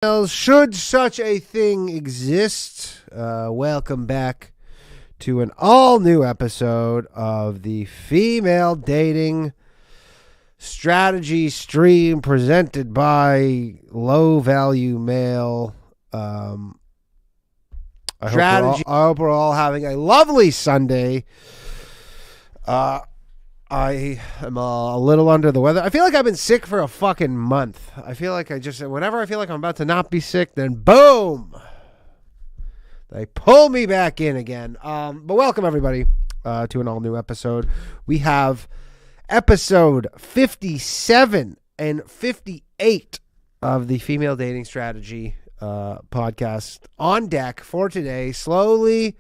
Should such a thing exist, welcome back to an all-new episode of the Female Dating Strategy Stream presented by Low Value Male. I hope we're all having a lovely Sunday. I am a little under the weather. I feel like I've been sick for a fucking month. I feel like whenever I feel like I'm about to not be sick, then boom, they pull me back in again. But welcome everybody to an all new episode. We have episode 57 and 58 of the Female Dating Strategy podcast on deck for today. Slowly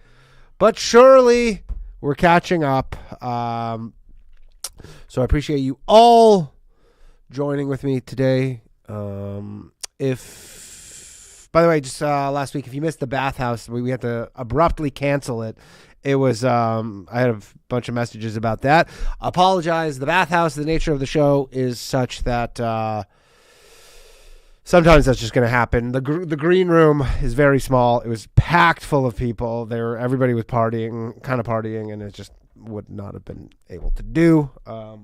but surely, we're catching up. So I appreciate you all joining with me today. By the way, just last week, if you missed the bathhouse, we had to abruptly cancel it. It was, I had a bunch of messages about that. Apologize. The bathhouse, the nature of the show is such that sometimes that's just going to happen. The green room is very small. It was packed full of people. Everybody was partying, and it just would not have been able to do. I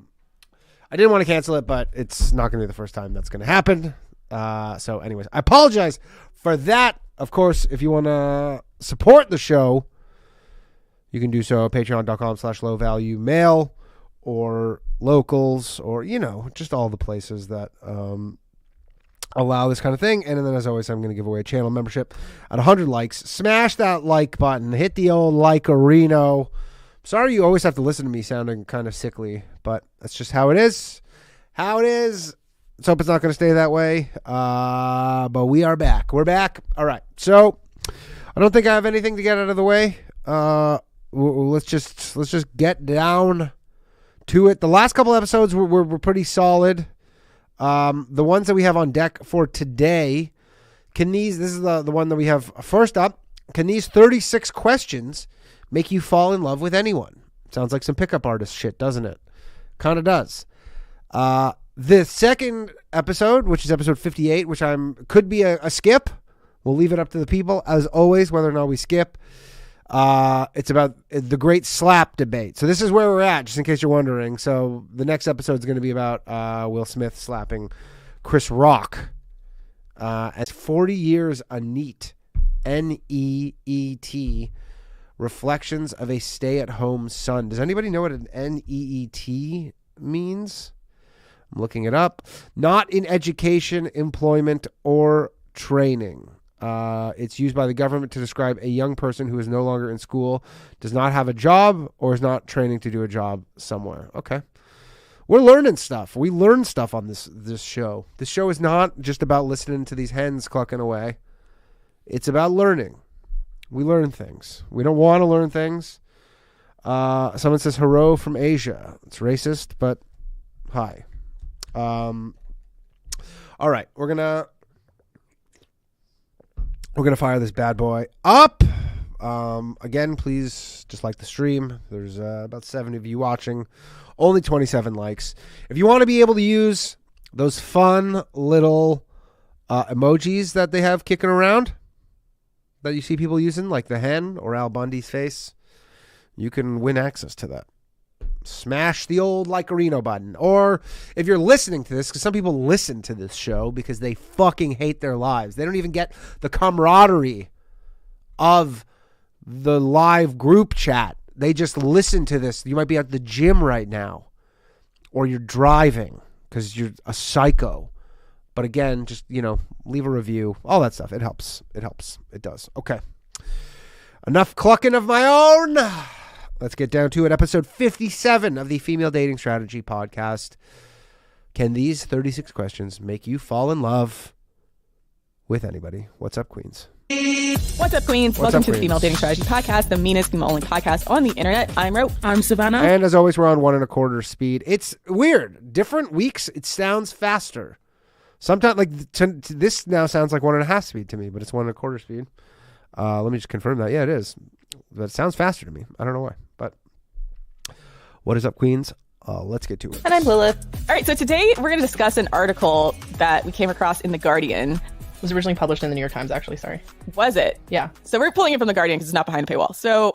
didn't want to cancel it, but it's not going to be the first time that's going to happen. So anyways, I apologize for that. Of course, if you want to support the show, you can do so at patreon.com/lowvaluemail or locals, or, just all the places that allow this kind of thing. And then, as always, I'm going to give away a channel membership at 100 likes. Smash that like button. Hit the old like-a-reno. Sorry you always have to listen to me sounding kind of sickly, but that's just how it is. Let's hope it's not going to stay that way. But we are back. We're back. All right. So I don't think I have anything to get out of the way. Let's just get down to it. The last couple episodes were pretty solid. The ones that we have on deck for today, this is the one that we have first up. Can these 36 questions make you fall in love with anyone? Sounds like some pickup artist shit, doesn't it? Kind of does. The second episode, which is episode 58, which could be a skip. We'll leave it up to the people, as always, whether or not we skip. It's about the great slap debate. So this is where we're at, just in case you're wondering. So the next episode is going to be about Will Smith slapping Chris Rock. At 40 years a NEET, NEET, Reflections of a Stay-at-Home Son. Does anybody know what an NEET means? I'm looking it up. Not in education, employment, or training. It's used by the government to describe a young person who is no longer in school, does not have a job, or is not training to do a job somewhere. Okay. We're learning stuff. We learn stuff on this show. This show is not just about listening to these hens clucking away. It's about learning. We learn things. We don't want to learn things. Someone says hello from Asia. It's racist, but hi. All right, we're gonna fire this bad boy up. Again, please just like the stream. There's about 70 of you watching. Only 27 likes. If you want to be able to use those fun little emojis that they have kicking around, that you see people using, like the hen or Al Bundy's face, you can win access to that. Smash the old like-a-reno button. Or if you're listening to this, because some people listen to this show because they fucking hate their lives. They don't even get the camaraderie of the live group chat. They just listen to this. You might be at the gym right now, or you're driving because you're a psycho. But again, just, leave a review, all that stuff. It helps. It does. Okay. Enough clucking of my own. Let's get down to it. Episode 57 of the Female Dating Strategy podcast. Can these 36 questions make you fall in love with anybody? What's up, Queens? What's up, Queens? Welcome to the Female Dating Strategy podcast, the meanest female-only podcast on the internet. I'm Ro. I'm Savannah. And as always, we're on 1 1/4 speed. It's weird. Different weeks, it sounds faster. Sometimes, this now sounds like 1.5 speed to me, but it's 1 1/4 speed. Let me just confirm that. Yeah, it is. But it sounds faster to me. I don't know why. But what is up, Queens? Let's get to it. And I'm Lilith. All right, so today we're going to discuss an article that we came across in The Guardian It was originally published in the New York Times, actually. Sorry. Was it? Yeah. So we're pulling it from The Guardian because it's not behind a paywall. So,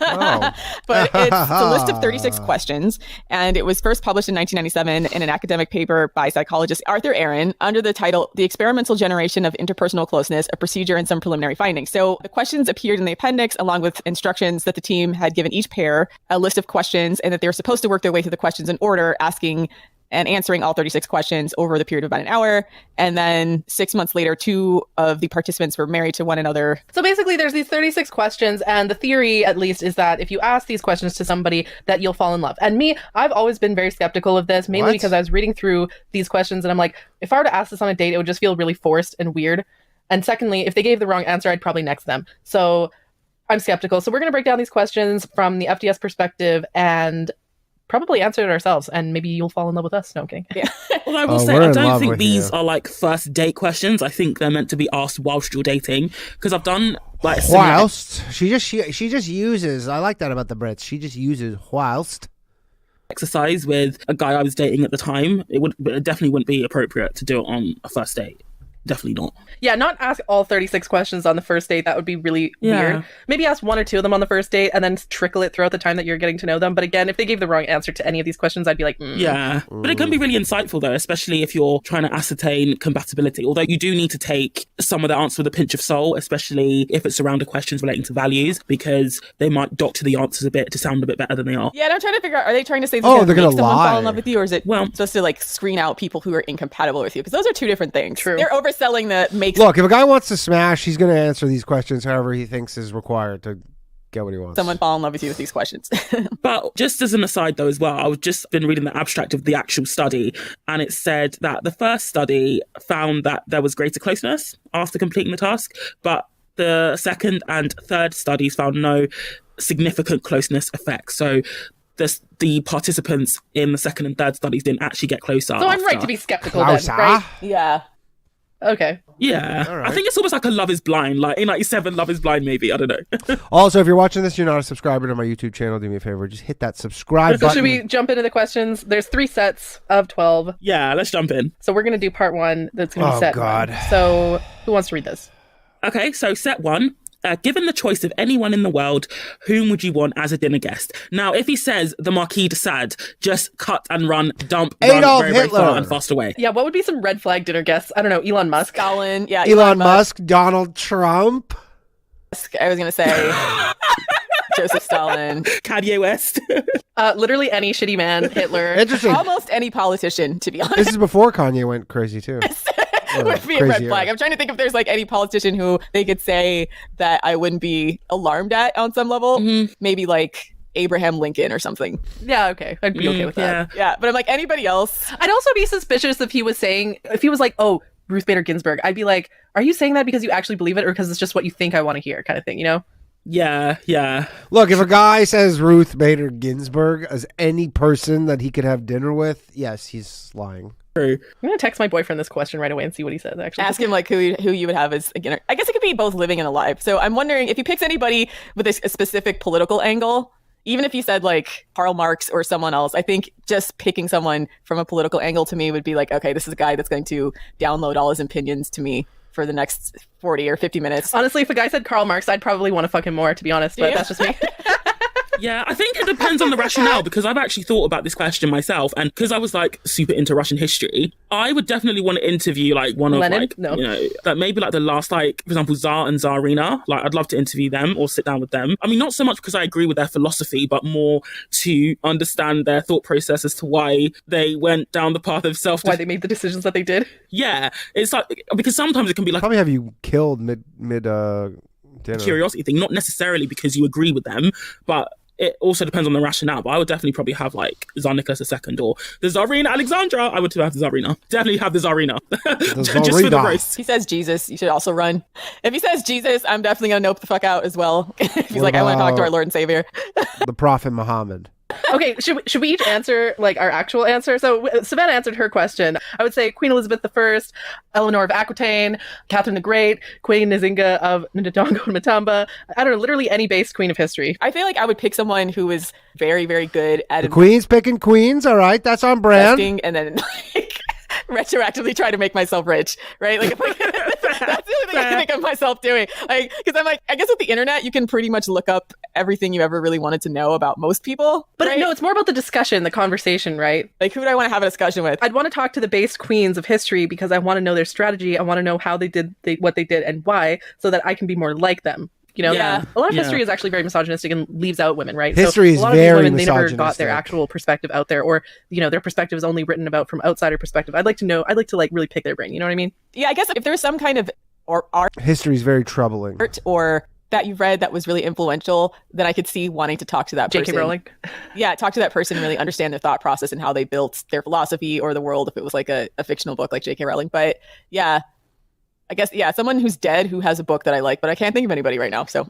Oh. but it's a list of 36 questions. And it was first published in 1997 in an academic paper by psychologist Arthur Aaron under the title, The Experimental Generation of Interpersonal Closeness, a Procedure and Some Preliminary Findings. So the questions appeared in the appendix along with instructions that the team had given each pair a list of questions and that they were supposed to work their way through the questions in order, asking and answering all 36 questions over the period of about an hour. And then 6 months later, 2 of the participants were married to one another. So basically, there's these 36 questions, and the theory, at least, is that if you ask these questions to somebody, that you'll fall in love. And me, I've always been very skeptical of this, mainly because I was reading through these questions, and I'm like, if I were to ask this on a date, it would just feel really forced and weird. And secondly, if they gave the wrong answer, I'd probably next them. So I'm skeptical. So we're going to break down these questions from the FDS perspective and probably answer it ourselves, and maybe you'll fall in love with us. No, I'm kidding. Yeah. Well, I will say, I don't think these are like first date questions. I think they're meant to be asked whilst you're dating, because I've done like whilst she just uses. I like that about the Brits. She just uses whilst exercise with a guy I was dating at the time. It definitely wouldn't be appropriate to do it on a first date. Definitely not. Yeah, not ask all 36 questions on the first date. That would be really weird. Maybe ask 1 or 2 of them on the first date and then trickle it throughout the time that you're getting to know them. But again, if they gave the wrong answer to any of these questions, I'd be like, Yeah, but it can be really insightful though, especially if you're trying to ascertain compatibility. Although you do need to take some of the answer with a pinch of salt, especially if it's around the questions relating to values, because they might doctor the answers a bit to sound a bit better than they are. Yeah, and I'm trying to figure out, are they trying to say they're make gonna someone lie. fall in love with you, or is it supposed to like screen out people who are incompatible with you? Because those are 2 different things. True. They're overselling the makes Look, if a guy wants to smash, he's going to answer these questions however he thinks is required to get what he wants. someone fall in love with you with these questions. But just as an aside though as well, I've just been reading the abstract of the actual study, and it said that the first study found that there was greater closeness after completing the task, but the second and third studies found no significant closeness effects. So the participants in the second and third studies didn't actually get closer. So I'm right to be skeptical then, right? Yeah. Okay. Yeah. All right. I think it's almost like a Love is Blind, like in 97 Love is Blind maybe, I don't know. Also, if you're watching this, you're not a subscriber to my YouTube channel, do me a favor, just hit that subscribe So button. should we jump into the questions? There's 3 sets of 12. Yeah, let's jump in. So we're going to do part 1. That's going to be Oh, set God. 1. So who wants to read this? Okay, so set 1. Given the choice of anyone in the world, whom would you want as a dinner guest? Now, if he says the Marquis de Sade, just cut and run, run Adolf very, very Hitler. far and fast away. Yeah, what would be some red flag dinner guests? I don't know, Elon Musk. Stalin. Yeah. Elon Musk, Donald Trump. I was going to say Joseph Stalin. Kanye West. Literally any shitty man, Hitler. Interesting. Almost any politician, to be honest. This is before Kanye went crazy too. Would be a red Crazier. flag. I'm trying to think if there's like any politician who they could say that I wouldn't be alarmed at on some level. Maybe like Abraham Lincoln or something. Yeah, okay. I'd be okay with that. Yeah, but I'm like, anybody else? I'd also be suspicious if he was like, oh, Ruth Bader Ginsburg. I'd be like, are you saying that because you actually believe it or because it's just what you think I want to hear kind of thing, you know? Yeah. Look, if a guy says Ruth Bader Ginsburg as any person that he could have dinner with, yes, he's lying. True. I'm going to text my boyfriend this question right away and see what he says, actually. Ask him like who you would have as, again, I guess it could be both living and alive. So I'm wondering if he picks anybody with a specific political angle, even if he said like Karl Marx or someone else, I think just picking someone from a political angle to me would be like, okay, this is a guy that's going to download all his opinions to me for the next 40 or 50 minutes. Honestly, if a guy said Karl Marx, I'd probably want to fuck him more, to be honest, but that's just me. Yeah, I think it depends on the rationale, because I've actually thought about this question myself, and because I was like super into Russian history, I would definitely want to interview like one of Lenin? like No. you know, like maybe like the last, like for example Tsar and Tsarina. Like I'd love to interview them or sit down with them. I mean, not so much because I agree with their philosophy, but more to understand their thought process as to why they went down the path of self. Why they made the decisions that they did. Yeah, it's like, because sometimes it can be like Probably have you killed mid dinner. curiosity thing, not necessarily because you agree with them, but it also depends on the rationale. But I would definitely probably have like Tsar Nicholas II or the Tsarina Alexandra. I would have the Tsarina. Definitely have the Tsarina. Just for the Tsarina. race. If he says Jesus, you should also run. If he says Jesus, I'm definitely going to nope the fuck out as well. If he's What like, I want to talk to about- our Lord and Savior. The Prophet Muhammad. Okay, should we each answer like our actual answer? So Savannah answered her question. I would say Queen Elizabeth I, Eleanor of Aquitaine, Catherine the Great, Queen Nzinga of Ndongo and Matamba. I don't know, literally any base queen of history. I feel like I would pick someone who is very, very good at The Queen's picking queens, all right, that's on brand. investing and then like retroactively try to make myself rich, right? Like, that's the only thing I can think of myself doing. Like, because I'm like, I guess with the internet, you can pretty much look up everything you ever really wanted to know about most people. But right? no, it's more about the discussion, the conversation, right? Like, who do I want to have a discussion with? I'd want to talk to the based queens of history because I want to know their strategy. I want to know how they did what they did and why, so that I can be more like them. You know, Yeah. a lot of history is actually very misogynistic and leaves out women, right? History is a lot very of these women, they never got misogynistic. their actual perspective out there, or their perspective is only written about from outsider perspective. I'd like to like really pick their brain. You know what I mean? Yeah, I guess if there's some kind of art History is very troubling. or that you read that was really influential, then I could see wanting to talk to that person. J.K. Rowling. Yeah, talk to that person and really understand their thought process and how they built their philosophy or the world if it was like a fictional book like J.K. Rowling. But yeah, I guess, someone who's dead who has a book that I like, but I can't think of anybody right now. So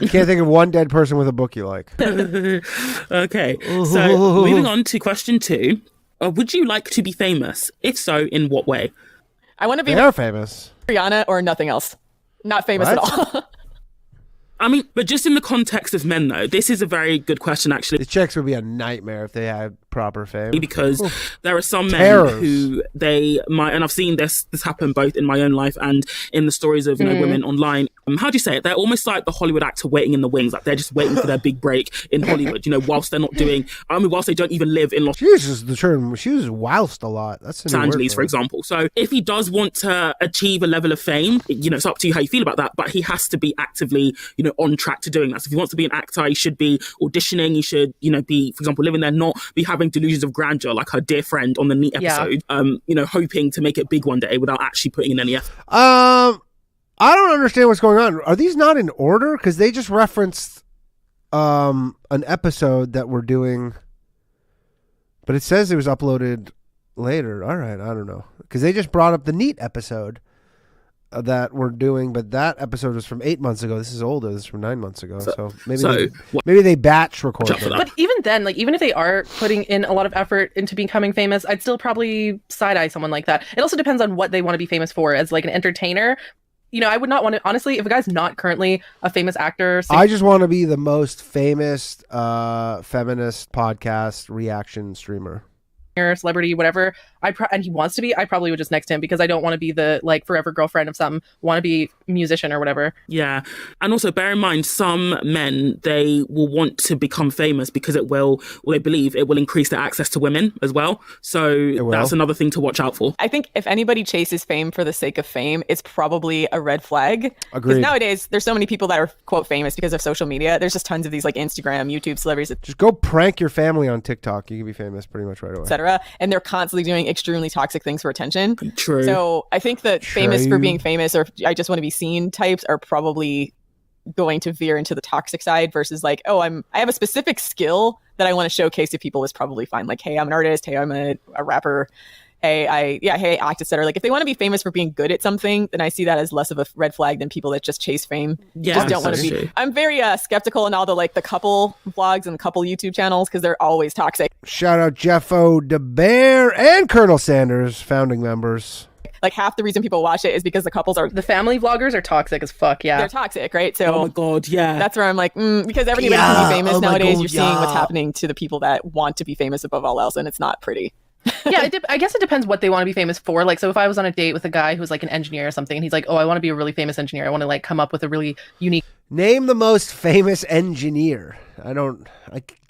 You can't think of one dead person with a book you like. Okay, so moving on to question 2. Would you like to be famous? If so, in what way? I want to be They are famous. Rihanna or nothing else. Not famous What? at all. I mean, but just in the context of men, though, this is a very good question, actually. The chicks would be a nightmare if they had proper fame. Because there are some men Terrors. who they might, and I've seen this happen both in my own life and in the stories of women online. How do you say it? They're almost like the Hollywood actor waiting in the wings, like they're just waiting for their big break in Hollywood. Whilst they're not doing. I mean, whilst they don't even live in She uses the term. She uses whilst a lot. That's Los Angeles, for example. So if he does want to achieve a level of fame, it's up to you how you feel about that. But he has to be actively, on track to doing that. So if he wants to be an actor, he should be auditioning. He should, be, for example, living there, not be having delusions of grandeur like her dear friend on the Neat episode. Hoping to make it big one day without actually putting in any effort. I don't understand what's going on. Are these not in order? Because they just referenced an episode that we're doing, but it says it was uploaded later. All right, I don't know. Because they just brought up the Neat episode that we're doing, but that episode was from 8 months ago. This is older. This is from 9 months ago. So maybe they batch recorded it. But even then, like, even if they are putting in a lot of effort into becoming famous, I'd still probably side-eye someone like that. It also depends on what they want to be famous for. As like an entertainer, I would not want to, honestly, if a guy's not currently a famous actor. I just want to be the most famous feminist podcast reaction streamer. Celebrity, whatever, and he wants to be, I probably would just next him because I don't want to be the like forever girlfriend of something. Want to be musician or whatever. Yeah, and also bear in mind, some men, they will want to become famous because they believe it will increase their access to women as well. So that's another thing to watch out for. I think if anybody chases fame for the sake of fame, it's probably a red flag. Agreed. Because nowadays, there's so many people that are, quote, famous because of social media. There's just tons of these like Instagram, YouTube celebrities, Just go prank your family on TikTok. You can be famous pretty much right away. etc. And they're constantly doing extremely toxic things for attention. True. So I think that famous for being famous or I just want to be seen types are probably going to veer into the toxic side versus like, I have a specific skill that I want to showcase to people is probably fine. Like, hey, I'm an artist. Hey, I'm a rapper. Hey, I act, etc. Like if they want to be famous for being good at something, then I see that as less of a red flag than people that just chase fame. Yeah, just don't want to be. True. I'm very skeptical in all the couple vlogs and couple YouTube channels because they're always toxic. Shout out Jeffo DeBear and Colonel Sanders, founding members. Like half the reason people watch it is because the couples are The family vloggers are toxic as fuck. Yeah, they're toxic, right? So oh my god, yeah. that's where I'm like, because everybody can be famous nowadays. You're seeing what's happening to the people that want to be famous above all else, and it's not pretty. Yeah, I guess it depends what they want to be famous for. Like, so if I was on a date with a guy who's like an engineer or something, and he's like, I want to be a really famous engineer. I want to like come up with a really unique. Name the most famous engineer. I don't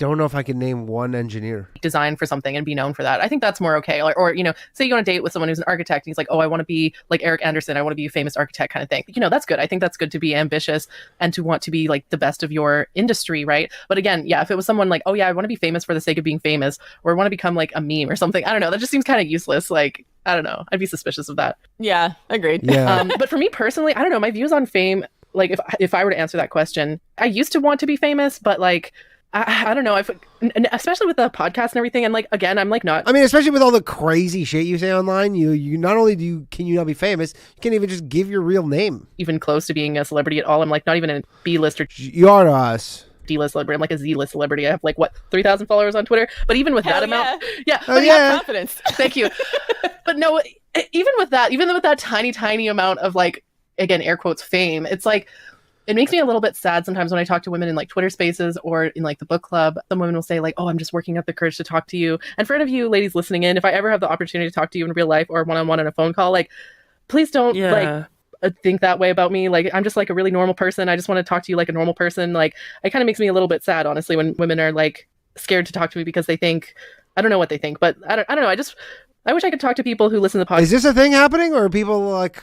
know if I can name one engineer. Design for something and be known for that. I think that's more okay. Or say you go on a date with someone who's an architect and he's like, I want to be like Eric Anderson. I want to be a famous architect kind of thing. That's good. I think that's good to be ambitious and to want to be like the best of your industry, right? But again, yeah, if it was someone like, I want to be famous for the sake of being famous, or I want to become like a meme or something, I don't know. That just seems kind of useless. Like, I don't know. I'd be suspicious of that. Yeah, agreed. Yeah. But for me personally, I don't know. My views on fame, like if I were to answer that question, I used to want to be famous, but like, I don't know, and especially with the podcast and everything, and like again, I'm like not. I mean, especially with all the crazy shit you say online, you not only can you not be famous, you can't even just give your real name. Even close to being a celebrity at all. I'm like not even a B-list or You are to us. D-list celebrity. I'm like a Z-list celebrity. I have like 3,000 followers on Twitter. But even with that amount, but you have confidence. Thank you. But no, even with that tiny amount of like, again, air quotes fame, it's like It makes me a little bit sad sometimes when I talk to women in like Twitter spaces or in like the book club. Some women will say like, oh, I'm just working up the courage to talk to you. And for any of you ladies listening in, if I ever have the opportunity to talk to you in real life or one-on-one on a phone call, like, please don't like think that way about me. Like, I'm just like a really normal person. I just want to talk to you like a normal person. Like, it kind of makes me a little bit sad, honestly, when women are like scared to talk to me because they think, I don't know what they think, but I don't know. I wish I could talk to people who listen to the podcast. Is this a thing happening, or are people like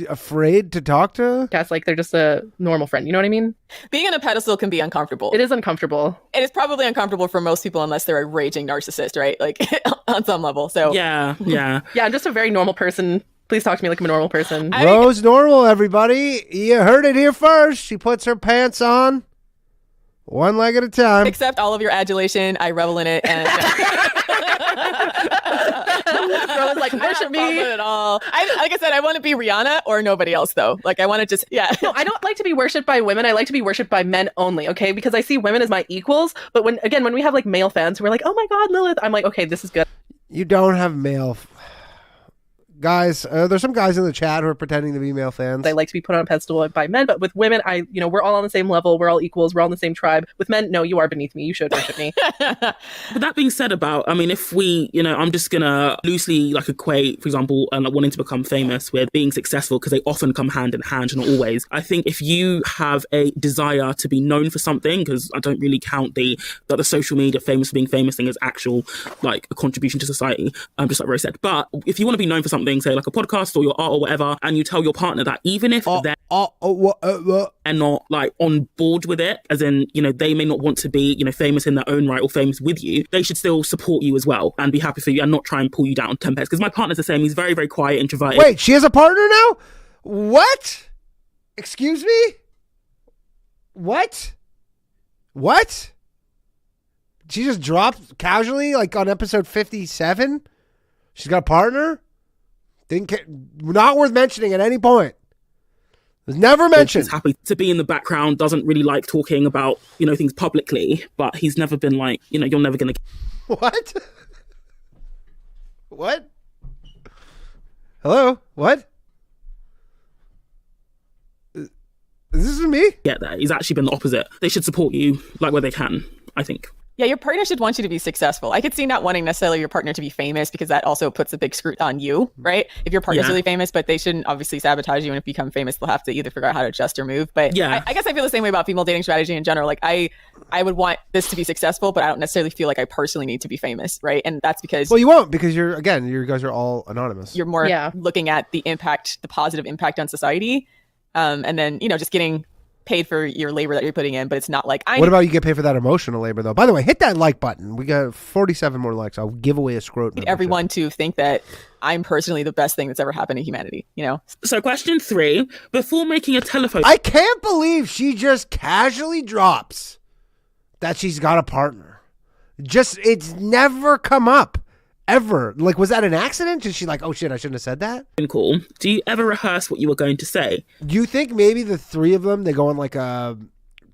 afraid to talk to? Like they're just a normal friend. You know what I mean? Being on a pedestal can be uncomfortable. It is uncomfortable. It is probably uncomfortable for most people unless they're a raging narcissist, right? Like on some level. So yeah. I'm just a very normal person. Please talk to me like I'm a normal person. Rose normal, everybody. You heard it here first. She puts her pants on one leg at a time. Accept all of your adulation. I revel in it. And Rose like, worship me at all. Like I said, I want to be Rihanna or nobody else, though. Like I want to just, No, I don't like to be worshipped by women. I like to be worshipped by men only. Okay, because I see women as my equals. But when we have like male fans who are like, oh my God, Lilith, I'm like, okay, this is good. You don't have male. Guys, there's some guys in the chat who are pretending to be male fans. I like to be put on a pedestal by men, but with women, we're all on the same level. We're all equals. We're all in the same tribe. With men, no, you are beneath me. You should worship me. But that being said if we, I'm just going to loosely like equate, for example, like wanting to become famous with being successful, because they often come hand in hand, not always. I think if you have a desire to be known for something, because I don't really count the social media famous for being famous thing as actual, like a contribution to society, just like Rose said. But if you want to be known for something, say like a podcast or your art or whatever, and you tell your partner that even if they're not like on board with it, as in, they may not want to be, famous in their own right or famous with you, they should still support you as well and be happy for you and not try and pull you down 10 pence. Because my partner's the same. He's very, very quiet, introverted. Wait, she has a partner now? What? Excuse me? What? She just dropped casually like on episode 57? She's got a partner? Didn't care, not worth mentioning at any point. It was never mentioned. He's happy to be in the background, doesn't really like talking about, things publicly, but he's never been like, you're never going to... What? What? Hello? What? Is this me? Get there. He's actually been the opposite. They should support you like where they can, I think. Yeah, your partner should want you to be successful. I could see not wanting necessarily your partner to be famous because that also puts a big screw on you, right? If your partner's really famous, but they shouldn't obviously sabotage you. And if you become famous, they'll have to either figure out how to adjust or move. But I guess I feel the same way about female dating strategy in general. Like I would want this to be successful, but I don't necessarily feel like I personally need to be famous, right? And that's because... Well, you won't, because you guys are all anonymous. You're more looking at the positive impact on society. And then, just getting paid for your labor that you're putting in, but it's not like What about you get paid for that emotional labor though? By the way, hit that like button. We got 47 more likes. I'll give away a scrotum. Everyone to think that I'm personally the best thing that's ever happened to humanity, So question 3, before making a telephone... I can't believe she just casually drops that she's got a partner. It's never come up. Ever. Like, was that an accident? Is she like, oh shit, I shouldn't have said that? Cool. Do you ever rehearse what you were going to say? Do you think maybe the three of them, they go on like a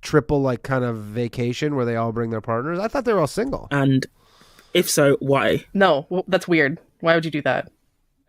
triple like kind of vacation where they all bring their partners? I thought they were all single. And if so, why? No, that's weird. Why would you do that?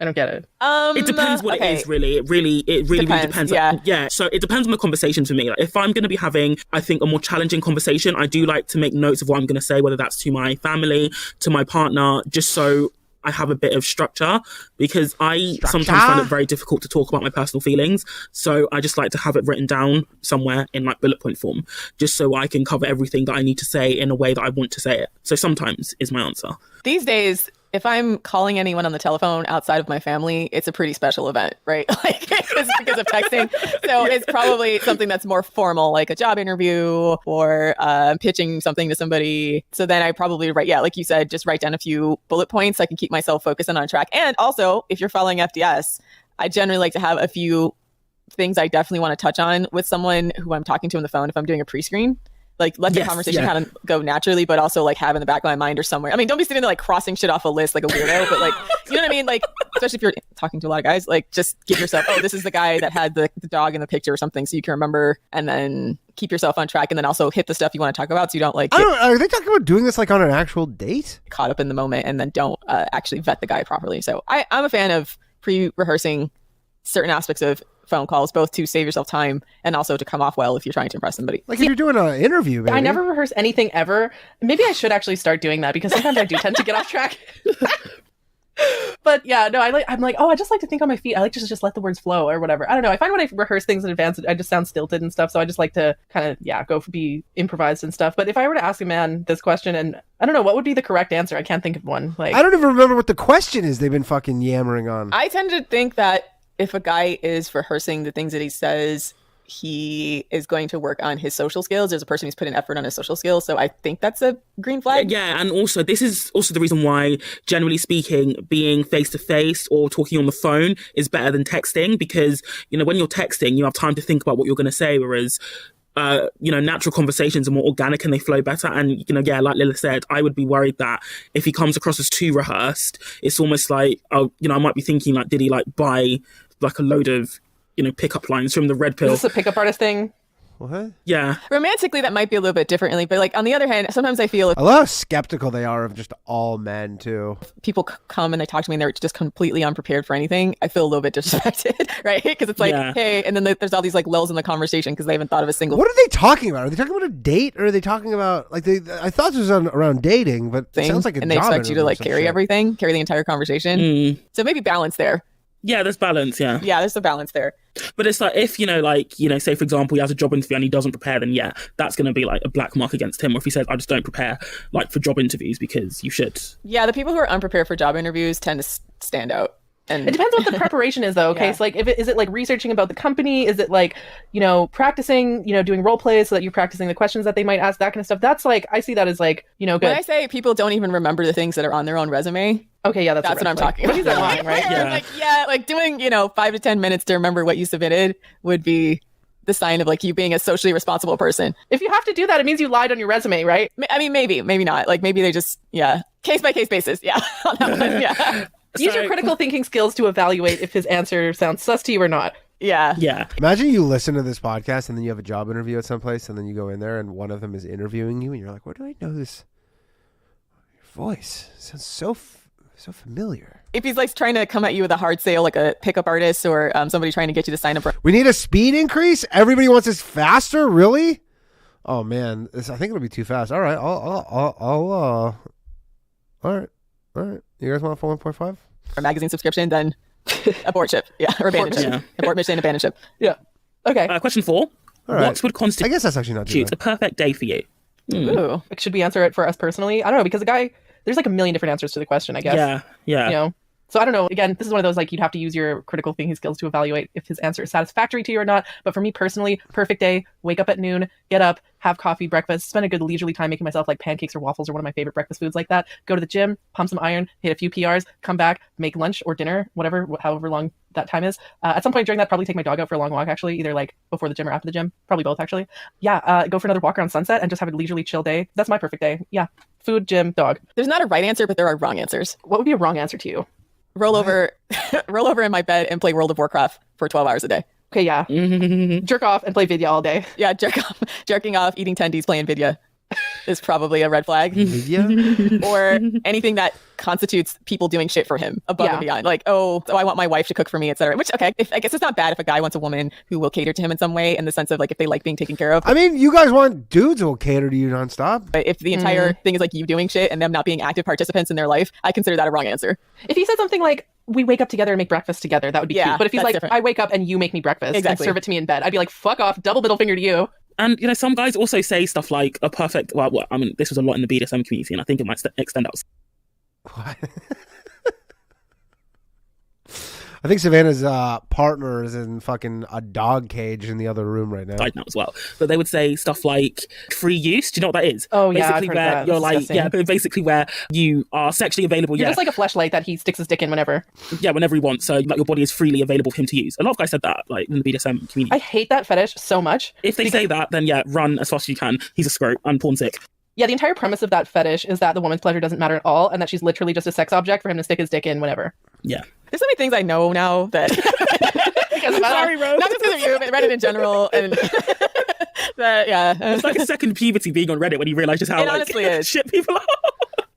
I don't get it. It depends what it is, really. It really depends. Yeah. So it depends on the conversation for me. Like, if I'm going to be having, I think, a more challenging conversation, I do like to make notes of what I'm going to say, whether that's to my family, to my partner, just so I have a bit of structure, because I sometimes find it very difficult to talk about my personal feelings. So I just like to have it written down somewhere in like bullet point form, just so I can cover everything that I need to say in a way that I want to say it. So sometimes is my answer. These days, if I'm calling anyone on the telephone outside of my family, it's a pretty special event, right? Like because of texting. So it's probably something that's more formal, like a job interview or pitching something to somebody. So then I probably like you said, just write down a few bullet points so I can keep myself focused and on track. And also, if you're following FDS, I generally like to have a few things I definitely want to touch on with someone who I'm talking to on the phone if I'm doing a pre-screen. Like, let the conversation kind of go naturally, but also like have in the back of my mind or somewhere. I mean, don't be sitting there like crossing shit off a list like a weirdo, but like, you know what I mean? Like, especially if you're talking to a lot of guys, like just give yourself, oh, this is the guy that had the dog in the picture or something, so you can remember, and then keep yourself on track, and then also hit the stuff you want to talk about so you don't like are they talking about doing this like on an actual date? Caught up in the moment and then don't actually vet the guy properly. So I'm a fan of pre-rehearsing certain aspects of phone calls, both to save yourself time and also to come off well if you're trying to impress somebody. Like if you're doing an interview, baby. I never rehearse anything ever. Maybe I should actually start doing that because sometimes I do tend to get off track. But yeah, no, I'm like, I just like to think on my feet. I like to just let the words flow or whatever. I don't know. I find when I rehearse things in advance, I just sound stilted and stuff. So I just like to kind of, go be improvised and stuff. But if I were to ask a man this question, and I don't know, what would be the correct answer? I can't think of one. Like, I don't even remember what the question is they've been fucking yammering on. I tend to think that if a guy is rehearsing the things that he says, he is going to work on his social skills. There's a person who's put an effort on his social skills. So I think that's a green flag. Yeah, and also this is also the reason why, generally speaking, being face-to-face or talking on the phone is better than texting, because, when you're texting, you have time to think about what you're going to say, whereas natural conversations are more organic and they flow better. And, like Lila said, I would be worried that if he comes across as too rehearsed, it's almost like, I might be thinking, like, did he, like, buy, like, a load of pickup lines from the Red Pill? Is this a pickup artist thing? What? Yeah. Romantically, that might be a little bit differently, but like on the other hand, sometimes I feel I love how skeptical they are of just all men too. People come and they talk to me and they're just completely unprepared for anything. I feel a little bit disrespected, right? Because it's like, hey, and then there's all these like lulls in the conversation because they haven't thought of a single. What are they talking about? Are they talking about a date, or are they talking about like I thought this was around dating, but it sounds like a and they job expect you to like carry shit. everything, carry the entire conversation. So maybe balance there. Yeah, there's balance, yeah. Yeah, there's a balance there. But it's like, if, say, for example, he has a job interview and he doesn't prepare, then yeah, that's going to be like a black mark against him. Or if he says, I just don't prepare, like, for job interviews because you should. Yeah, the people who are unprepared for job interviews tend to stand out. And it depends what the preparation is, though. Okay, yeah. So like, is it like researching about the company? Is it like, practicing, doing role plays so that you're practicing the questions that they might ask, that kind of stuff? That's like, I see that as like, good. When I say people don't even remember the things that are on their own resume. Okay, yeah, that's what I'm talking about. Lying, right? Like doing, 5 to 10 minutes to remember what you submitted would be the sign of like you being a socially responsible person. If you have to do that, it means you lied on your resume, right? I mean, maybe not. Like maybe they just, case by case basis. Yeah. On that one, yeah. Use your critical thinking skills to evaluate if his answer sounds sus to you or not. Yeah. Yeah. Imagine you listen to this podcast and then you have a job interview at some place and then you go in there and one of them is interviewing you and you're like, where do I know this? Your voice sounds so familiar. If he's like trying to come at you with a hard sale, like a pickup artist or somebody trying to get you to sign up. We need a speed increase? Everybody wants this faster? Really? Oh man, I think it'll be too fast. All right. All right. You guys want for 1.5? A magazine subscription, then abort ship. Yeah. Or abandon ship. Yeah. Abort mission, abandon ship. Yeah. Okay. Question 4. Right. What would constitute I guess that's actually not too bad. a perfect day for you? Ooh. Should we answer it for us personally? I don't know, because there's like a million different answers to the question, I guess. Yeah. So I don't know. Again, this is one of those, like, you'd have to use your critical thinking skills to evaluate if his answer is satisfactory to you or not. But for me personally, perfect day, wake up at noon, get up, have coffee, breakfast, spend a good leisurely time making myself like pancakes or waffles or one of my favorite breakfast foods like that. Go to the gym, pump some iron, hit a few PRs, come back, make lunch or dinner, whatever, however long that time is. At some point during that, probably take my dog out for a long walk, actually, either like before the gym or after the gym. Probably both, actually. Yeah, go for another walk around sunset and just have a leisurely chill day. That's my perfect day. Yeah. Food, gym, dog. There's not a right answer, but there are wrong answers. What would be a wrong answer to you? Roll over in my bed and play World of Warcraft for 12 hours a day. Okay, yeah. Jerk off and play Vidya all day. Yeah, jerking off, eating tendies, playing Vidya is probably a red flag. Or anything that constitutes people doing shit for him above and beyond. Like, I want my wife to cook for me, etc. Which, okay, I guess it's not bad if a guy wants a woman who will cater to him in some way, in the sense of like if they like being taken care of. I mean, you guys want dudes who will cater to you nonstop. But if the entire thing is like you doing shit and them not being active participants in their life, I consider that a wrong answer. If he said something like, we wake up together and make breakfast together, that would be cute. But if he's like, different. I wake up and you make me breakfast and serve it to me in bed, I'd be like, fuck off, double middle finger to you. And, some guys also say stuff like a perfect, I mean, this was a lot in the BDSM community, and I think it might extend out. What? I think Savannah's partner is in fucking a dog cage in the other room right now. I know as well. But they would say stuff like free use. Do you know what that is? Oh, yeah, I've heard that. You're like, basically where you are sexually available. You're just like a fleshlight that he sticks his dick in whenever. Yeah, whenever he wants. So like your body is freely available for him to use. A lot of guys said that, like in the BDSM community. I hate that fetish so much. If they say that, then run as fast as you can. He's a scrote. I'm porn sick. Yeah, the entire premise of that fetish is that the woman's pleasure doesn't matter at all, and that she's literally just a sex object for him to stick his dick in whenever. Yeah. There's so many things I know now that... I'm sorry, Rose. Not just because of you, but Reddit in general. And it's like a second puberty being on Reddit when you realize just how honestly is. Shit people are.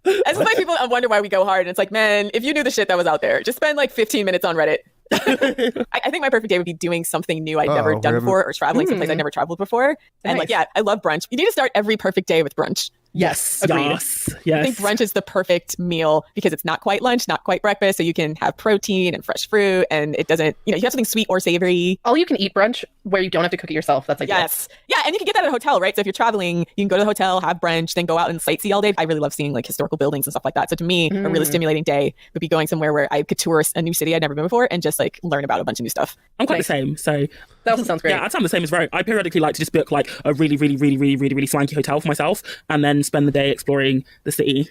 It's just like people wonder why we go hard. And it's like, man, if you knew the shit that was out there, just spend like 15 minutes on Reddit. I think my perfect day would be doing something new I'd never done before, or traveling someplace I'd never traveled before. And like, yeah, I love brunch. You need to start every perfect day with brunch. Yes. Agreed. Yes. I think brunch is the perfect meal because it's not quite lunch, not quite breakfast. So you can have protein and fresh fruit, and it doesn't, you have something sweet or savory. All you can eat brunch where you don't have to cook it yourself. That's like, yes. Yeah. And you can get that at a hotel, right? So if you're traveling, you can go to the hotel, have brunch, then go out and sightsee all day. I really love seeing like historical buildings and stuff like that. So to me, a really stimulating day would be going somewhere where I could tour a new city I'd never been before and just like learn about a bunch of new stuff. I'm quite the same. So that also sounds great. Yeah, I sound the same as Ro. I periodically like to just book like a really swanky hotel for myself and then spend the day exploring the city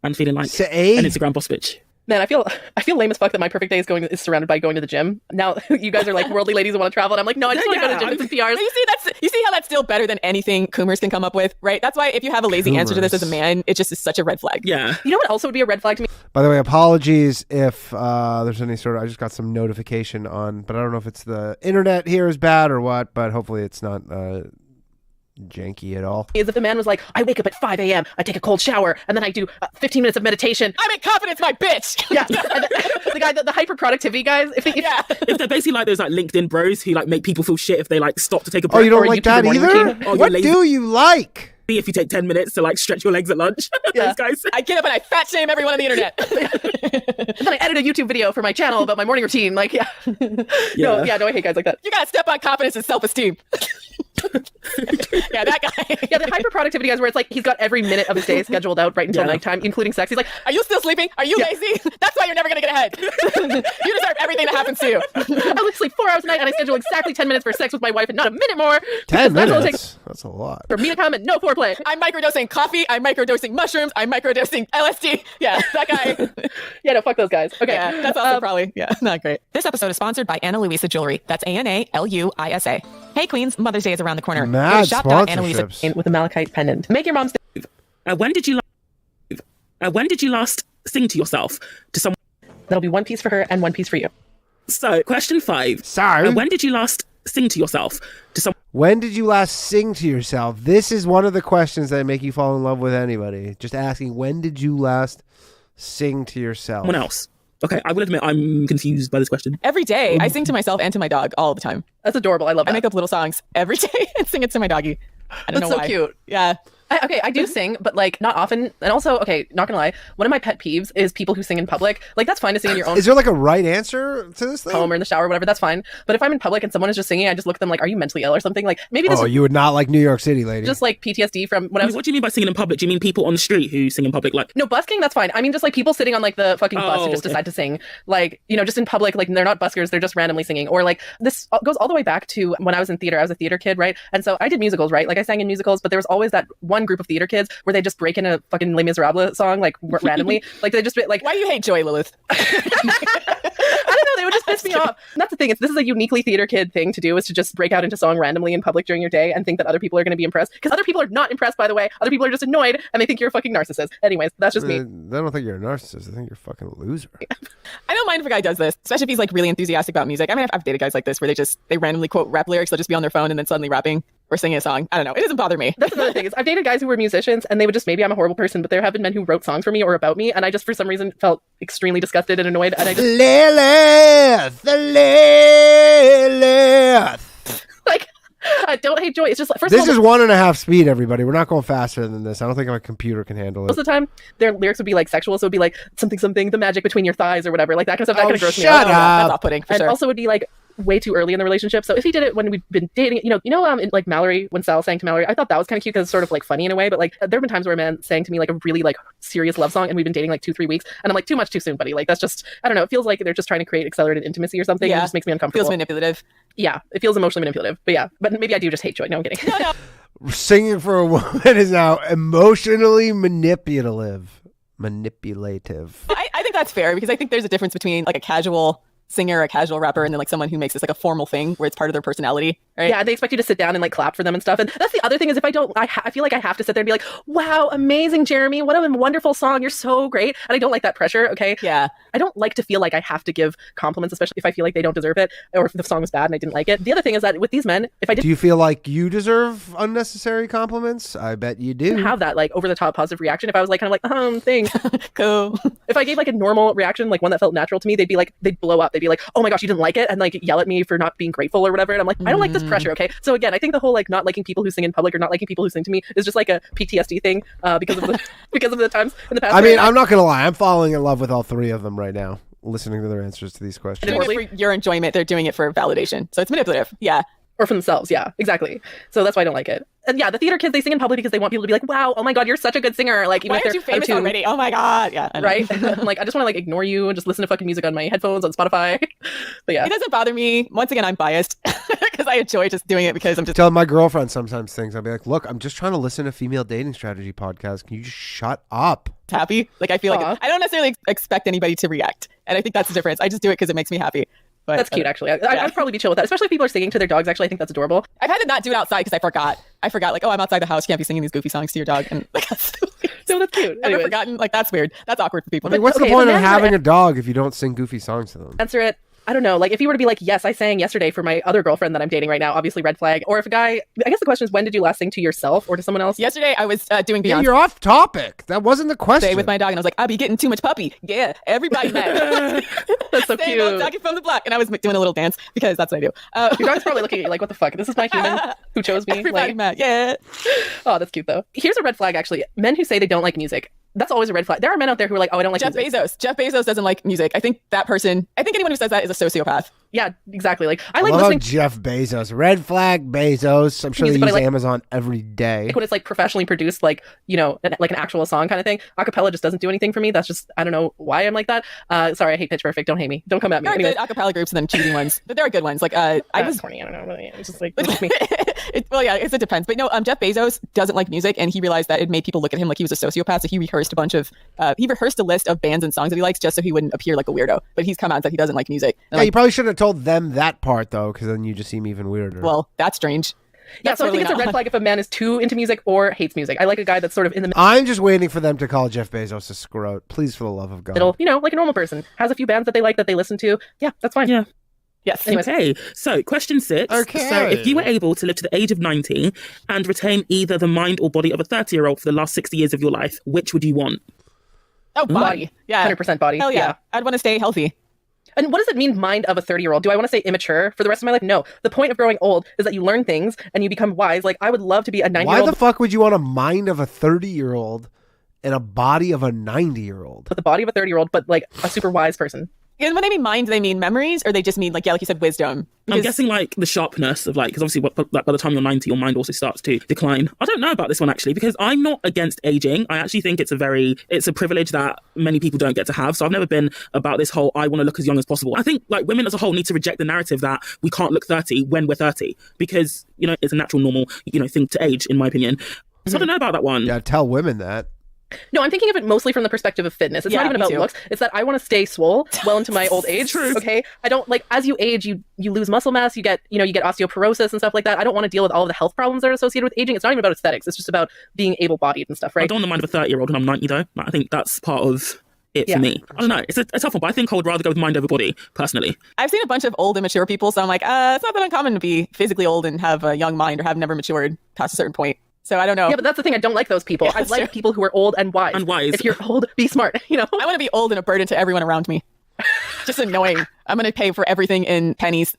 and feeling like an Instagram boss bitch. Man, I feel lame as fuck that my perfect day is surrounded by going to the gym. Now you guys are like worldly ladies who want to travel, and I'm like, no, I just want to go to the gym and some PRs. You see how that's still better than anything Coomers can come up with, right? That's why if you have a lazy answer to this as a man, it just is such a red flag. Yeah. You know what also would be a red flag to me? By the way, apologies if there's any sort of, I just got some notification on, but I don't know if it's the internet here is bad or what, but hopefully it's not janky at all. Is if the man was like, I wake up at 5 a.m., I take a cold shower, and then I do 15 minutes of meditation. I'm in confidence, my bitch. Yeah. The guy, the hyper productivity guys. If they're basically like those like LinkedIn bros who like make people feel shit if they like stop to take a break. Oh, you don't like that either? What do you like? If you take 10 minutes to like stretch your legs at lunch. Those guys. I get up and I fat shame everyone on the internet. And then I edit a YouTube video for my channel about my morning routine. Like, No, I hate guys like that. You gotta step on confidence and self-esteem. Yeah, that guy. Yeah, the hyper productivity guys where it's like he's got every minute of his day scheduled out right until nighttime, including sex. He's like, are you still sleeping? Are you lazy? That's why you're never gonna get ahead. You deserve everything that happens to you. I only sleep 4 hours a night and I schedule exactly 10 minutes for sex with my wife and not a minute more. 10 minutes? That's a lot. For me to come and no foreplay. I'm microdosing coffee. I'm microdosing mushrooms. I'm microdosing LSD. Yeah, that guy. Yeah, no, fuck those guys. Okay. Yeah, that's also probably, not great. This episode is sponsored by Ana Luisa Jewelry. That's ANALUISA. Hey, Queens, Mother's Day is around the corner. Mad shop.analuisa with a malachite pendant. Make your mom when did you last sing to yourself to someone? That'll be one piece for her and one piece for you. So, question 5. Sorry. When did you last sing to yourself to someone? When did you last sing to yourself? This is one of the questions that make you fall in love with anybody. Just asking, when did you last sing to yourself? Someone else. Okay, I will admit I'm confused by this question. Every day, I sing to myself and to my dog all the time. That's adorable. I love that. I make up little songs every day and sing it to my doggy. I don't know why. That's so cute. Yeah. I do sing, but like not often. And also, okay, not gonna lie, one of my pet peeves is people who sing in public. Like that's fine to sing in your own Is there like a right answer to this thing? home or in the shower or whatever, that's fine. But if I'm in public and someone is just singing, I just look at them like, are you mentally ill or something? Like maybe this Oh, is you would not like New York City, lady. just like PTSD from when I was What do you mean by singing in public? Do you mean people on the street who sing in public? Like, no, busking, that's fine. I mean just like people sitting on like the fucking bus who just okay. decide to sing. Like, just in public, like they're not buskers, they're just randomly singing. Or like this goes all the way back to when I was in theater. I was a theater kid, right? And so I did musicals, right? Like I sang in musicals, but there was always that one group of theater kids where they just break in a fucking Les Miserables song like randomly. Like they just like, why do you hate Joy, Lilith? I don't know, they would just piss me off. And that's the thing, this is a uniquely theater kid thing to do, is to just break out into song randomly in public during your day and think that other people are going to be impressed. Because other people are not impressed, by the way. Other people are just annoyed and they think you're a fucking narcissist. Anyways, that's just me. They don't think you're a narcissist. They think you're a fucking loser. I don't mind if a guy does this, especially if he's like really enthusiastic about music. I mean, I've dated guys like this where they randomly quote rap lyrics. They'll just be on their phone and then suddenly rapping or singing a song. I don't know. It doesn't bother me. That's another thing, is I've dated guys who were musicians and they would just, maybe I'm a horrible person, but there have been men who wrote songs for me or about me, and I just for some reason felt extremely disgusted and annoyed, and I just Lilith, like, I don't hate Joy. It's just like, first This of all, is 1.5 speed, everybody. We're not going faster than this. I don't think my computer can handle most it. of the time their lyrics would be like sexual, so it would be like something, the magic between your thighs or whatever, like that kind of stuff. That kind of gross me out. shut up. That's off-putting for And sure. also would be like way too early in the relationship. So if he did it when we've been dating, in like Mallory, when Sal sang to Mallory, I thought that was kind of cute because it's sort of like funny in a way. But like there have been times where a man sang to me like a really like serious love song, and we've been dating like 2-3 weeks, and I'm like, too much too soon, buddy. Like that's just, I don't know. It feels like they're just trying to create accelerated intimacy or something. Yeah. It just makes me uncomfortable. Feels manipulative. Yeah, it feels emotionally manipulative. But yeah, but maybe I do just hate Joy. No, I'm kidding. No. Singing for a woman is now emotionally manipulative. I think that's fair, because I think there's a difference between like a casual singer, a casual rapper, and then like someone who makes this like a formal thing where it's part of their personality, right? Yeah, they expect you to sit down and like clap for them and stuff. And that's the other thing, is if I don't, I feel like I have to sit there and be like, wow, amazing, Jeremy, what a wonderful song, you're so great. And I don't like that pressure, okay? Yeah. I don't like to feel like I have to give compliments, especially if I feel like they don't deserve it, or if the song was bad and I didn't like it. The other thing is that with these men, if I Do you feel like you deserve unnecessary compliments? I bet you do. didn't have that like over the top positive reaction, if I was like kind of like, thanks. Cool. If I gave like a normal reaction, like one that felt natural to me, they'd blow up. They'd be be like, oh my gosh, you didn't like it, and like yell at me for not being grateful or whatever. And I'm like, I don't like this pressure, okay? So again, I think the whole like not liking people who sing in public or not liking people who sing to me is just like a PTSD thing because of the because of the times in the past. I mean, I'm not gonna lie, I'm falling in love with all three of them right now, listening to their answers to these questions. They're doing it for your enjoyment. They're doing it for validation. So it's manipulative. Yeah. Or for themselves, yeah, exactly. So that's why I don't like it. And yeah, the theater kids, they sing in public because they want people to be like, wow, oh my god, you're such a good singer. Like, even why if aren't you famous already? Oh my god, yeah, right. Like, I just want to like ignore you and just listen to fucking music on my headphones on Spotify. But yeah, it doesn't bother me. Once again, I'm biased because I enjoy just doing it because I'm just telling my girlfriend sometimes things. I'll be like, look, I'm just trying to listen to female dating strategy podcast. Can you just shut up? Happy. Like, I feel like I don't necessarily expect anybody to react, and I think that's the difference. I just do it because it makes me happy. But that's cute, actually. I'd probably be chill with that, especially if people are singing to their dogs. Actually, I think that's adorable. I've had to not do it outside because I forgot, like, oh, I'm outside the house. You can't be singing these goofy songs to your dog. And like, that's so that's cute. I've never forgotten. Like, that's weird. That's awkward for people. I mean, what's the point of having a dog if you don't sing goofy songs to them? Answer it. I don't know. Like, if you were to be like, yes, I sang yesterday for my other girlfriend that I'm dating right now, obviously red flag. Or if a guy, I guess the question is, when did you last sing to yourself or to someone else? Yesterday, I was doing Beyonce. Yeah, you're off topic. That wasn't the question. With my dog, and I was like, I be getting too much puppy. Yeah, everybody mad. That's so cute. Talking from the block, and I was doing a little dance because that's what I do. Your dog's probably looking at you like, what the fuck? This is my human who chose me. Everybody mad. Yeah. Oh, that's cute though. Here's a red flag, actually. Men who say they don't like music. That's always a red flag. There are men out there who are like, oh, I don't like Jeff music. Jeff Bezos doesn't like music. I think anyone who says that is a sociopath. Yeah, exactly. Like, I like love listening. Jeff Bezos. Red flag Bezos. I'm sure they use Amazon every day. Like when it's like professionally produced, like, you know, like an actual song kind of thing. Acapella just doesn't do anything for me. That's just, I don't know why I'm like that. Sorry, I hate Pitch Perfect. Don't hate me. Don't come at me. There are good acapella groups and then cheesy ones, but there are good ones. Like I was corny. I don't know. Really. It's just like me. It depends. But no, Jeff Bezos doesn't like music, and he realized that it made people look at him like he was a sociopath. So he rehearsed a list of bands and songs that he likes just so he wouldn't appear like a weirdo. But he's come out and said he doesn't like music. And you probably shouldn't have told them that part though, because then you just seem even weirder. Well, that's strange. Yeah, so I think it's a red flag if a man is too into music or hates music. I like a guy that's sort of in the middle. I'm just waiting for them to call Jeff Bezos a scrote. Please, for the love of God. You know, like a normal person. Has a few bands that they like that they listen to. Yeah, that's fine. Yeah. Yes. Anyways. Okay, so question 6. Okay. So if you were able to live to the age of 90 and retain either the mind or body of a 30-year-old for the last 60 years of your life, which would you want? Oh, body. Yeah. 100% body. Hell yeah. I'd want to stay healthy. And what does it mean, mind of a 30-year-old? Do I want to say immature for the rest of my life? No. The point of growing old is that you learn things and you become wise. Like, I would love to be a 90-year-old. Why the fuck would you want a mind of a 30-year-old and a body of a 90-year-old? But the body of a 30-year-old, but like a super wise person. And when they mean mind, do they mean memories, or they just mean like you said, wisdom? I'm guessing like the sharpness of like, because obviously by the time you're 90, your mind also starts to decline. I don't know about this one actually, because I'm not against aging. I actually think it's a privilege that many people don't get to have. So I've never been about this whole, I want to look as young as possible. I think like women as a whole need to reject the narrative that we can't look 30 when we're 30, because, you know, it's a natural, normal, you know, thing to age, in my opinion. So I don't know about that one. Yeah, tell women that. No, I'm thinking of it mostly from the perspective of fitness. It's not even about looks. It's that I want to stay swole well into my old age. True. Okay. I don't like, as you age, you lose muscle mass, you get osteoporosis and stuff like that. I don't want to deal with all of the health problems that are associated with aging. It's not even about aesthetics. It's just about being able-bodied and stuff, right? I don't want the mind of a 30-year-old when I'm 90 though. I think that's part of it for me. I don't know. It's a tough one, but I think I would rather go with mind over body, personally. I've seen a bunch of old, immature people, so I'm like, it's not that uncommon to be physically old and have a young mind or have never matured past a certain point. So I don't know. Yeah, but that's the thing. I don't like those people. I like people who are old and wise. If you're old, be smart, you know? I want to be old and a burden to everyone around me. Just annoying. I'm going to pay for everything in pennies.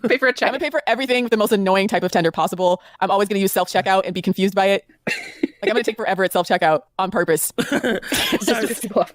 Pay for a check. I'm going to pay for everything with the most annoying type of tender possible. I'm always going to use self-checkout and be confused by it. Like, I'm going to take forever at self-checkout on purpose. Just to piss people off.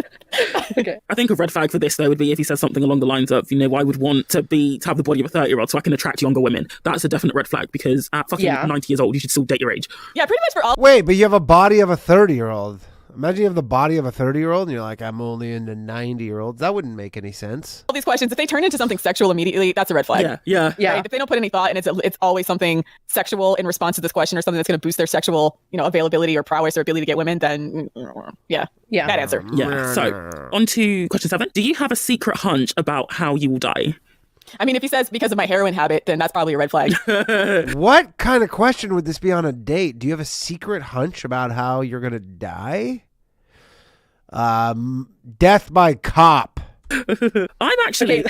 Okay. I think a red flag for this, though, would be if he says something along the lines of, you know, I would want to have the body of a 30-year-old so I can attract younger women. That's a definite red flag, because at fucking 90 years old, you should still date your age. Yeah, pretty much for all. Wait, but you have a body of a 30-year-old. Imagine you have the body of a 30-year-old and you're like, I'm only into 90-year-olds. That wouldn't make any sense. All these questions, if they turn into something sexual immediately, that's a red flag. Yeah. Right? If they don't put any thought and it's always something sexual in response to this question or something that's going to boost their sexual, you know, availability or prowess or ability to get women, then bad answer. Yeah. So on to question 7. Do you have a secret hunch about how you will die? I mean, if he says because of my heroin habit, then that's probably a red flag. What kind of question would this be on a date? Do you have a secret hunch about how you're going to die? Death by cop. I'm actually...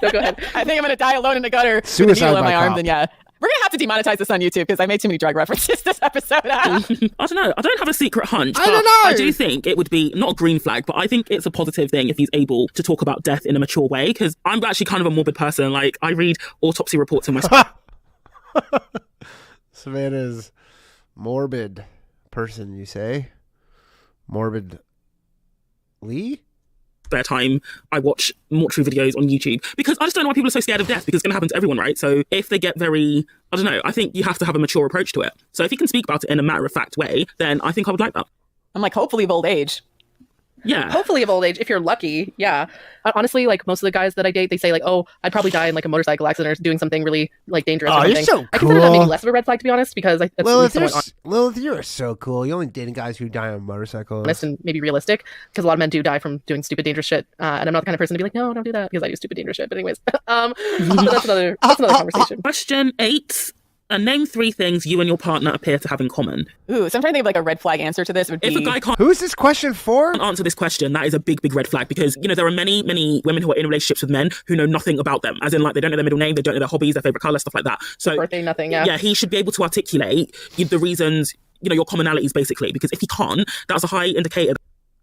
No, go ahead. I think I'm going to die alone in the gutter Suicide with a needle in by my arm, cop. then yeah. We're gonna have to demonetize this on YouTube because I made too many drug references this episode. I don't know. I don't have a secret hunch. I don't know. I do think it would be not a green flag, but I think it's a positive thing if he's able to talk about death in a mature way. Because I'm actually kind of a morbid person. Like, I read autopsy reports in my Savannah's morbid person, you say? Morbid Lee? spare time. I watch mortuary videos on YouTube because I just don't know why people are so scared of death, because it's going to happen to everyone, right? So if they get very, I don't know, I think you have to have a mature approach to it. So if you can speak about it in a matter-of-fact way, then I think I would like that. I'm like, hopefully of old age. Yeah. Hopefully of old age, if you're lucky. Yeah. Honestly, like most of the guys that I date, they say like, oh, I'd probably die in like a motorcycle accident or doing something really like dangerous or something. You're so I consider that cool. maybe less of a red flag, to be honest, because that's Lilith, you're so cool. You're only dating guys who die on motorcycles. honest and maybe realistic, because a lot of men do die from doing stupid dangerous shit, and I'm not the kind of person to be like, no, don't do that, because I do stupid dangerous shit. But anyways, but that's another conversation. Question 8. Name 3 things you and your partner appear to have in common. Ooh, so I'm trying to think of like a red flag answer to this. Would be If a guy can't Who is this question for? answer this question, that is a big, big red flag, because, you know, there are many, many women who are in relationships with men who know nothing about them. As in, like, they don't know their middle name, they don't know their hobbies, their favorite color, stuff like that. So, Birthday, nothing. Yeah. yeah, he should be able to articulate the reasons, you know, your commonalities, basically. Because if he can't, that's a high indicator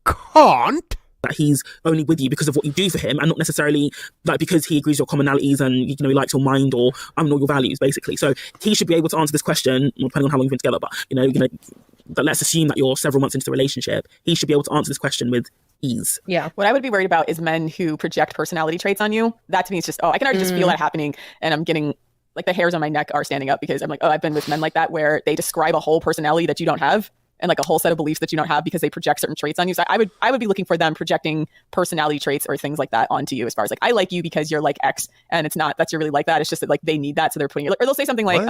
Can't? that he's only with you because of what you do for him, and not necessarily like because he agrees your commonalities and, you know, he likes your mind or know your values, basically. So he should be able to answer this question, well, depending on how long you've been together, but but let's assume that you're several months into the relationship. He should be able to answer this question with ease. Yeah. What I would be worried about is men who project personality traits on you. That to me is just, I can already just feel that happening, and I'm getting like the hairs on my neck are standing up, because I'm like, I've been with men like that where they describe a whole personality that you don't have, and like a whole set of beliefs that you don't have, because they project certain traits on you. So I would be looking for them projecting personality traits or things like that onto you, as far as like, I like you because you're like X, and it's not that you're really like that. It's just that like they need that, so they're putting it. Or they'll say something like,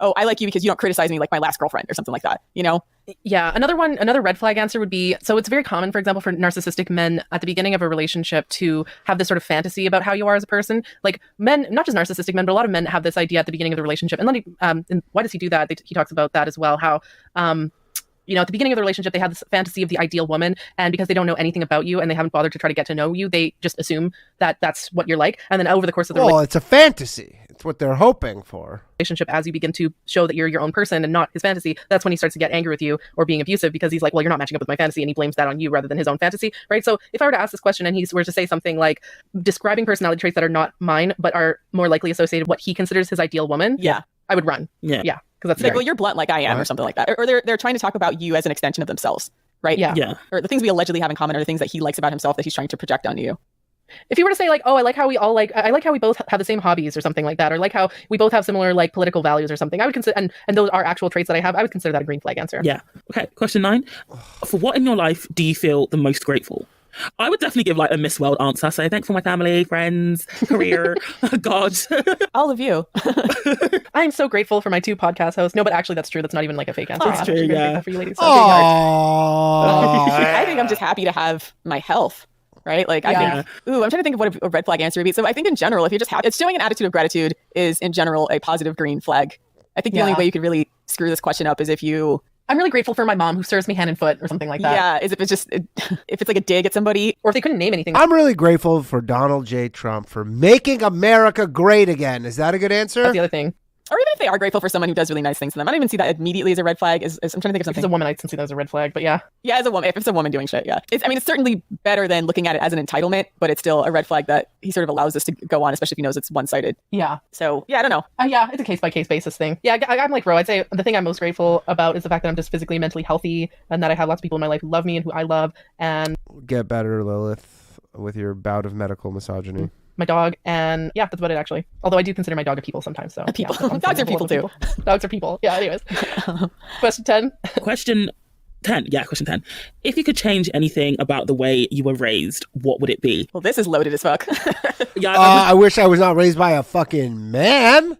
oh, I like you because you don't criticize me like my last girlfriend, or something like that. You know? Yeah. Another red flag answer would be, so it's very common, for example, for narcissistic men at the beginning of a relationship to have this sort of fantasy about how you are as a person. Like men, not just narcissistic men, but a lot of men have this idea at the beginning of the relationship. And why does he do that? He talks about that as well, how, at the beginning of the relationship, they have this fantasy of the ideal woman, and because they don't know anything about you and they haven't bothered to try to get to know you, they just assume that that's what you're like. And then over the course of the it's a fantasy. It's what they're hoping for. relationship, as you begin to show that you're your own person and not his fantasy, that's when he starts to get angry with you or being abusive, because he's like, well, you're not matching up with my fantasy, and he blames that on you rather than his own fantasy, right? So if I were to ask this question and he were to say something like describing personality traits that are not mine but are more likely associated with what he considers his ideal woman, Yeah. I would run. Yeah. Yeah. Because that's It's like, well, you're blunt like I am, or something like that. Or they're trying to talk about you as an extension of themselves, right? Yeah. Yeah. Or the things we allegedly have in common are the things that he likes about himself that he's trying to project onto you. If you were to say like, oh, I like how we both have the same hobbies or something like that, or like how we both have similar like political values or something, I would consider, and those are actual traits that I have, I would consider that a green flag answer. Yeah. Okay. Question 9. For what in your life do you feel the most grateful? I would definitely give like a Miss World answer. So thanks for my family, friends, career, God. All of you. I'm so grateful for my 2 podcast hosts. No, but actually that's true. That's not even like a fake answer. That's I'm true, actually very yeah. grateful for you ladies. So big heart. I think I'm just happy to have my health. Right? Like, I think, I'm trying to think of what a red flag answer would be. So I think in general, if you're just happy, it's showing an attitude of gratitude is in general a positive green flag. I think the only way you could really screw this question up is if I'm really grateful for my mom who serves me hand and foot or something like that. Yeah, is if it's like a dig at somebody. Or if they couldn't name anything. I'm really grateful for Donald J. Trump for making America great again. Is that a good answer? That's the other thing. Or even if they are grateful for someone who does really nice things to them. I don't even see that immediately as a red flag. I'm trying to think of If something. it's a woman, I can see that as a red flag, but yeah. Yeah, as a woman, if it's a woman doing shit, yeah. It's certainly better than looking at it as an entitlement, but it's still a red flag that he sort of allows us to go on, especially if he knows it's one-sided. Yeah. So, yeah, I don't know. Yeah, it's a case-by-case basis thing. Yeah, I'm like Ro. I'd say the thing I'm most grateful about is the fact that I'm just physically and mentally healthy, and that I have lots of people in my life who love me and who I love, and Get better, Lilith, with your bout of medical misogyny. my dog, and yeah, that's about it actually. Although I do consider my dog a people sometimes. So People. yeah, Dogs are people too. Dogs are people. Yeah. Anyways, question 10. Question 10. Yeah, question 10. If you could change anything about the way you were raised, what would it be? Well, this is loaded as fuck. Yeah, I wish I was not raised by a fucking man.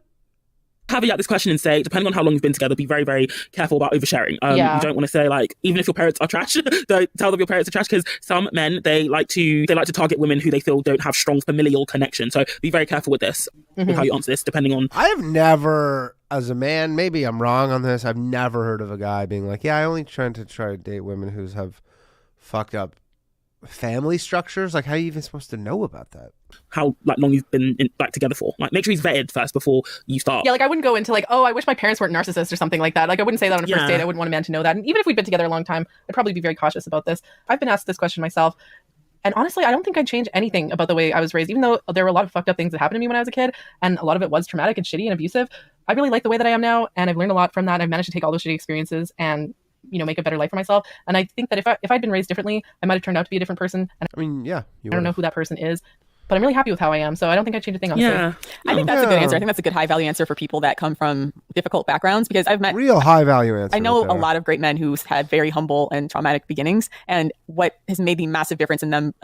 caveat this question and say, depending on how long you've been together, be very, very careful about oversharing. You don't want to say like, even if your parents are trash, don't tell them your parents are trash, because some men, they like to target women who they feel don't have strong familial connection. So be very careful with this, with how you answer this, depending on. I have never, as a man, maybe I'm wrong on this, I've never heard of a guy being like, yeah, I only try to date women who have fucked up family structures. Like, how are you even supposed to know about that? how like long you've been together for. Like, make sure he's vetted first before you start. Yeah, like I wouldn't go into like, oh, I wish my parents weren't narcissists or something like that. Like I wouldn't say that on a first date. I wouldn't want a man to know that. And even if we'd been together a long time, I'd probably be very cautious about this. I've been asked this question myself. And honestly, I don't think I'd change anything about the way I was raised, even though there were a lot of fucked up things that happened to me when I was a kid. And a lot of it was traumatic and shitty and abusive. I really like the way that I am now. And I've learned a lot from that. I've managed to take all those shitty experiences and, you know, make a better life for myself. And I think that if I'd been raised differently, I might have turned out to be a different person. And I mean, yeah. I don't know who that person is, but I'm really happy with how I am. So I don't think I'd change a thing, honestly. Yeah. I think that's a good answer. I think that's a good high value answer for people that come from difficult backgrounds, because I've met real high value answer. I know a lot of great men who's had very humble and traumatic beginnings, and what has made the massive difference in them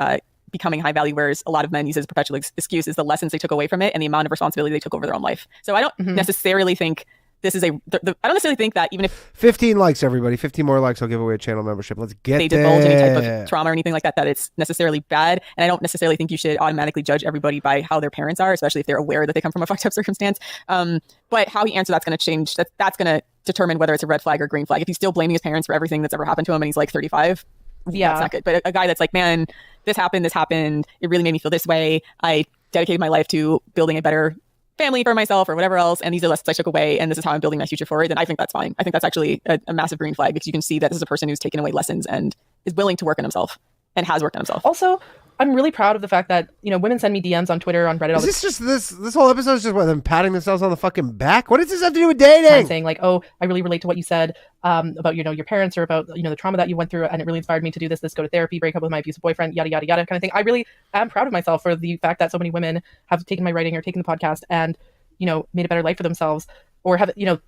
becoming high value, whereas a lot of men use as a perpetual excuse, is the lessons they took away from it and the amount of responsibility they took over their own life. So I don't necessarily think this is I don't necessarily think that even if 15 likes, everybody, 15 more likes, I'll give away a channel membership. Let's get they divulge any type of trauma or anything like that, that it's necessarily bad. And I don't necessarily think you should automatically judge everybody by how their parents are, especially if they're aware that they come from a fucked up circumstance. But how he answers that's going to change. That's going to determine whether it's a red flag or green flag. If he's still blaming his parents for everything that's ever happened to him and he's like 35, that's not good. But a guy that's like, man, this happened, it really made me feel this way. I dedicated my life to building a better family for myself or whatever else, and these are lessons I took away, and this is how I'm building my future forward, then I think that's fine. I think that's actually a massive green flag, because you can see that this is a person who's taken away lessons and is willing to work on himself and has worked on himself. Also, I'm really proud of the fact that, you know, women send me DMs on Twitter, on Reddit. Is this just this whole episode is just what, them patting themselves on the fucking back? What does this have to do with dating? Saying like, oh, I really relate to what you said about, you know, your parents, or about, you know, the trauma that you went through, and it really inspired me to do this, go to therapy, break up with my abusive boyfriend, yada, yada, yada kind of thing. I really am proud of myself for the fact that so many women have taken my writing or taken the podcast and, you know, made a better life for themselves, or have, you know,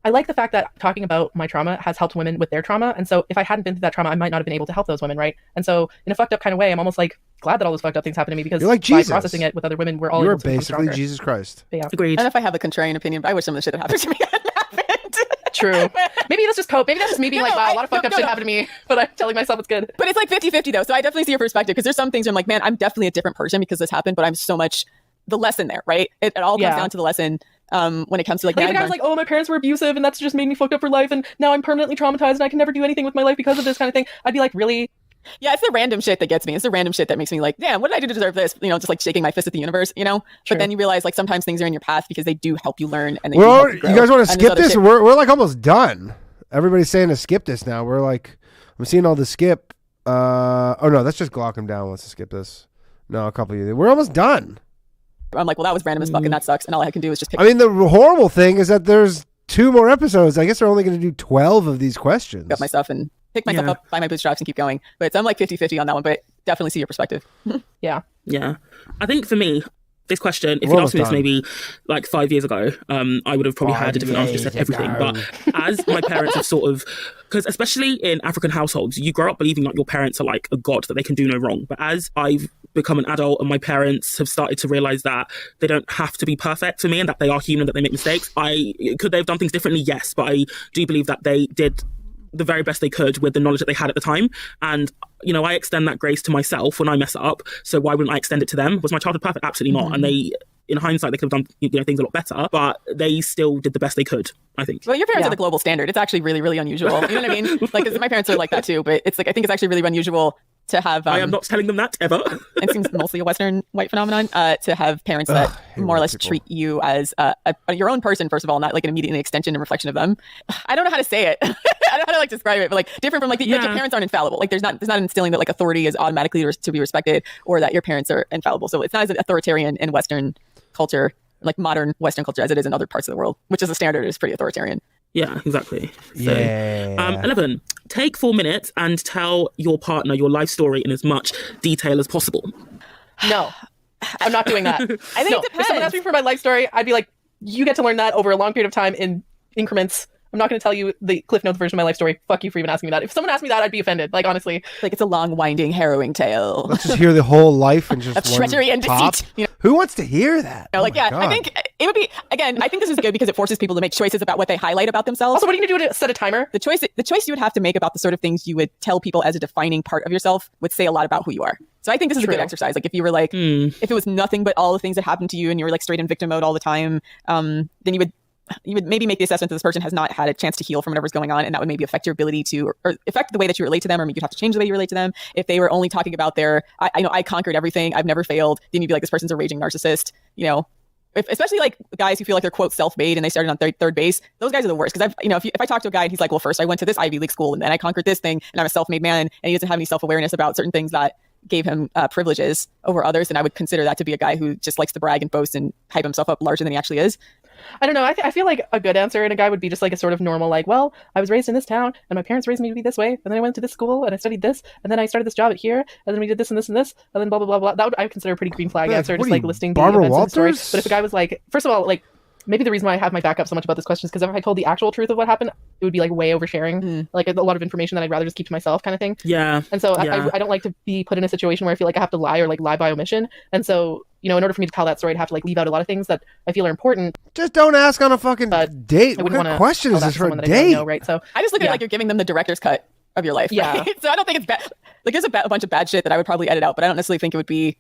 I like the fact that talking about my trauma has helped women with their trauma. And so if I hadn't been through that trauma, I might not have been able to help those women, right? And so in a fucked up kind of way, I'm almost like glad that all those fucked up things happened to me, because you're like by Jesus. processing it with other women, we're all You're able to become basically stronger. Jesus Christ. But yeah. Agreed. And if I have a contrarian opinion, but I wish some of the shit that happened to me hadn't happened. True. Maybe that's just cope. Maybe that's just me being like, wow, a lot of fucked up shit happened to me, but I'm telling myself it's good. But it's like 50-50 though. So I definitely see your perspective, because there's some things where I'm like, man, I'm definitely a different person because this happened, but I'm so much the lesson there, right? It all comes down to the lesson. When it comes to like, the guy's like, oh, my parents were abusive and that's just made me fucked up for life, and now I'm permanently traumatized and I can never do anything with my life because of this kind of thing. I'd be like, really? Yeah, it's the random shit that gets me. It's the random shit that makes me like, damn, what did I do to deserve this? You know, just like shaking my fist at the universe, you know? True. But then you realize like sometimes things are in your path because they do help you learn, and they You grow. guys want to skip this? We're like almost done. Everybody's saying to skip this now. We're like, I'm seeing all the skip. Oh no, that's just Glockham Down wants to skip this. No, a couple of you. We're almost done. I'm like, well, that was random as fuck, and that sucks. And all I can do is just pick. I mean, the horrible thing is that there's 2 more episodes. I guess they're only going to do 12 of these questions. Up myself and pick myself up by my bootstraps and keep going. But I'm like 50-50 on that one, but definitely see your perspective. Yeah. I think for me, this question, if you'd asked me this maybe like 5 years ago, I would have probably had a different answer to everything. But as my parents have sort of, because especially in African households, you grow up believing that your parents are like a god, that they can do no wrong. But as I've become an adult and my parents have started to realize that they don't have to be perfect for me and that they are human, that they make mistakes, could they have done things differently? Yes, but I do believe that they did the very best they could with the knowledge that they had at the time. And, you know, I extend that grace to myself when I mess up. So why wouldn't I extend it to them? Was my childhood perfect? Absolutely not. And they, in hindsight, they could have done, you know, things a lot better, but they still did the best they could, I think. Well, your parents are the global standard. It's actually really, really unusual. You know what I mean? Like, 'cause my parents are like that too, but it's like, I think it's actually really unusual to have. I am not telling them that ever. It seems mostly a Western white phenomenon, to have parents that more or less treat you as your own person, first of all, not like an immediate extension and reflection of them. I don't know how to say it. I don't know how to like describe it, but like different from like, like your parents aren't infallible. Like there's not instilling that like authority is automatically to be respected, or that your parents are infallible. So it's not as authoritarian in Western culture, like modern Western culture, as it is in other parts of the world, which is a standard, is pretty authoritarian. Yeah, exactly. So, 11, take 4 minutes and tell your partner your life story in as much detail as possible. No, I'm not doing that. I think it depends. If someone asked me for my life story, I'd be like, you get to learn that over a long period of time in increments. I'm not going to tell you the Cliff Notes version of my life story. Fuck you for even asking me that. If someone asked me that, I'd be offended. Like, honestly. Like, it's a long, winding, harrowing tale. Let's just hear the whole life and just of treachery and deceit. You know? Who wants to hear that? No, like, God. I think it would be, again, I think this is good because it forces people to make choices about what they highlight about themselves. Also, what are you going to do to set a timer? The choice you would have to make about the sort of things you would tell people as a defining part of yourself would say a lot about who you are. So I think this is a good exercise. Like, if you were like, if it was nothing but all the things that happened to you and you were like straight in victim mode all the time, then you would you would maybe make the assessment that this person has not had a chance to heal from whatever's going on, and that would maybe affect your ability to, or affect the way that you relate to them, or maybe you'd have to change the way you relate to them. If they were only talking about I conquered everything, I've never failed, then you'd be like, this person's a raging narcissist, especially like guys who feel like they're quote self-made and they started on third base. Those guys are the worst, because if I talk to a guy and he's like, well, first I went to this Ivy League school and then I conquered this thing and I'm a self-made man, and he doesn't have any self-awareness about certain things that gave him privileges over others, and I would consider that to be a guy who just likes to brag and boast and hype himself up larger than he actually is. I don't know. I feel like a good answer in a guy would be just like a sort of normal, like, well, I was raised in this town and my parents raised me to be this way, and then I went to this school and I studied this, and then I started this job at here, and then we did this and this and this, and then blah blah blah blah. That would I would consider a pretty green flag answer, just like listing the events of the story. But if a guy was like, first of all, like, maybe the reason why I have my back up so much about this question is because if I told the actual truth of what happened, it would be like way oversharing, like a lot of information that I'd rather just keep to myself, kind of thing. Yeah. And so I don't like to be put in a situation where I feel like I have to lie, or like lie by omission. And so, in order for me to tell that story, I'd have to like leave out a lot of things that I feel are important. Just don't ask on a fucking date. What kind of question is this for a date? Right? So I just look at it like you're giving them the director's cut of your life. Yeah. Right? So I don't think it's bad. Like, there's a bunch of bad shit that I would probably edit out, but I don't necessarily think it would be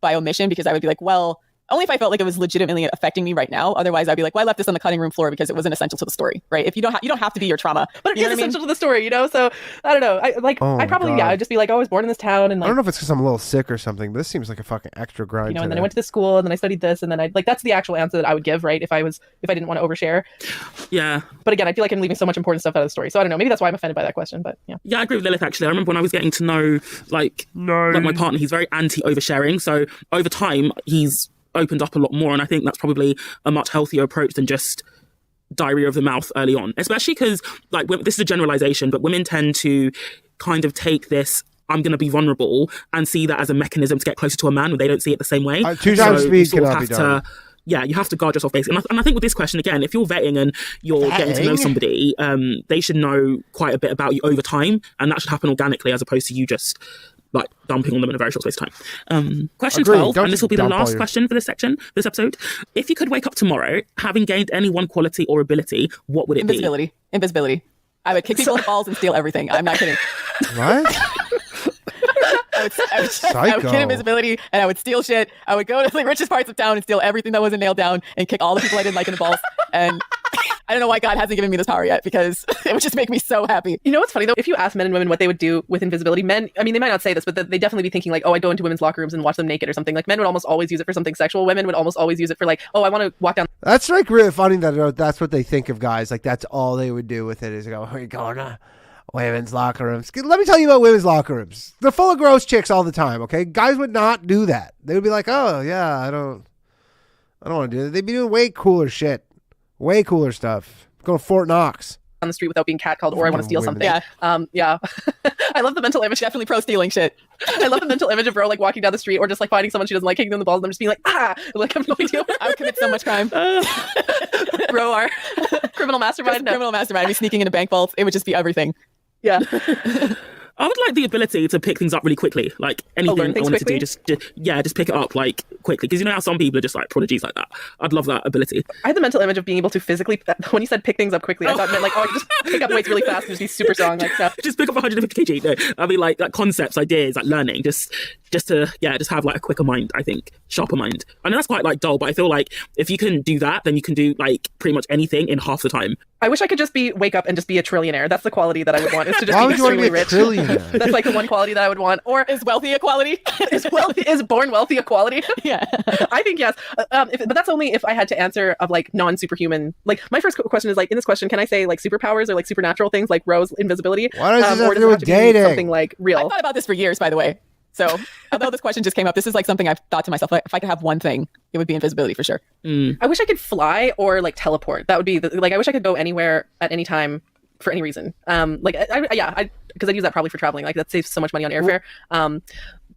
by omission, because I would be like, well, only if I felt like it was legitimately affecting me right now. Otherwise, I'd be like, well, I left this on the cutting room floor because it wasn't essential to the story, right? If you don't have to be your trauma, but it is essential to the story, So I don't know. I'd just be like, oh, I was born in this town, and like, I don't know if it's because I'm a little sick or something, but this seems like a fucking extra grind. And then I went to this school, and then I studied this, and then that's the actual answer that I would give, right? If I didn't want to overshare. Yeah. But again, I feel like I'm leaving so much important stuff out of the story, so I don't know. Maybe that's why I'm offended by that question. But yeah. Yeah, I agree with Lilith. Actually, I remember when I was getting to know like my partner, he's very anti oversharing. So over time, he's opened up a lot more, and I think that's probably a much healthier approach than just diarrhea of the mouth early on, especially because like this is a generalization, but women tend to kind of take this I'm going to be vulnerable and see that as a mechanism to get closer to a man when they don't see it the same way. Two times speed cannot be done. Yeah, you have to guard yourself basically. And I think with this question, again, if you're vetting and you're getting to know somebody, they should know quite a bit about you over time, and that should happen organically as opposed to you just like dumping on them in a very short space of time. Question 12, and this will be the last question for this section, this episode. If you could wake up tomorrow, having gained any one quality or ability, what would it be? Invisibility. I would kick people in the balls and steal everything. I'm not kidding. What? I would get invisibility and I would steal shit. I would go to the richest parts of town and steal everything that wasn't nailed down and kick all the people I didn't like in the balls. And I don't know why God hasn't given me this power yet, because it would just make me so happy. You know what's funny though? If you ask men and women what they would do with invisibility, men, I mean, they might not say this, but they definitely be thinking like, oh, I'd go into women's locker rooms and watch them naked or something. Like, men would almost always use it for something sexual. Women would almost always use it for like, oh, I want to walk down. That's like really funny that that's what they think of guys. Like, that's all they would do with it is go, we're going to women's locker rooms. Let me tell you about women's locker rooms. They're full of gross chicks all the time, okay? Guys would not do that. They would be like, oh, yeah, I don't want to do that. They'd be doing way cooler shit. Way cooler stuff. Go to Fort Knox. On the street without being catcalled, or I want to steal something. Yeah. I love the mental image. Definitely pro stealing shit. I love the mental image of bro like walking down the street, or just like finding someone she doesn't like, kicking them in the balls, and them just being like, like I'm going to. I would commit so much crime. Bro, our criminal mastermind. Criminal mastermind. I'd be sneaking in a bank vault. It would just be everything. Yeah. I would like the ability to pick things up really quickly. Like anything I wanted to do, just pick it up like quickly. Because you know how some people are just like prodigies like that. I'd love that ability. I had the mental image of being able to physically, when you said pick things up quickly, I thought it meant like, oh, I can just pick up weights really fast and just be super strong like stuff. Just pick up 150 kg. No, I mean like concepts, ideas, like learning, just to have like a quicker mind, I think, sharper mind. I know that's quite like dull, but I feel like if you can do that, then you can do like pretty much anything in half the time. I wish I could just wake up and just be a trillionaire. That's the quality that I would want, is to just be extremely rich. That's like the one quality that I would want. Or is wealthy a quality? is born wealthy a quality? Yeah. I think yes. But that's only if I had to answer of like non-superhuman. Like my first question is like, in this question, can I say like superpowers or like supernatural things like Rose invisibility? Why does this have to do with dating? Something like real. I've thought about this for years, by the way. So although this question just came up, this is like something I've thought to myself, like, if I could have one thing, it would be invisibility for sure. I wish I could fly or like teleport. That would be I wish I could go anywhere at any time for any reason. Because I'd use that probably for traveling. Like that saves so much money on airfare.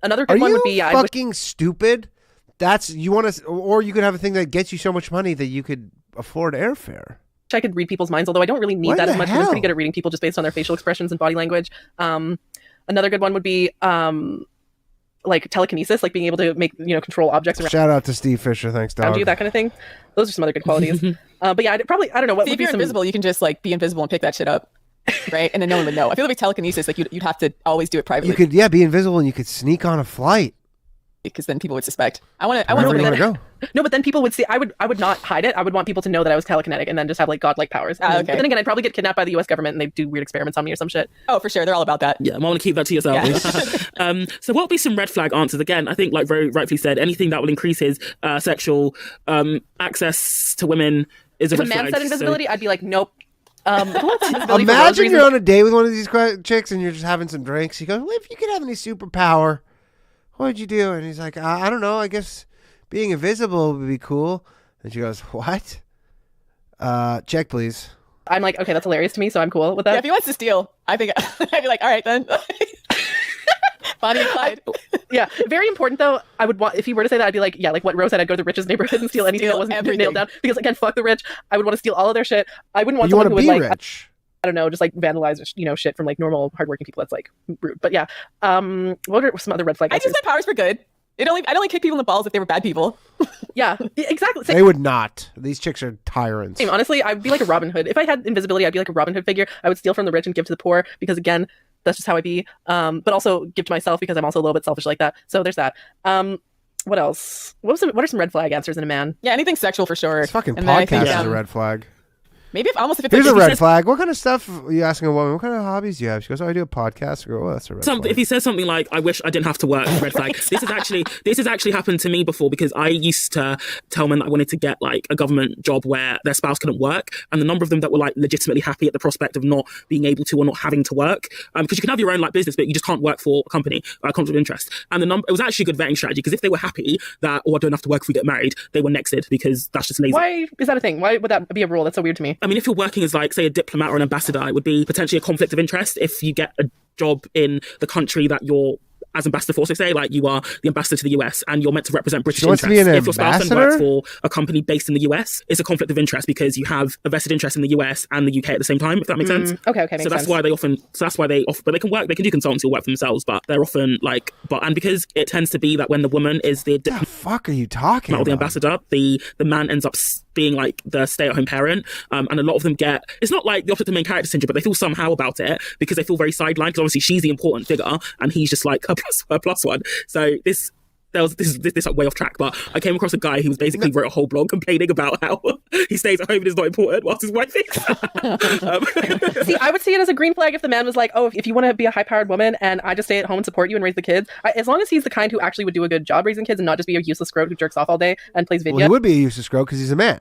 Another good one would be fucking stupid. That's you want to, or you could have a thing that gets you so much money that you could afford airfare. I could read people's minds, although I don't really need that as much. I'm pretty good at reading people just based on their facial expressions and body language. Another good one would be like telekinesis, like being able to make control objects around. Shout out to Steve Fisher, thanks dog. You that kind of thing. Those are some other good qualities. But yeah, I don't know what. See, if you're invisible, you can just like be invisible and pick that shit up, right? And then no one would know. I feel like telekinesis, like you'd have to always do it privately. You could be invisible and you could sneak on a flight. because then people would suspect. I want Where do you want to go? No, but then people would see. I would not hide it. I would want people to know that I was telekinetic and then just have like godlike powers. Okay. But then again, I'd probably get kidnapped by the U.S. government and they do weird experiments on me or some shit. Oh, for sure, they're all about that. Yeah, I want to keep that to yourself. Yeah. So what would be some red flag answers? Again, I think, like very rightfully said, anything that will increase his sexual access to women is a If a red man flag. said invisibility, I'd be like, nope. Imagine you're on a date with one of these chicks and you're just having some drinks. You go, well, if you could have any superpower, what would you do? And he's like, I don't know. I guess being invisible would be cool. And she goes, what? Check, please. I'm like, okay, that's hilarious to me, so I'm cool with that. Yeah, if he wants to steal, I think I'd be like, all right then. Bonnie and Clyde. Yeah, very important though. I would want, if he were to say that, I'd be like, yeah, like what Rose said, I'd go to the richest neighborhood and steal anything that wasn't everything. nailed down. Because again, fuck the rich. I would want to steal all of their shit. I wouldn't want You want someone to who would be like, rich. I don't know, just like vandalize, shit from like normal hardworking people. That's like rude. But yeah, what are some other red flag I answers? just my powers were good. I'd only kick people in the balls if they were bad people. Yeah, exactly. Same. They would not. These chicks are tyrants. Same. Honestly, I'd be like a Robin Hood. If I had invisibility, I'd be like a Robin Hood figure. I would steal from the rich and give to the poor because again, that's just how I be. But also give to myself because I'm also a little bit selfish like that. So there's that. What else? What are some red flag answers in a man? Yeah, anything sexual for sure. This fucking And then I podcast think, is a red flag. Maybe if it's Here's like, a red flag. What kind of stuff are you asking a woman? What kind of hobbies do you have? She goes, oh, I do a podcast. I go, oh, that's a red flag. If he says something like, I wish I didn't have to work, red flag. This has actually happened to me before because I used to tell men that I wanted to get like a government job where their spouse couldn't work, and the number of them that were like legitimately happy at the prospect of not being able to or not having to work, because you can have your own like business, but you just can't work for a company, conflict of interest. And it was actually a good vetting strategy because if they were happy that, oh, I don't have to work if we get married, they were nexted because that's just lazy. Why is that a thing? Why would that be a rule? That's so weird to me. I mean, if you're working as like, say, a diplomat or an ambassador, it would be potentially a conflict of interest if you get a job in the country that you're as ambassador for. So say like you are the ambassador to the US and you're meant to represent British interests. If your spouse then works for a company based in the US, it's a conflict of interest because you have a vested interest in the US and the UK at the same time, if that makes sense. Okay, makes so that's sense. why they often but they can do consultancy or work for themselves, but they're often like and because it tends to be that when the woman is the fuck are you talking about? The ambassador, the man ends up being like the stay-at-home parent, and a lot of them it's not like the opposite of main character syndrome, but they feel somehow about it because they feel very sidelined because obviously she's the important figure and he's just like her plus one. So this is way off track, but I came across a guy who was basically wrote a whole blog complaining about how he stays at home and is not important whilst his wife is. See, I would see it as a green flag if the man was like, oh, if you want to be a high-powered woman and I just stay at home and support you and raise the kids, as long as he's the kind who actually would do a good job raising kids and not just be a useless scrote who jerks off all day and plays video. Well, he would be a useless scrote because he's a man.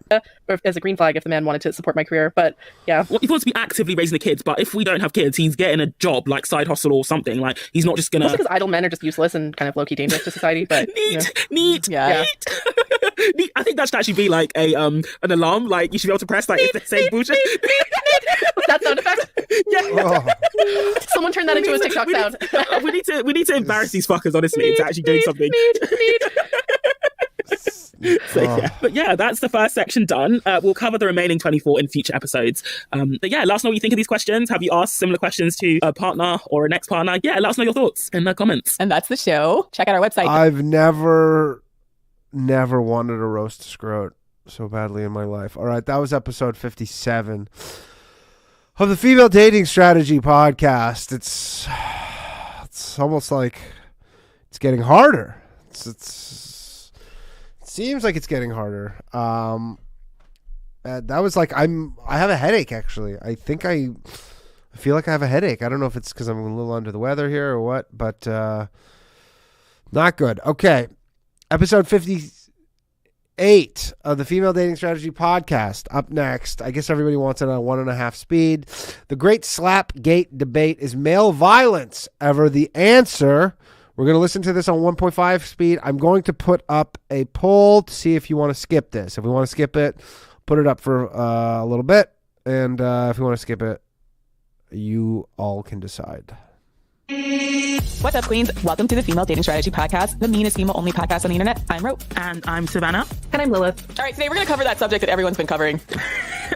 Or as a green flag if the man wanted to support my career, but yeah. Well, he wants to be actively raising the kids, but if we don't have kids, he's getting a job like side hustle or something. Like he's not just gonna. Mostly because idle men are just useless and kind of low-key dangerous to society. But neat. Yeah. Neat. I think that should actually be like an alarm. Like you should be able to press like if they're saying bullshit. That sound effect. Yeah. Oh. Someone turn that into a TikTok sound. We need to embarrass these fuckers honestly into actually doing something. So, yeah. But yeah, that's the first section done. We'll cover the remaining 24 in future episodes. But yeah, let us know what you think of these questions. Have you asked similar questions to a partner or an ex-partner? Yeah, let us know your thoughts in the comments. And that's the show. Check out our website. I've never wanted to roast a scrote so badly in my life. All right, that was episode 57 of the Female Dating Strategy Podcast. It's almost like it's getting harder. It seems like it's getting harder. That was like I have a headache actually. I think I feel like I have a headache. I don't know if it's because I'm a little under the weather here or what, but not good. Okay, episode 58 of the Female Dating Strategy Podcast. Up next, I guess everybody wants it on 1.5 speed. The great SlapGate debate: is male violence ever the answer? We're going to listen to this on 1.5 speed. I'm going to put up a poll to see if you want to skip this. If we want to skip it, put it up for a little bit. And if you want to skip it, you all can decide. What's up, queens? Welcome to the Female Dating Strategy Podcast, the meanest female-only podcast on the internet. I'm Ro. And I'm Savannah. And I'm Lilith. All right, today we're going to cover that subject that everyone's been covering.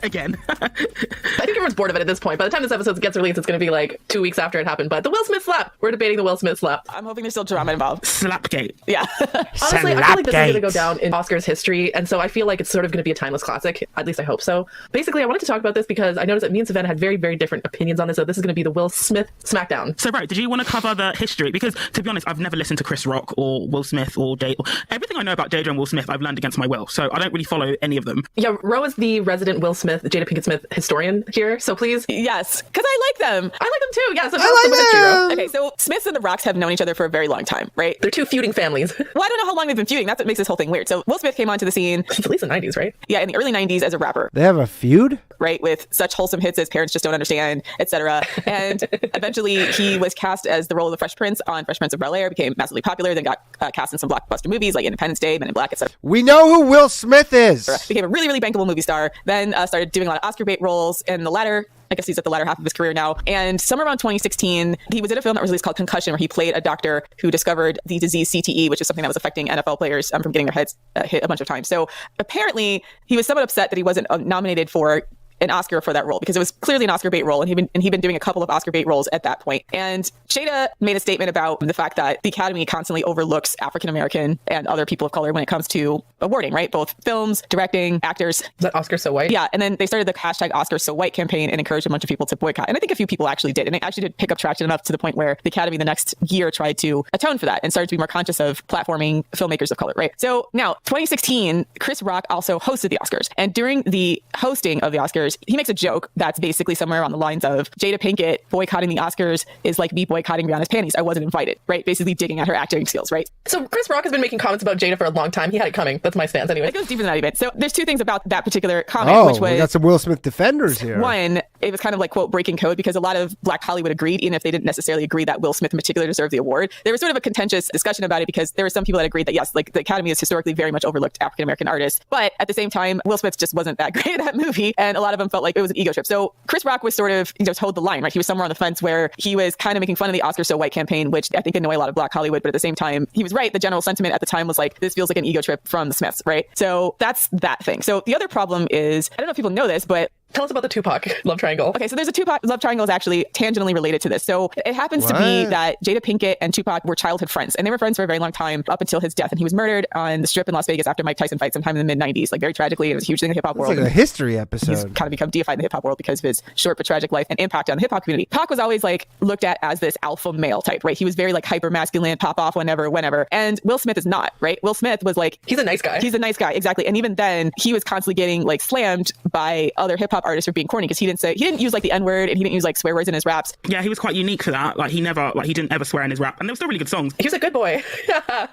again. I think everyone's bored of it at this point. By the time this episode gets released, it's going to be like 2 weeks after it happened. But the Will Smith slap. We're debating the Will Smith slap. I'm hoping there's still drama involved. SlapGate. Yeah. Honestly, I feel like this is going to go down in Oscars history. And so I feel like it's sort of going to be a timeless classic. At least I hope so. Basically, I wanted to talk about this because I noticed that me and Savannah had very, very different opinions on this. So this is going to be the Will Smith smackdown. So, did you want to cover the history? Because, to be honest, I've never listened to Chris Rock or Will Smith or Jada. Everything I know about Jada and Will Smith, I've learned against my will. So I don't really follow any of them. Yeah, Ro is the resident Will Smith, Jada Pinkett Smith historian here. So please. Yes, because I like them. I like them too. Yeah, so I like them. Okay, so Smiths and the Rocks have known each other for a very long time, right? They're two feuding families. Well, I don't know how long they've been feuding. That's what makes this whole thing weird. So Will Smith came onto the scene Since at least the 90s, right? Yeah, in the early 90s as a rapper. They have a feud? Right, with such wholesome hits as Parents Just Don't Understand, etc. And eventually he was cast as the role of the Fresh Prince on Fresh Prince of Bel-Air, became massively popular, then got cast in some blockbuster movies like Independence Day, Men in Black, etc. We know who Will Smith is. Became a really, really bankable movie star, then started doing a lot of Oscar bait roles in the latter. I guess he's at the latter half of his career now. And somewhere around 2016, he was in a film that was released called Concussion, where he played a doctor who discovered the disease CTE, which is something that was affecting NFL players from getting their heads hit a bunch of times. So apparently he was somewhat upset that he wasn't nominated for an Oscar for that role, because it was clearly an Oscar bait role, and he'd been doing a couple of Oscar bait roles at that point. And Jada made a statement about the fact that the Academy constantly overlooks African American and other people of color when it comes to awarding, right? Both films, directing, actors. Is that Oscar So White? Yeah, and then they started the hashtag Oscar So White campaign and encouraged a bunch of people to boycott. And I think a few people actually did, and it actually did pick up traction enough to the point where the Academy the next year tried to atone for that and started to be more conscious of platforming filmmakers of color, right? So now, 2016, Chris Rock also hosted the Oscars, and during the hosting of the Oscars, he makes a joke that's basically somewhere on the lines of Jada Pinkett boycotting the Oscars is like me boycotting Rihanna's panties. I wasn't invited, right? Basically digging at her acting skills, right? So Chris Rock has been making comments about Jada for a long time. He had it coming. That's my stance anyway. It goes deeper than that even. So there's two things about that particular comment, which was... we got some Will Smith defenders here. One, it was kind of like, quote, breaking code, because a lot of Black Hollywood agreed, even if they didn't necessarily agree that Will Smith in particular deserved the award. There was sort of a contentious discussion about it, because there were some people that agreed that, yes, like the Academy has historically very much overlooked African-American artists. But at the same time, Will Smith just wasn't that great in that movie. And a lot of them felt like it was an ego trip. So Chris Rock was sort of, toed the line, right? He was somewhere on the fence where he was kind of making fun of the Oscar So White campaign, which I think annoyed a lot of Black Hollywood. But at the same time, he was right. The general sentiment at the time was like, this feels like an ego trip from the Smiths, right? So that's that thing. So the other problem is, I don't know if people know this, but tell us about the Tupac love triangle. Okay, so there's a Tupac love triangle is actually tangentially related to this. So it happens to be that Jada Pinkett and Tupac were childhood friends, and they were friends for a very long time up until his death. And he was murdered on the Strip in Las Vegas after Mike Tyson fight sometime in the mid-90s, like very tragically. It was a huge thing in the hip hop world. It's like a history episode. He's kind of become deified in the hip hop world because of his short but tragic life and impact on the hip hop community. Pac was always like looked at as this alpha male type, right? He was very like hyper masculine, pop off whenever. And Will Smith is not, right? Will Smith was like, he's a nice guy. He's a nice guy, exactly. And even then, he was constantly getting like slammed by other hip hop artists for being corny, because he didn't use like the N-word, and he didn't use like swear words in his raps. Yeah, he was quite unique for that. Like he didn't ever swear in his rap, and there were still really good songs. He was a good boy.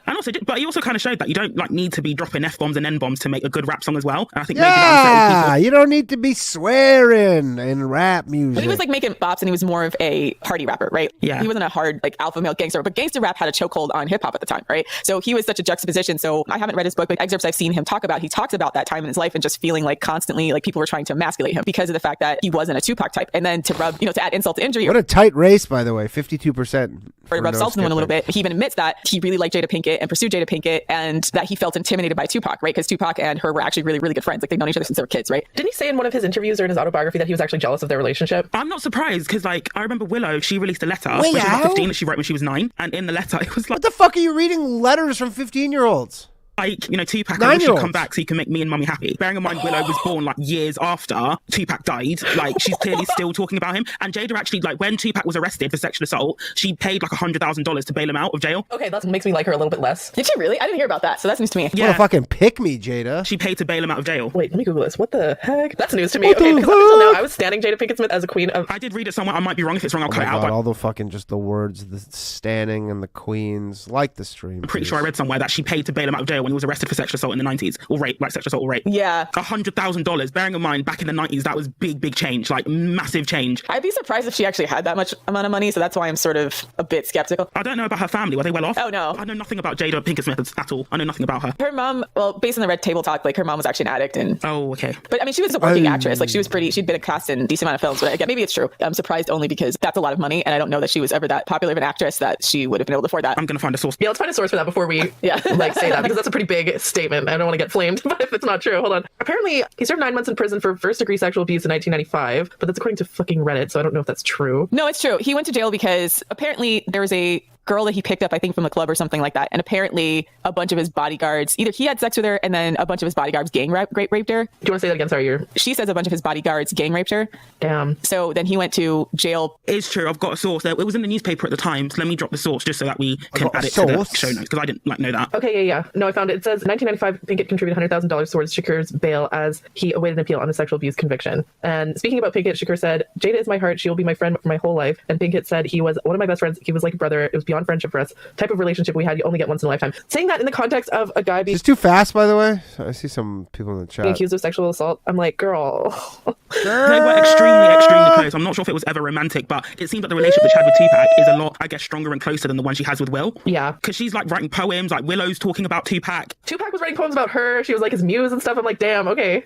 And also, but he also kind of showed that you don't like need to be dropping F-bombs and N-bombs to make a good rap song as well. And I think maybe that unsettled people. You don't need to be swearing in rap music. But he was like making bops, and he was more of a party rapper, right? Yeah. He wasn't a hard like alpha male gangster, but gangster rap had a chokehold on hip hop at the time, right? So he was such a juxtaposition. So I haven't read his book, but excerpts I've seen him talk about, he talks about that time in his life and just feeling like constantly like people were trying to emasculate him because of the fact that he wasn't a Tupac type. And then to rub, to add insult to injury. What a tight race, by the way, 52%. Or rub salt in the wind a little bit. He even admits that he really liked Jada Pinkett and pursued Jada Pinkett, and that he felt intimidated by Tupac, right? Because Tupac and her were actually really, really good friends. Like they've known each other since they were kids, right? Didn't he say in one of his interviews or in his autobiography that he was actually jealous of their relationship? I'm not surprised, because like I remember Willow, she released a letter when she was like 15 that she wrote when she was 9, and in the letter it was like, what the fuck are you reading letters from 15-year-olds? Like, Tupac, I wish you'd come back so you can make me and mummy happy. Bearing in mind, Willow was born like years after Tupac died. Like, she's clearly still talking about him. And Jada actually, like, when Tupac was arrested for sexual assault, she paid like $100,000 to bail him out of jail. Okay, that makes me like her a little bit less. Did she really? I didn't hear about that, so that's news to me. Yeah. What a fucking pick me, Jada. She paid to bail him out of jail. Wait, let me Google this. What the heck? That's news to me. Okay, because up until now, I was standing Jada Pinkett Smith as a queen of... I did read it somewhere. I might be wrong. If it's wrong, I'll cut it out. But all the fucking just the words, the standing and the queens, like the stream. I'm pretty sure I read somewhere that she paid to bail him out of jail when he was arrested for sexual assault in the 90s, or rape, like sexual assault or rape. Yeah. $100,000. Bearing in mind, back in the 90s, that was big change, like massive change. I'd be surprised if she actually had that much amount of money, so that's why I'm sort of a bit skeptical. I don't know about her family. Were they well off? Oh, no. I know nothing about Jada Pinkett Smith at all. I know nothing about her. Her mom, well, based on the Red Table Talk, like her mom was actually an addict. And oh, okay. But I mean, she was a working actress. Like she'd been cast in a decent amount of films, but again, maybe it's true. I'm surprised only because that's a lot of money, and I don't know that she was ever that popular of an actress that she would have been able to afford that. I'm going to find a source. Yeah, let's find a source for that before we say that, because that's a pretty big statement. I don't want to get flamed, but if it's not true, hold on. Apparently, he served 9 months in prison for first-degree sexual abuse in 1995, but that's according to fucking Reddit, so I don't know if that's true. No, it's true. He went to jail because apparently there was a girl that he picked up, I think, from a club or something like that. And apparently a bunch of his bodyguards, either he had sex with her and then a bunch of his bodyguards raped her. Do you want to say that again? Sorry, She says a bunch of his bodyguards gang raped her. Damn. So then he went to jail. It's true. I've got a source. It was in the newspaper at the time. So let me drop the source just so that we can add it to the show notes because I didn't know that. Okay, yeah. No, I found it. It says 1995, Pinkett contributed $100,000 towards Shakur's bail as he awaited an appeal on the sexual abuse conviction. And speaking about Pinkett, Shakur said, "Jada is my heart. She will be my friend for my whole life." And Pinkett said he was one of my best friends. He was like a brother. It was beyond friendship for us. Type of relationship we had, you only get once in a lifetime. Saying that in the context of a guy being It's too fast, by the way. I see some people in the chat accused of sexual assault. I'm like, girl. They were extremely close. I'm not sure if it was ever romantic, but it seems like the relationship that she had with Tupac is a lot, I guess, stronger and closer than the one she has with Will. Yeah. Because she's like writing poems, like Willow's talking about Tupac. Tupac was writing poems about her. She was like his muse and stuff. I'm like, damn, okay.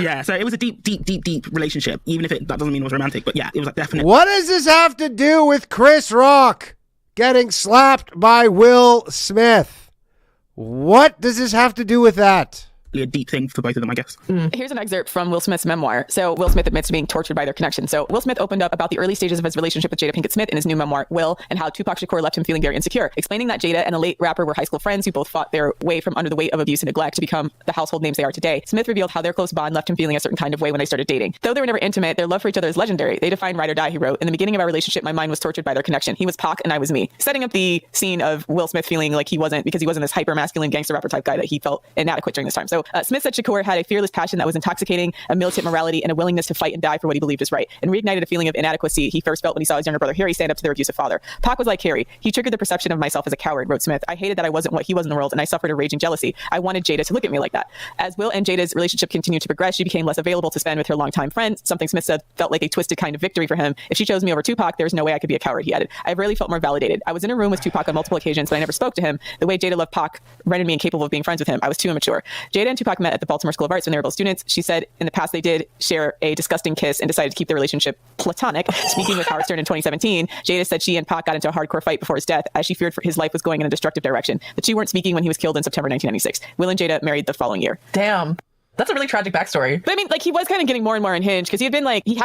Yeah, so it was a deep relationship, even if that doesn't mean it was romantic. But yeah, it was like definitely. What does this have to do with Chris Rock getting slapped by Will Smith? What does this have to do with that? A deep thing for both of them, I guess. Here's an excerpt from Will Smith's memoir. So Will Smith admits to being tortured by their connection. So Will Smith opened up about the early stages of his relationship with Jada Pinkett Smith in his new memoir, Will, and how Tupac Shakur left him feeling very insecure, explaining that Jada and a late rapper were high school friends who both fought their way from under the weight of abuse and neglect to become the household names they are today. Smith revealed how their close bond left him feeling a certain kind of way when they started dating. Though they were never intimate, their love for each other is legendary. They defined ride or die, he wrote. In the beginning of our relationship, my mind was tortured by their connection. He was Pac and I was me. Setting up the scene of Will Smith feeling like he wasn't this hyper-masculine gangster rapper type guy that he felt inadequate during this time. So Smith said Shakur had a fearless passion that was intoxicating, a militant morality, and a willingness to fight and die for what he believed is right, and reignited a feeling of inadequacy he first felt when he saw his younger brother Harry stand up to their abusive father. Pac was like Harry. He triggered the perception of myself as a coward, wrote Smith. I hated that I wasn't what he was in the world, and I suffered a raging jealousy. I wanted Jada to look at me like that. As Will and Jada's relationship continued to progress, she became less available to spend with her longtime friends, something Smith said felt like a twisted kind of victory for him. If she chose me over Tupac, there's no way I could be a coward, he added. I've rarely felt more validated. I was in a room with Tupac on multiple occasions, but I never spoke to him. The way Jada loved Pac rendered me incapable of being friends with him. I was too immature. Jada and Tupac met at the Baltimore School of Arts when they were both students. She said in the past they did share a disgusting kiss and decided to keep their relationship platonic. Speaking with Howard Stern in 2017, Jada said she and Pac got into a hardcore fight before his death as she feared for his life was going in a destructive direction. The two weren't speaking when he was killed in September 1996. Will and Jada married the following year. Damn. That's a really tragic backstory. But I mean, like, he was kind of getting more and more unhinged because he had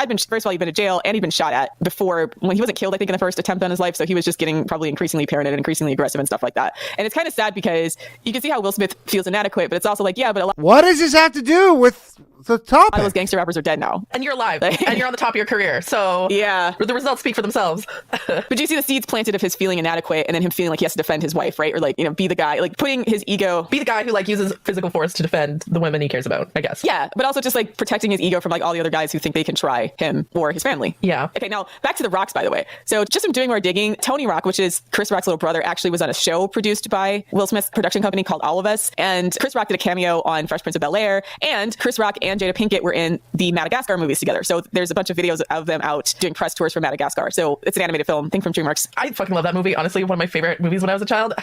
been, first of all, he'd been to jail and he'd been shot at before when he wasn't killed, I think, in the first attempt on his life. So he was just getting probably increasingly paranoid and increasingly aggressive and stuff like that. And it's kind of sad because you can see how Will Smith feels inadequate, but it's also like, yeah, but a lot. What does this have to do with the topic? All those gangster rappers are dead now. And you're alive. And you're on the top of your career. So yeah, the results speak for themselves. But you see the seeds planted of his feeling inadequate and then him feeling like he has to defend his wife, right? Or like, be the guy, like putting his ego. Be the guy who like uses physical force to defend the women he cares about, I guess. Yeah. But also just like protecting his ego from like all the other guys who think they can try him or his family. Yeah. Okay, now back to the Rocks, by the way. So just from doing more digging, Tony Rock, which is Chris Rock's little brother, actually was on a show produced by Will Smith's production company called All of Us. And Chris Rock did a cameo on Fresh Prince of Bel-Air. And Chris Rock and Jada Pinkett were in the Madagascar movies together. So there's a bunch of videos of them out doing press tours for Madagascar. So it's an animated film, thing from DreamWorks. I fucking love that movie. Honestly, one of my favorite movies when I was a child.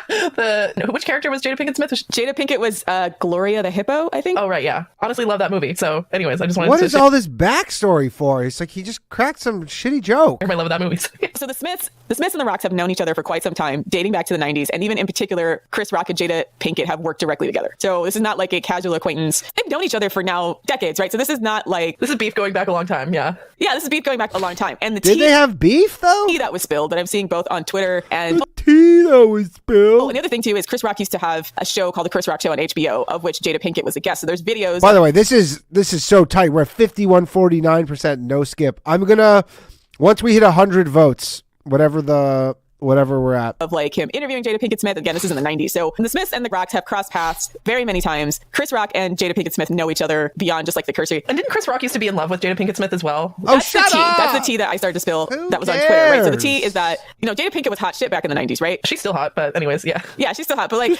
Which character was Jada Pinkett Smith? Jada Pinkett was Gloria the hippo, I think. Oh, right, yeah. Honestly, love that movie. So anyways, I just wanted What to... is all this backstory for? It's like he just cracked some shitty joke. Everybody love that movie. So the Smiths and the Rocks have known each other for quite some time, dating back to the 90s. And even in particular, Chris Rock and Jada Pinkett have worked directly together. So this is not like a casual acquaintance. They've known each other for now decades, right? So this is not like... This is beef going back a long time, yeah. Yeah, this is beef going back a long time. And the Did they have beef, though? tea that was spilled that I'm seeing both on Twitter and... The tea that was spilled. Oh, and the other thing, too, is Chris Rock used to have a show called The Chris Rock Show on HBO, of which Jada Pinkett was a guest. So there's videos... By the way, this is so tight. We're at 51-49%, no skip. I'm going to... Once we hit 100 votes, whatever we're at. Of like him interviewing Jada Pinkett Smith. Again, this is in the 90s. So the Smiths and the Rocks have crossed paths very many times. Chris Rock and Jada Pinkett Smith know each other beyond just like the cursory. And didn't Chris Rock used to be in love with Jada Pinkett Smith as well? That's the tea. That's the tea that I started to spill. That was on Twitter, right? So the tea is that, Jada Pinkett was hot shit back in the 90s, right? She's still hot, but anyways, yeah. Yeah, she's still hot. But like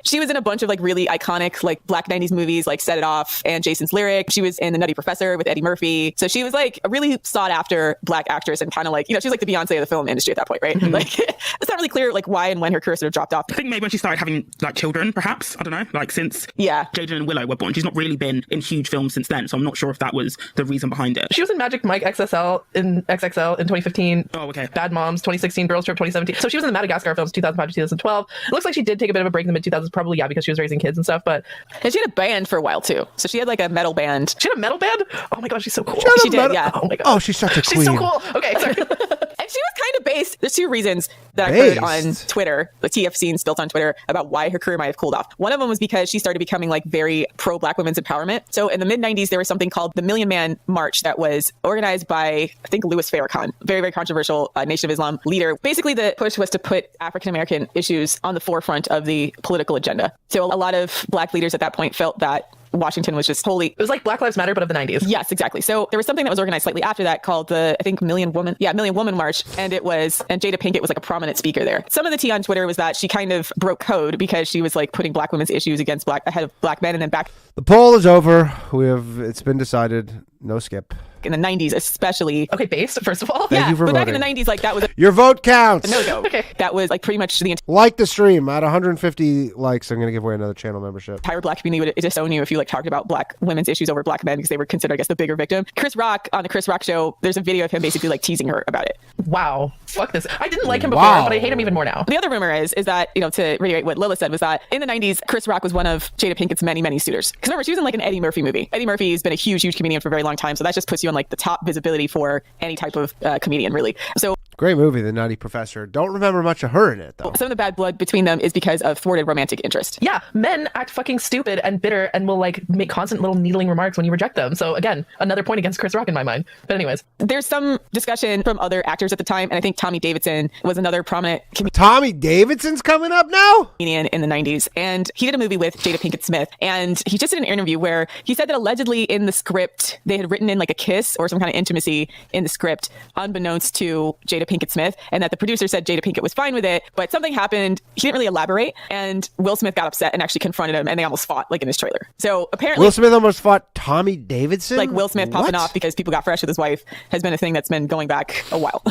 she was in a bunch of like really iconic like black 90s movies like Set It Off and Jason's Lyric. She was in The Nutty Professor with Eddie Murphy. So she was like a really sought after black actress and kind of like, she was like the Beyonce of the film industry at that point, right? Like like it's not really clear like why and when her career sort of dropped off. I think maybe when she started having like children, perhaps. I don't know. Like since Jada and Willow were born, she's not really been in huge films since then. So I'm not sure if that was the reason behind it. She was in Magic Mike XXL in 2015. Oh, okay. Bad Moms 2016, Girls Trip 2017. So she was in the Madagascar films 2005 to 2012. It looks like she did take a bit of a break in the mid 2000s, probably because she was raising kids and stuff. But and she had a band for a while too. So she had like a metal band. She had a metal band? Oh my god, she's so cool. She did, yeah. Oh my god. Oh, she's such a queen. She's so cool. Okay, sorry. And she was kind of based. There's two reasons that I heard on Twitter, the TF scenes built on Twitter, about why her career might have cooled off. One of them was because she started becoming like very pro Black women's empowerment. So in the mid 90s, there was something called the Million Man March that was organized by, I think, Louis Farrakhan, very, very controversial Nation of Islam leader. Basically, the push was to put African American issues on the forefront of the political agenda. So a lot of Black leaders at that point felt that Washington was just wholly... It was like Black Lives Matter, but of the 90s. Yes, exactly. So there was something that was organized slightly after that called the, I think, Million Woman March. And Jada Pinkett was like a prominent speaker there. Some of the tea on Twitter was that she kind of broke code because she was like putting Black women's issues ahead of Black men and then back... The poll is over. It's been decided. No skip. In the 90s, especially. Okay, based, first of all. Thank you for but voting. back in the 90s, like that was your vote counts. No-go. Okay. That was like pretty much the Like the stream. At 150 likes, I'm going to give away another channel membership. entire Black community would disown you if you like talked about Black women's issues over Black men because they were considered, I guess, the bigger victim. Chris Rock, on the Chris Rock show, there's a video of him basically like teasing her about it. Wow. Fuck this. I didn't like him before, but I hate him even more now. The other rumor is that, to reiterate what Lila said, was that in the 90s, Chris Rock was one of Jada Pinkett's many, many suitors. Because remember, she was in like an Eddie Murphy movie. Eddie Murphy has been a huge, huge comedian for a very long time. So that just puts you on like the top visibility for any type of comedian, really. So great movie, The Nutty Professor. Don't remember much of her in it, though. some of the bad blood between them is because of thwarted romantic interest. Yeah, men act fucking stupid and bitter and will like make constant little needling remarks when you reject them. So again, another point against Chris Rock in my mind. But anyways. There's some discussion from other actors at the time, and I think Tommy Davidson was another prominent Tommy Davidson's coming up now? comedian in the 90s, and he did a movie with Jada Pinkett Smith, and he just did an interview where he said that allegedly in the script they had written in like a kiss or some kind of intimacy in the script unbeknownst to Jada Pinkett Smith, and that the producer said Jada Pinkett was fine with it, but something happened. He didn't really elaborate, and Will Smith got upset and actually confronted him, and they almost fought like in his trailer. So apparently Will Smith almost fought Tommy Davidson? like Will Smith popping What? off because people got fresh with his wife has been a thing that's been going back a while.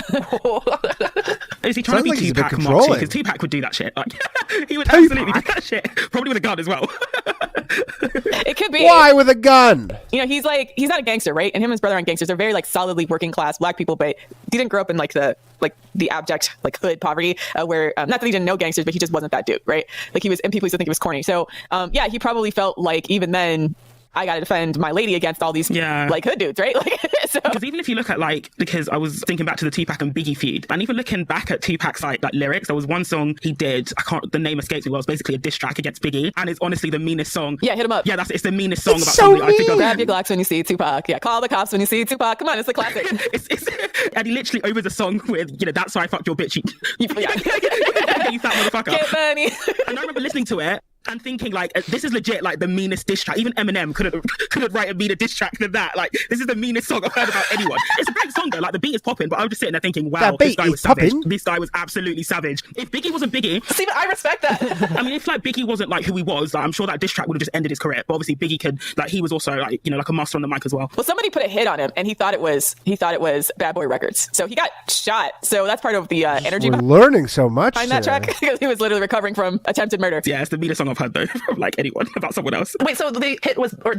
Is he trying Sounds to like be he's a bit Tupac and controlling. Because Tupac would do that shit. Like, he would absolutely do that shit. Probably with a gun as well. It could be. Why with a gun? He's not a gangster, right? And him and his brother aren't gangsters. They're very like solidly working class Black people, but he didn't grow up in like the abject like hood poverty where not that he didn't know gangsters, but he just wasn't that dude, right? Like he was, and people used to think he was corny. So he probably felt like even then I got to defend my lady against all these like hood dudes, right? Like, because even if you look at because I was thinking back to the Tupac and Biggie feud, and even looking back at Tupac's like lyrics, there was one song he did, the name escapes me, well, it's basically a diss track against Biggie, and it's honestly the meanest song. Yeah, hit him up. Yeah, it's the meanest song It's about so something I think of. Grab your Glocks when you see Tupac. Yeah, call the cops when you see Tupac. Come on, it's a classic. And he literally opens a song with, that's why I fucked your bitch. You fat motherfucker. Get money. And I remember listening to it and thinking like, this is legit like the meanest diss track. Even Eminem couldn't write a meaner diss track than that. Like, this is the meanest song I've heard about anyone. It's a great song though, like the beat is popping, but I was just sitting there thinking, wow, this guy was savage. This guy was absolutely savage. If Biggie wasn't Biggie, See, but I respect that. I mean, if like Biggie wasn't like who he was, like, I'm sure that diss track would have just ended his career. But obviously Biggie could, like, he was also like, like a master on the mic as well. Well, somebody put a hit on him, and he thought it was Bad Boy Records. So he got shot. So that's part of the energy We're learning so much behind that track because he was literally recovering from attempted murder. Yeah, it's the meanest song I've heard though from like anyone about someone else. Wait, so the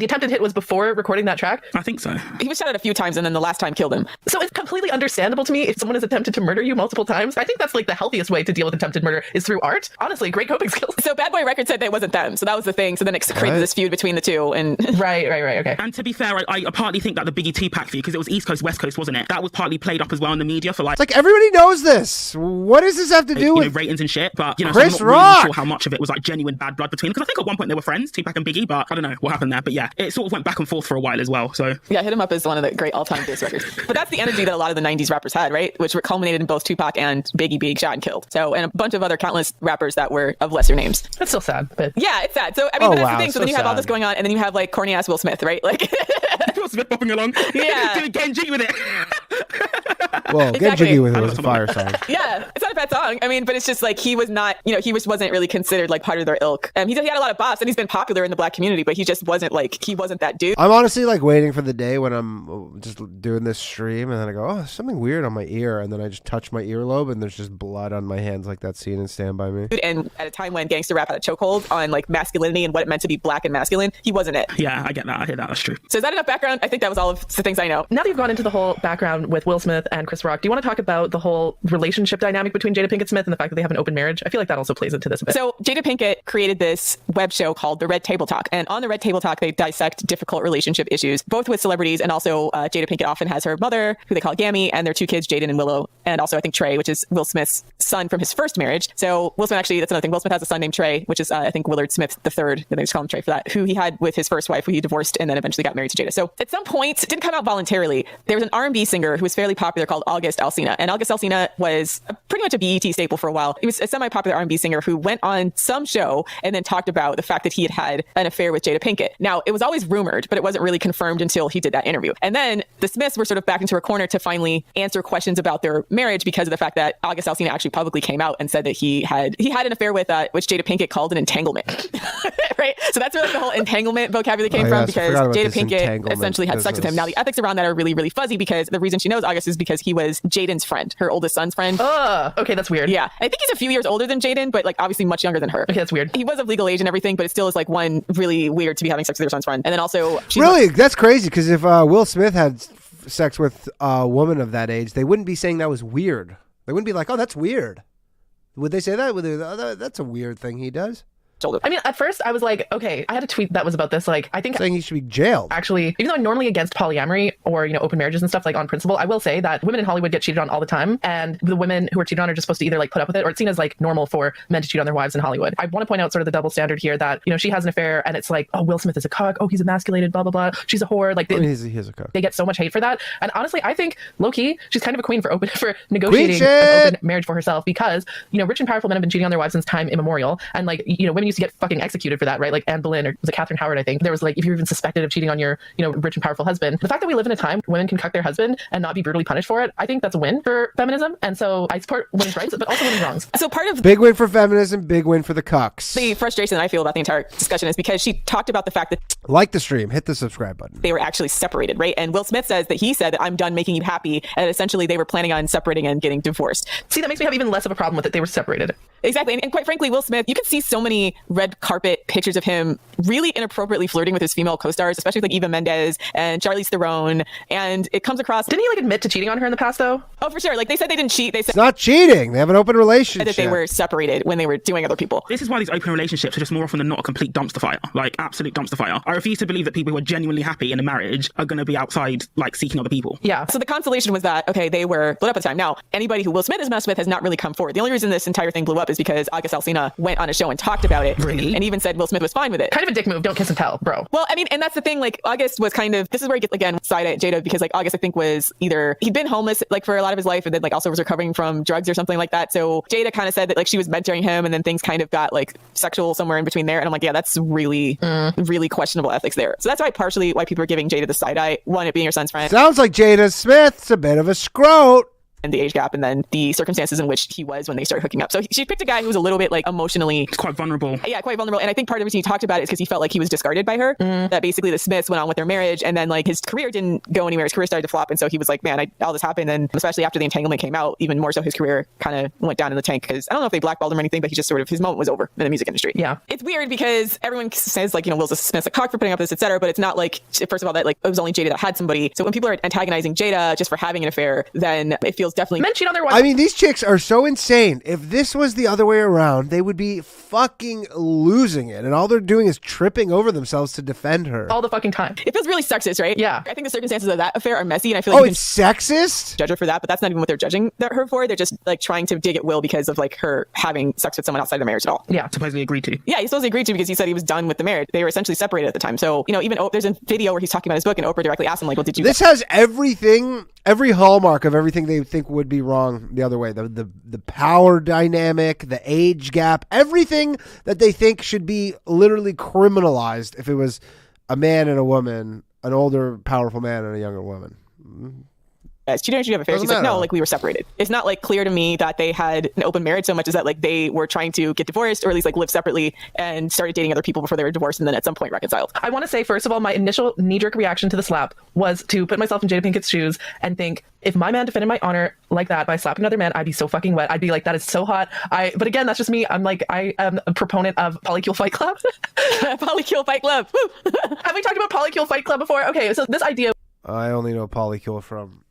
attempted hit was before recording that track? I think so. He was shot at a few times, and then the last time killed him. So it's completely understandable to me if someone has attempted to murder you multiple times. I think that's like the healthiest way to deal with attempted murder is through art. Honestly, great coping skills. So Bad Boy Records said that it wasn't them. So that was the thing. So then it created this feud between the two. And Right, okay. And to be fair, I partly think that the Biggie Tupac feud, because it was East Coast, West Coast, wasn't it? That was partly played up as well in the media for like... It's like everybody knows this. What does this have to do with ratings and shit? But, so Chris I'm not Rock? really sure how much of it was like genuine bad blood between them. Because I think at one point they were friends, Tupac and Biggie, but I don't know what happened there. But yeah, it sort of went back and forth for a while as well. So yeah, Hit 'Em Up is one of the great all-time diss records. But that's the energy that a lot of the 90s rappers had, right? Which culminated in both Tupac and Biggie being shot and killed. So, and a bunch of other countless rappers that were of lesser names. That's still sad, but... Yeah, it's sad. So, I mean, but that's the thing. So then you have all sad. this going on, and then you have like corny-ass Will Smith, right? Like... Will Smith bopping along. Yeah. Getting G with it. Well, Get Jiggy With It was a fire song. Yeah, it's not a bad song. I mean, but it's just like he was not, wasn't really considered like part of their ilk. He had a lot of bops and he's been popular in the Black community, but he just wasn't that dude. I'm honestly like waiting for the day when I'm just doing this stream and then I go, oh, there's something weird on my ear, and then I just touch my earlobe and there's just blood on my hands, like that scene in Stand By Me. And at a time when gangster rap had a chokehold on like masculinity and what it meant to be black and masculine, he wasn't it. Yeah, I get that. I hear that. That's true. So is that enough background? I think that was all of the things I know. Now that you've gone into the whole background with Will Smith and Chris Rock, do you want to talk about the whole relationship dynamic between Jada Pinkett Smith and the fact that they have an open marriage? I feel like that also plays into this a bit. So Jada Pinkett created this web show called The Red Table Talk. And on The Red Table Talk, they dissect difficult relationship issues, both with celebrities and also Jada Pinkett often has her mother, who they call Gammy, and their two kids, Jaden and Willow, and also I think Trey, which is Will Smith's son from his first marriage. So Will Smith, actually, that's another thing. Will Smith has a son named Trey, which is I think Willard Smith III, they just call him Trey for that, who he had with his first wife, who he divorced and then eventually got married to Jada. So at some point, it didn't come out voluntarily. There was an R&B singer who was fairly popular called August Alsina. And August Alsina was pretty much a BET staple for a while. He was a semi-popular R&B singer who went on some show and then talked about the fact that he had an affair with Jada Pinkett. Now, it was always rumored, but it wasn't really confirmed until he did that interview. And then the Smiths were sort of back into a corner to finally answer questions about their marriage because of the fact that August Alsina actually publicly came out and said that he had an affair with which Jada Pinkett called an entanglement. Right? So that's where like, the whole entanglement vocabulary came from, because Jada Pinkett essentially had sex with him. Now, the ethics around that are really, really fuzzy, because the reason she knows August is because he was Jaden's friend, her oldest son's friend. Okay, that's weird. Yeah. I think he's a few years older than Jaden, but like obviously much younger than her. Okay, that's weird. He was of legal age and everything, but it still is like one really weird to be having sex with your son's friend. And then also... Really? That's crazy, because if Will Smith had sex with a woman of that age, they wouldn't be saying that was weird. They wouldn't be like, oh, that's weird. Would they say that? Would they, oh, that's a weird thing he does? I mean, at first I was like, okay, I had a tweet that was about this. Like, I think saying he should be jailed. Actually, even though I'm normally against polyamory or, open marriages and stuff, like on principle, I will say that women in Hollywood get cheated on all the time. And the women who are cheated on are just supposed to either like put up with it, or it's seen as like normal for men to cheat on their wives in Hollywood. I want to point out sort of the double standard here that, she has an affair and it's like, oh, Will Smith is a cuck. Oh, he's emasculated, blah, blah, blah. She's a whore. Like, he's a cuck. They get so much hate for that. And honestly, I think low key, she's kind of a queen for negotiating an open marriage for herself, because, rich and powerful men have been cheating on their wives since time immemorial. And like, women used to get fucking executed for that, right? Like Anne Boleyn, or was it Catherine Howard, I think. There was like, if you're even suspected of cheating on your, rich and powerful husband. The fact that we live in a time women can cuck their husband and not be brutally punished for it, I think that's a win for feminism. And so I support women's rights, but also women's wrongs. So part of big win for feminism, big win for the cucks. The frustration that I feel about the entire discussion is because she talked about the fact that like the stream, hit the subscribe button. They were actually separated, right? And Will Smith says that he said that I'm done making you happy, and essentially they were planning on separating and getting divorced. See, that makes me have even less of a problem with it. They were separated. Exactly. And quite frankly, Will Smith, you can see so many red carpet pictures of him really inappropriately flirting with his female co-stars, especially like Eva Mendes and Charlize Theron. And it comes across... Didn't he like admit to cheating on her in the past though? Oh, for sure. Like they said they didn't cheat. They said it's not cheating. They have an open relationship. That they were separated when they were doing other people. This is why these open relationships are just more often than not a complete dumpster fire. Like absolute dumpster fire. I refuse to believe that people who are genuinely happy in a marriage are going to be outside like seeking other people. Yeah. So the consolation was that, okay, they were split up at the time. Now, anybody who Will Smith has messed with has not really come forward. The only reason this entire thing blew up is because August Alsina went on a show and talked about it. Really? And even said Will Smith was fine with it. Kind of a dick move. Don't kiss and tell, bro. Well, I mean, and that's the thing. Like August was kind of, this is where he gets again side at Jada, because like August I think was either he'd been homeless like for a lot of his life and then like also was recovering from drugs or something like that. So Jada kind of said that like she was mentoring him and then things kind of got like sexual somewhere in between there. And I'm like, yeah, that's really, really questionable ethics there. So that's partially why people are giving Jada the side eye. One, it being her son's friend. Sounds like Jada Smith's a bit of a scrote. And the age gap and then the circumstances in which he was when they started hooking up. So she picked a guy who was a little bit like emotionally... quite vulnerable. Yeah, quite vulnerable. And I think part of the reason he talked about it is because he felt like he was discarded by her. That basically the Smiths went on with their marriage and then like his career didn't go anywhere. His career started to flop. And so he was like, man, all this happened. And especially after the entanglement came out, even more so his career kind of went down in the tank, because I don't know if they blackballed him or anything, but he just sort of, his moment was over in the music industry. Yeah. It's weird because everyone says like, Will Smith's a cock for putting up this, etc. But it's not like, first of all, that like it was only Jada that had somebody. So when people are antagonizing Jada just for having an affair, then it feels definitely... Men cheat on their wives. I mean, these chicks are so insane. If this was the other way around, they would be fucking losing it. And all they're doing is tripping over themselves to defend her. All the fucking time. It feels really sexist, right? Yeah. I think the circumstances of that affair are messy. And I feel like it's sexist? Judge her for that, but that's not even what they're judging her for. They're just like trying to dig at Will because of like her having sex with someone outside the marriage at all. Yeah. Supposedly agreed to. Yeah, he supposedly agreed to because he said he was done with the marriage. They were essentially separated at the time. So, even there's a video where he's talking about his book and Oprah directly asked him like, well, did you... This has everything, every hallmark of everything they think would be wrong the other way. The power dynamic, the age gap, everything that they think should be literally criminalized if it was a man and a woman, an older, powerful man and a younger woman. cheating or should you have affairs? She's like, no, like we were separated. It's not like clear to me that they had an open marriage so much as that like they were trying to get divorced or at least like live separately and started dating other people before they were divorced and then at some point reconciled. I want to say, first of all, my initial knee-jerk reaction to the slap was to put myself in Jada Pinkett's shoes and think, if my man defended my honor like that by slapping another man, I'd be so fucking wet. I'd be like, that is so hot. But again, that's just me. I'm like, I am a proponent of Polycule Fight Club. Polycule Fight Club. Woo! Have we talked about Polycule Fight Club before? Okay, so this idea... I only know Polycule from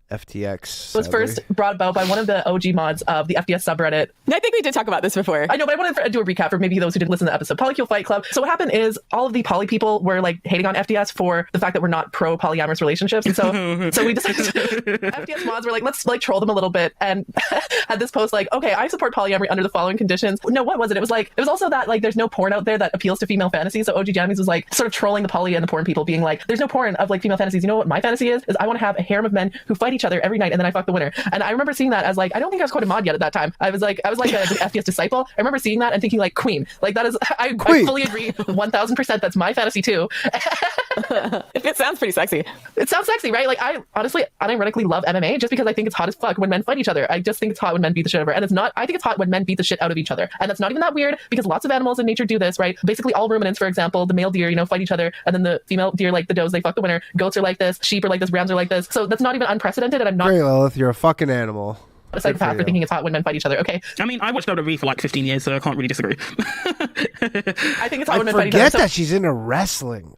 FTX. Was first brought about by one of the OG mods of the FPS subreddit. I think we did talk about this before. I know, but I wanted to do a recap for maybe those who didn't listen to the episode. Polycule Fight Club. So what happened is all of the poly people were like hating on FDS for the fact that we're not pro polyamorous relationships. And so we decided FDS mods were like, let's like troll them a little bit and had this post like, okay, I support polyamory under the following conditions. No, what was it? It was also that like there's no porn out there that appeals to female fantasy. So OG Jammies was like sort of trolling the poly and the porn people, being like, there's no porn of like female fantasies. You know what my fantasy is I want to have a harem of men who fight each other every night and then I fuck the winner. And I remember seeing that as like, I don't think I was quite a mod yet at that time. I was like an FPS disciple. I remember seeing that and thinking like, queen. Like that is, I fully agree 1000%. That's my fantasy too. It sounds pretty sexy. It sounds sexy, right? Like I honestly unironically love MMA just because I think it's hot as fuck when men fight each other. I just think it's hot when men beat the shit out of her. And it's not, I think it's hot when men beat the shit out of each other. And that's not even that weird because lots of animals in nature do this, right? Basically all ruminants, for example, the male deer, fight each other. And then the female deer, like the does, they fuck the winner. Goats are like this. Sheep are like this. Rams are like this. So that's not even unprecedented. And I'm not... Great, Lilith, you're a fucking animal. A psychopath for thinking it's hot when men fight each other. Okay. I mean, I watched WWE for like 15 years, so I can't really disagree. I think it's hot when men fight each other. I forget that she's into wrestling.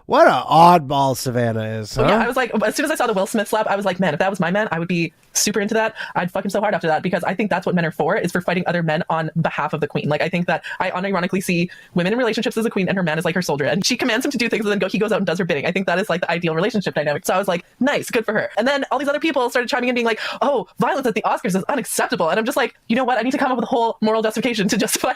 What an oddball Savannah is. Huh? Yeah, I was like, as soon as I saw the Will Smith slap, I was like, man, if that was my man, I would be super into that. I'd fuck him so hard after that because I think that's what men are for, is for fighting other men on behalf of the queen. Like, I think that I unironically see women in relationships as a queen and her man is like her soldier. And she commands him to do things and then he goes out and does her bidding. I think that is like the ideal relationship dynamic. So I was like, nice, good for her. And then all these other people started chiming in being like, oh, violence at the Oscars is unacceptable. And I'm just like, you know what? I need to come up with a whole moral justification to justify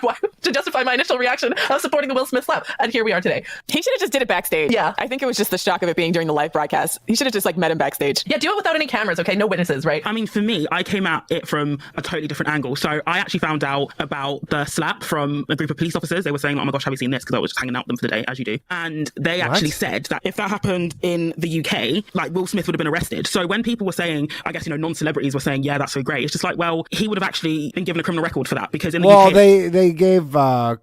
my initial reaction of supporting the Will Smith slap. And here we are today. He should have just did it backstage. Yeah. I think it was just the shock of it being during the live broadcast. He should have just like met him backstage. Yeah, do it without any cameras, okay? No witnesses, right? I mean, for me, I came at it from a totally different angle. So I actually found out about the slap from a group of police officers. They were saying, oh my gosh, have you seen this? Because I was just hanging out with them for the day, as you do. And they actually said that if that happened in the UK, like Will Smith would have been arrested. So when people were saying, I guess, non-celebrities were saying, yeah, that's so great. It's just like, well, he would have actually been given a criminal record for that because in the UK... Well, they gave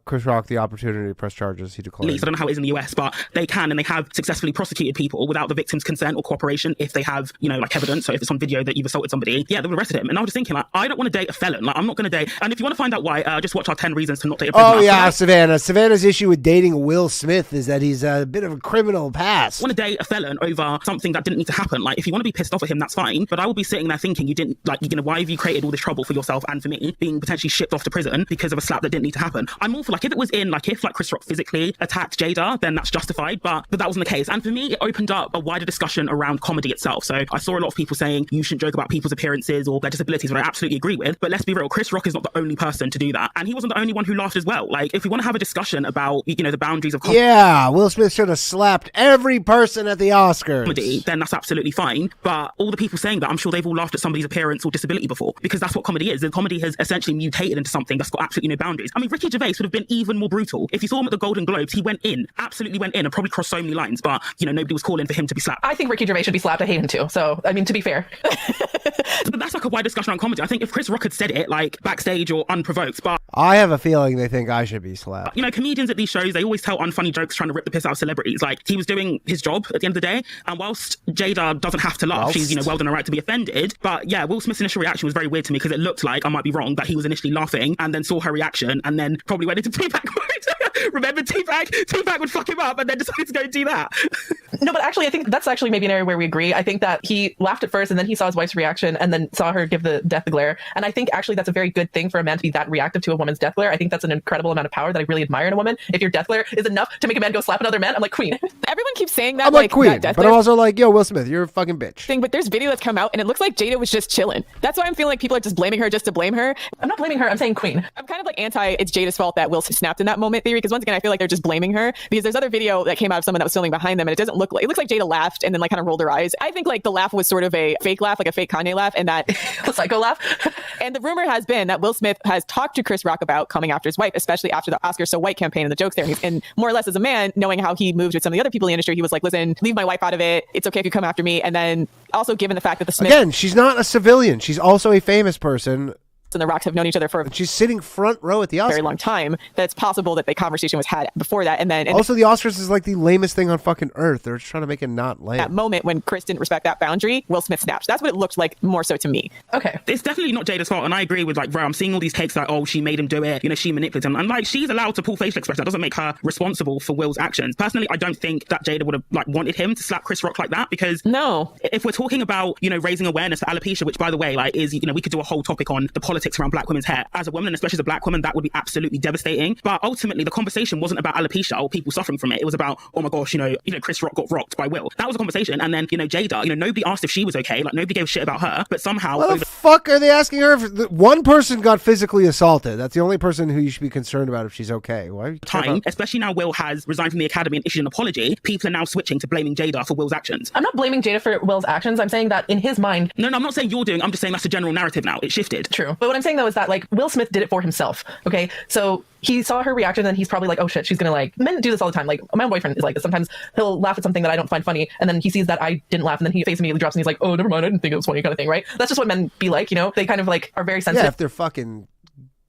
Chris Rock the opportunity to press charges. He declined. I don't know how it is in the US, but they can, and they have successfully prosecuted people without the victim's consent or cooperation if they have, like evidence. So if it's on video that you've assaulted somebody, yeah, they would have arrested him. And I was just thinking, like, I don't want to date a felon. Like, I'm not going to date. And if you want to find out why, just watch our 10 reasons to not date a prisoner. Oh, yeah, Savannah. Savannah's issue with dating Will Smith is that he's a bit of a criminal past. I want to date a felon over something that didn't need to happen. Like, if you want to be pissed off at him, that's fine. But I will be sitting there thinking, you didn't, like, why have you created all this trouble for yourself and for me, being potentially shipped off to prison because of a slap that didn't need to happen? I'm all for, like, if it was in, like, if, like, Chris Rock physically attacked Jada, then that's justified. But that wasn't the case. And for me, it opened up a wider discussion around comedy itself. So I saw a lot of people saying you shouldn't joke about people's appearances or their disabilities, which I absolutely agree with. But let's be real, Chris Rock is not the only person to do that. And he wasn't the only one who laughed as well. Like, if we want to have a discussion about, the boundaries of comedy. Yeah, Will Smith should have slapped every person at the Oscars. Then that's absolutely fine. But all the people saying that, I'm sure they've all laughed at somebody's appearance or disability before, because that's what comedy is. The comedy has essentially mutated into something that's got absolutely no boundaries. I mean, Ricky Gervais would have been even more brutal. If you saw him at the Golden Globes, he absolutely went in and probably crossed so many lines, but, nobody was calling for him to be slapped. I think Ricky Gervais should be slapped. I hate him too. So, I mean, to be fair. But that's like a wide discussion on comedy. I think if Chris Rock had said it, like, backstage or unprovoked, but... I have a feeling they think I should be slapped. Comedians at these shows, they always tell unfunny jokes trying to rip the piss out of celebrities. Like, he was doing his job at the end of the day, and whilst Jada doesn't have to laugh, she's, well done her right to be offended. But yeah, Will Smith's initial reaction was very weird to me because it looked like, I might be wrong, that he was initially laughing and then saw her reaction and then probably went into teabag mode. Remember teabag? Teabag would fuck him up and then decided to go and do that. No, but actually, I think that's actually maybe an area where we agree. I think that he laughed at first and then he saw his wife's reaction and then saw her give the death glare. And I think actually that's a very good thing for a man to be that reactive to a woman's death glare. I think that's an incredible amount of power that I really admire in a woman. If your death glare is enough to make a man go slap another man, I'm like, queen. Everyone keeps saying that. I'm like queen, but I'm also like, yo, Will Smith, you're a fucking bitch. But there's video that's come out and it looks like Jada was just chilling. That's why I'm feeling like people are just blaming her just to blame her. I'm not blaming her. I'm saying queen. I'm kind of like anti it's Jada's fault that Will snapped in that moment theory, because because once again, I feel like they're just blaming her because there's other video that came out of someone that was filming behind them, and it doesn't look like, it looks like Jada laughed and then like kind of rolled her eyes. I think like the laugh was sort of a fake laugh, like a fake Kanye laugh, and that a psycho laugh. And the rumor has been that Will Smith has talked to Chris Rock about coming after his wife, especially after the Oscars So White campaign and the jokes there. And more or less as a man, knowing how he moved with some of the other people in the industry, he was like, listen, leave my wife out of it. It's okay if you come after me. And then also given the fact that the Smith... Again, she's not a civilian. She's also a famous person. And the Rocks have known each other for she's sitting front row at the Oscars. A very long time. That's possible that the conversation was had before that. And also the Oscars is like the lamest thing on fucking earth. They're just trying to make it not lame. That moment when Chris didn't respect that boundary, Will Smith snapped. That's what it looked like more so to me. Okay. It's definitely not Jada's fault. And I agree with like, bro, I'm seeing all these takes like, oh, she made him do it. You know, she manipulated him. And like, she's allowed to pull facial expression. That doesn't make her responsible for Will's actions. Personally, I don't think that Jada would have like wanted him to slap Chris Rock like that because no, if we're talking about, you know, raising awareness for alopecia, which by the way, like is, you know, we could do a whole topic on the politics around black women's hair. As a woman, and especially as a black woman, that would be absolutely devastating. But ultimately, the conversation wasn't about alopecia or people suffering from it. It was about, oh my gosh, you know, Chris Rock got rocked by Will. That was a conversation. And then, you know, Jada, you know, nobody asked if she was okay. Like nobody gave a shit about her. But somehow, what the fuck are they asking her? If one person got physically assaulted. That's the only person who you should be concerned about if she's okay. Why? Time, especially now Will has resigned from the academy and issued an apology. People are now switching to blaming Jada for Will's actions. I'm not blaming Jada for Will's actions. I'm saying that in his mind. No, I'm not saying you're doing. I'm just saying that's the general narrative now. It shifted. True. But what I'm saying though is that like Will Smith did it for himself. Okay, so he saw her reaction and he's probably like, oh shit, she's gonna like, men do this all the time. Like my boyfriend is like this. Sometimes he'll laugh at something that I don't find funny and then he sees that I didn't laugh and then his face immediately drops and he's like, oh, never mind, I didn't think it was funny kind of thing, right? That's just what men be like, you know? They kind of like are very sensitive. Yeah, if they're fucking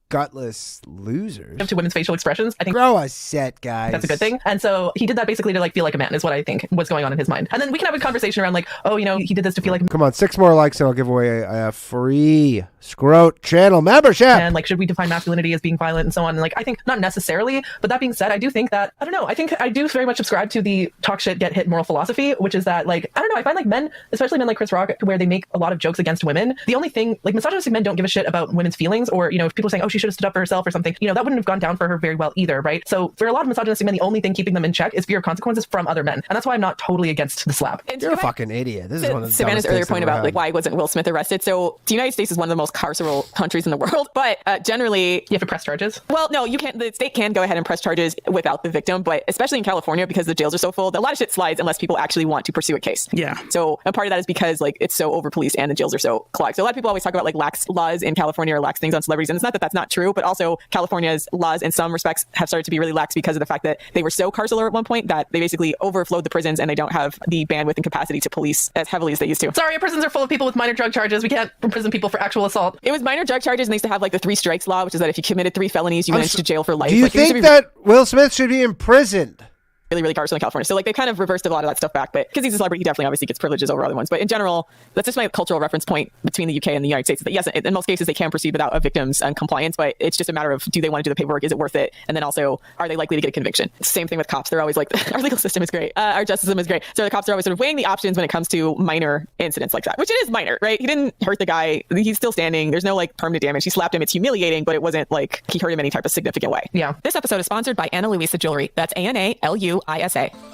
gutless losers to women's facial expressions. I think grow a set, guys. That's a good thing. And so he did that basically to like feel like a man is what I think was going on in his mind. And then we can have a conversation around like, oh, you know, he did this to feel like. Come on, 6 more likes and I'll give away a free Scrote channel membership. And like, should we define masculinity as being violent and so on? And like, I think not necessarily, but that being said, I do think that, I don't know, I think I do very much subscribe to the talk shit, get hit moral philosophy, which is that like, I don't know, I find like men, especially men like Chris Rock, where they make a lot of jokes against women. The only thing, like misogynistic men don't give a shit about women's feelings or, you know, if people are saying, oh, she should have stood up for herself or something, you know, that wouldn't have gone down for her very well either, right? So for a lot of misogynistic men, the only thing keeping them in check is fear of consequences from other men. And that's why I'm not totally against the slap. You're a fucking idiot. This is one of the Savannah's earlier point about had. like why wasn't Will Smith arrested? So the United States is one of the most carceral countries in the world, but generally you have to press charges. Well, no, you can't. The state can go ahead and press charges without the victim, but especially in California because the jails are so full, a lot of shit slides unless people actually want to pursue a case. Yeah. So a part of that is because like it's so over policed and the jails are so clogged. So a lot of people always talk about like lax laws in California or lax things on celebrities, and it's not that that's not true, but also California's laws in some respects have started to be really lax because of the fact that they were so carceral at one point that they basically overflowed the prisons and they don't have the bandwidth and capacity to police as heavily as they used to. Sorry, our prisons are full of people with minor drug charges. We can't imprison people for actual assault. It was minor drug charges and they used to have like the 3 strikes law, which is that if you committed 3 felonies, you went to jail for life. Do you think that Will Smith should be imprisoned? Really carceral in California. So like they kind of reversed a lot of that stuff back, but because he's a celebrity, he definitely obviously gets privileges over other ones. But in general, that's just my cultural reference point between the UK and the United States. That yes, in most cases they can proceed without a victim's compliance, but it's just a matter of do they want to do the paperwork? Is it worth it? And then also, are they likely to get a conviction? Same thing with cops. They're always like, our legal system is great. Our justice system is great. So the cops are always sort of weighing the options when it comes to minor incidents like that, which it is minor, right? He didn't hurt the guy. He's still standing. There's no like permanent damage. He slapped him. It's humiliating, but it wasn't like he hurt him in any type of significant way. Yeah. This episode is sponsored by Ana Luisa Jewelry. That's ANALUISA.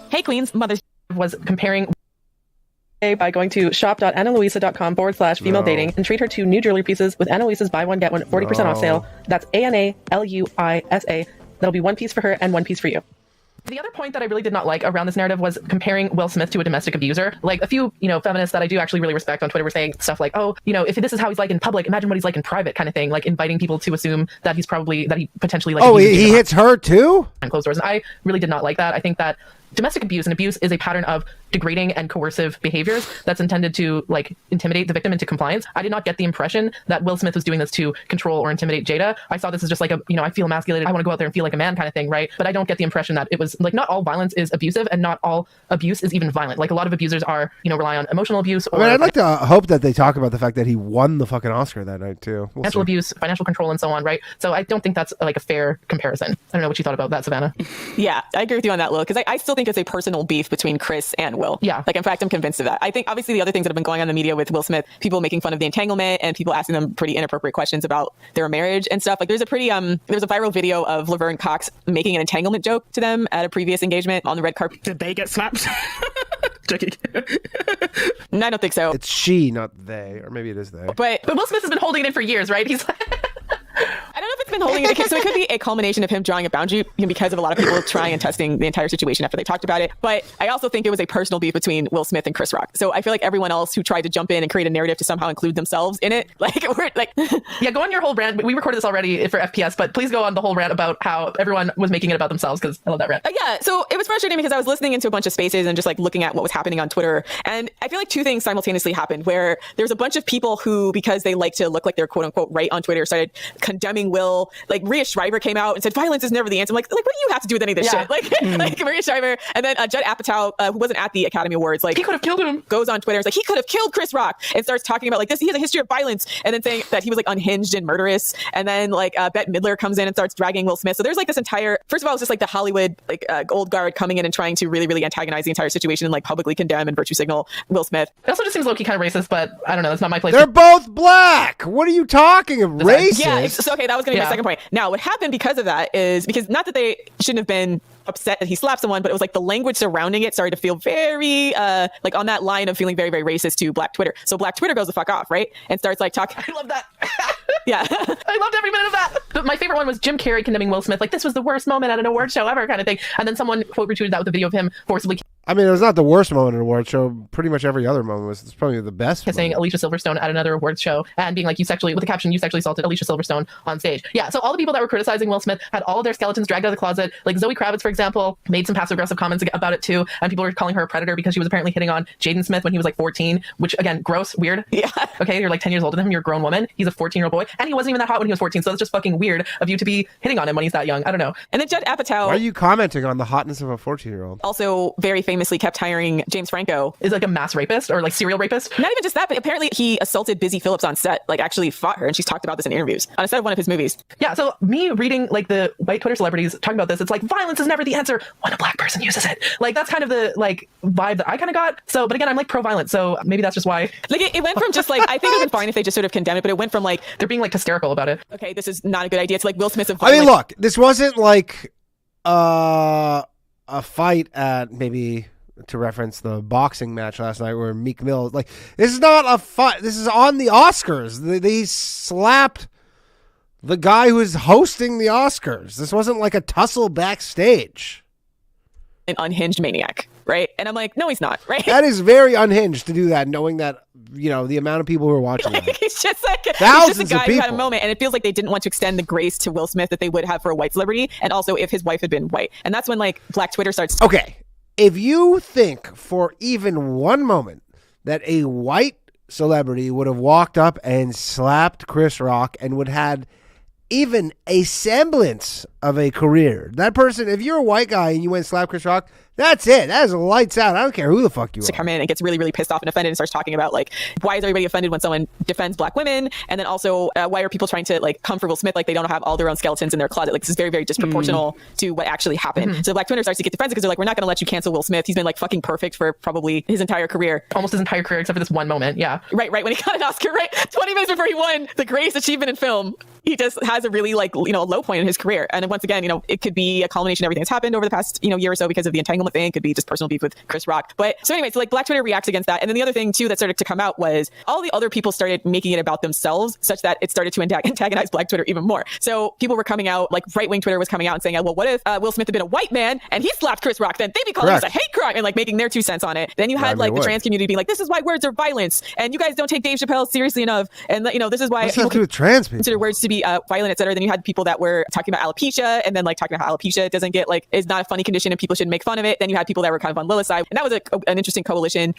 Hey Queens, Mother's was comparing by going to shop.analuisa.com/female dating and treat her to new jewelry pieces with Ana Luisa's buy one get one 40% off sale. That's ANALUISA. That'll be 1 piece for her and 1 piece for you. The other point that I really did not like around this narrative was comparing Will Smith to a domestic abuser. Like a few, you know, feminists that I do actually really respect on Twitter were saying stuff like, oh, you know, if this is how he's like in public, imagine what he's like in private kind of thing, like inviting people to assume that he potentially like. Oh, he hits her too? And closed doors. And I really did not like that. I think that domestic abuse and abuse is a pattern of degrading and coercive behaviors that's intended to like intimidate the victim into compliance. I did not get the impression that Will Smith was doing this to control or intimidate Jada. I saw this as just like a, you know, I feel emasculated. I want to go out there and feel like a man kind of thing, right? But I don't get the impression that it was like not all violence is abusive and not all abuse is even violent. Like a lot of abusers are, you know, rely on emotional abuse. Or, I mean, I'd like to hope that they talk about the fact that he won the fucking Oscar that night too. Financial abuse, financial control, and so on, right? So I don't think that's like a fair comparison. I don't know what you thought about that, Savannah. Yeah, I agree with you on that, Lil, because I still think it's a personal beef between Chris and Will. Yeah. Like, in fact, I'm convinced of that. I think, obviously, the other things that have been going on in the media with Will Smith, people making fun of the entanglement and people asking them pretty inappropriate questions about their marriage and stuff. Like, there's a viral video of Laverne Cox making an entanglement joke to them at a previous engagement on the red carpet. Did they get slapped? No, I don't think so. It's she, not they. Or maybe it is they. But Will Smith has been holding it in for years, right? He's like... I don't know if it's been holding it. So it could be a culmination of him drawing a boundary because of a lot of people trying and testing the entire situation after they talked about it. But I also think it was a personal beef between Will Smith and Chris Rock. So I feel like everyone else who tried to jump in and create a narrative to somehow include themselves in it, we're like, yeah, go on your whole rant. We recorded this already for FPS, but please go on the whole rant about how everyone was making it about themselves, because I love that rant. Yeah, so it was frustrating because I was listening into a bunch of spaces and just like looking at what was happening on Twitter, and I feel like two things simultaneously happened where there's a bunch of people who, because they like to look like they're quote unquote right on Twitter, started condemning Will. Like Maria Shriver came out and said violence is never the answer. I'm like what do you have to do with any of this shit? Like Maria Shriver, and then Judd Apatow, who wasn't at the Academy Awards, like he could have killed him, goes on Twitter and is like he could have killed Chris Rock and starts talking about like this. He has a history of violence, and then saying that he was like unhinged and murderous. And then like Bette Midler comes in and starts dragging Will Smith. So there's like this entire, first of all, it's just like the Hollywood like old guard coming in and trying to really, really antagonize the entire situation and like publicly condemn and virtue signal Will Smith. It also just seems low-key kind of racist, but I don't know. That's not my place. They're both black. What are you talking of? Racist? Yeah. So okay, that was going to be my second point. Now, what happened because of that is because not that they shouldn't have been upset that he slapped someone, but it was like the language surrounding it started to feel very like on that line of feeling very, very racist to Black Twitter. So Black Twitter goes the fuck off, right? And starts like talking. I love that. Yeah. I loved every minute of that. But my favorite one was Jim Carrey condemning Will Smith. Like, this was the worst moment at an award show ever kind of thing. And then someone quote retweeted that with a video of him forcibly I mean, it was not the worst moment at an award show. Pretty much every other moment was. It's probably the best. kissing Alicia Silverstone at another awards show and being like, you sexually, with the caption, you sexually assaulted Alicia Silverstone on stage. Yeah, so all the people that were criticizing Will Smith had all of their skeletons dragged out of the closet. Like Zoe Kravitz, for example, made some passive-aggressive comments about it too. And people were calling her a predator because she was apparently hitting on Jaden Smith when he was like 14, which again, gross, weird. Yeah. Okay, you're like 10 years older than him, you're a grown woman. He's a 14-year-old boy. And he wasn't even that hot when he was 14, so that's just fucking weird of you to be hitting on him when he's that young. I don't know. And then Judd Apatow. Why are you commenting on the hotness of a 14-year-old? Also very famously kept hiring James Franco. Is like a mass rapist or like serial rapist. Not even just that, but apparently he assaulted Busy Phillips on set, like actually fought her, and she's talked about this in interviews on a set of one of his movies. Yeah, so me reading like the white Twitter celebrities talking about this, it's like violence is never the answer when a black person uses it. Like that's kind of the like vibe that I kind of got. So, but again, I'm like pro-violence, so maybe that's just why. Like it went from just like, I think it would have been fine if they just sort of condemned it, but it went from like, they're being like hysterical about it. Okay, this is not a good idea. It's like Will Smith's I mean, look, this wasn't like a fight at, maybe to reference the boxing match last night where Meek Mill, like, this is not a fight. This is on the Oscars. They slapped the guy who is hosting the Oscars. This wasn't like a tussle backstage. An unhinged maniac, right? And I'm like, no, he's not, right? That is very unhinged to do that, knowing that, you know, the amount of people who are watching that. He's just like Thousands he's just a guy of people. who had a moment, and it feels like they didn't want to extend the grace to Will Smith that they would have for a white celebrity, and also if his wife had been white. And that's when like Black Twitter starts. Okay, if you think for even one moment that a white celebrity would have walked up and slapped Chris Rock and would have even a semblance of a career, that person, if you're a white guy and you went and slapped Chris Rock, that's it. That is lights out. I don't care who the fuck you are. To come in and gets really, really pissed off and offended and starts talking about like, why is everybody offended when someone defends black women? And then also, why are people trying to like come for Will Smith like they don't have all their own skeletons in their closet? Like this is very, very disproportional to what actually happened. So Black Twitter starts to get defensive because they're like, we're not going to let you cancel Will Smith. He's been like fucking perfect for probably his entire career. Almost his entire career except for this one moment. Yeah. Right. When he got an Oscar, right? 20 minutes before he won the greatest achievement in film, he just has a really like, you know, a low point in his career. And once again, you know, it could be a culmination of everything that's happened over the past, you know, year or so because of the entanglement thing. It could be just personal beef with Chris Rock. But so anyway, so like Black Twitter reacts against that. And then the other thing too that started to come out was all the other people started making it about themselves such that it started to antagonize Black Twitter even more. So people were coming out, like right-wing Twitter was coming out and saying, well, what if Will Smith had been a white man and he slapped Chris Rock? Then they'd be calling this a hate crime and like making their 2 cents on it. Then you had like the trans community being like, this is why words are violence and you guys don't take Dave Chappelle seriously enough. And you know, this is why people with trans people consider words to be violent, etc. Then you had people that were talking about alopecia and then like talking about how alopecia doesn't get like, is not a funny condition and people shouldn't make fun of it. Then you had people that were kind of on Lila's side. And that was an interesting coalition.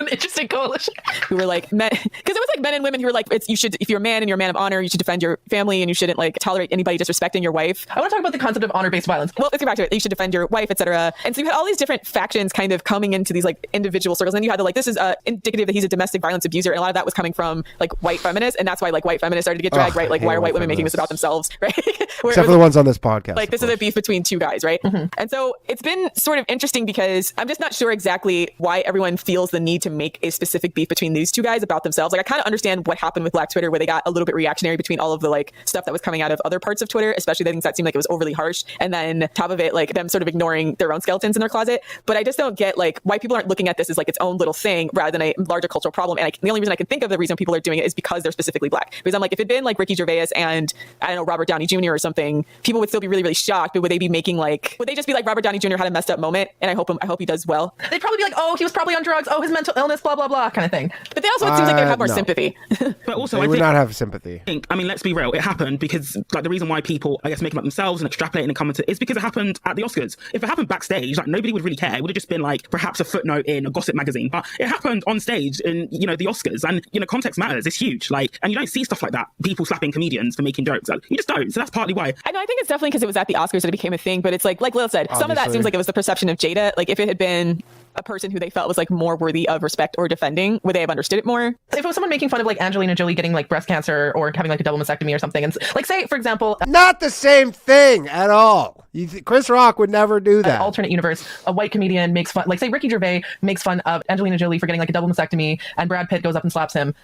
An interesting coalition. Who were like men, because it was like men and women who were like, you should, if you're a man and you're a man of honor, you should defend your family and you shouldn't like tolerate anybody disrespecting your wife. I want to talk about the concept of honor-based violence. Well, let's get back to it. You should defend your wife, etc. And so you had all these different factions kind of coming into these like individual circles. And you had the like, this is indicative that he's a domestic violence abuser. And a lot of that was coming from like white feminists. And that's why like white feminists started to get dragged, right? Like, why are white women making this about themselves, right? Except for the ones on this podcast. Like, this is a beef between two guys, right? And so it's been sort of interesting because I'm just not sure exactly why everyone feels the need to make a specific beef between these two guys about themselves. Like, I kind of understand what happened with Black Twitter, where they got a little bit reactionary between all of the like stuff that was coming out of other parts of Twitter, especially the things that seemed like it was overly harsh. And then top of it, like them sort of ignoring their own skeletons in their closet. But I just don't get like why people aren't looking at this as like its own little thing rather than a larger cultural problem. And the only reason I can think of the reason people are doing it is because they're specifically Black. Because I'm like, if it'd been like Ricky Gervais and I don't know, Robert Downey Jr. or something, people would still be really, really shocked. But would they be making like, would they just be like, Robert Downey Jr. had a messed up moment and I hope he does well? They'd probably be like, oh, he was probably on drugs. Oh, his mental illness, blah, blah, blah kind of thing. But they also, it seems like they have more sympathy. But also, they would not have sympathy. I mean, let's be real. It happened because like the reason why people, I guess, make them up themselves and extrapolating and commenting is because it happened at the Oscars. If it happened backstage, like nobody would really care. It would have just been like perhaps a footnote in a gossip magazine. But it happened on stage in, you know, the Oscars, and you know, context matters. It's huge. Like, and you don't see stuff like that. People slapping comedians for making jokes. Like, you just don't. So that's partly why. I know. I think it's definitely because it was at the Oscars that it became a thing. But it's like Lil said, some of that seems like it was the perception of Jada. Like if it had been a person who they felt was like more worthy of respect or defending, would they have understood it more? If it was someone making fun of like Angelina Jolie getting like breast cancer or having like a double mastectomy or something, and like say for example, not the same thing at all. Chris Rock would never do that. An alternate universe, a white comedian makes fun, like say Ricky Gervais makes fun of Angelina Jolie for getting like a double mastectomy, and Brad Pitt goes up and slaps him.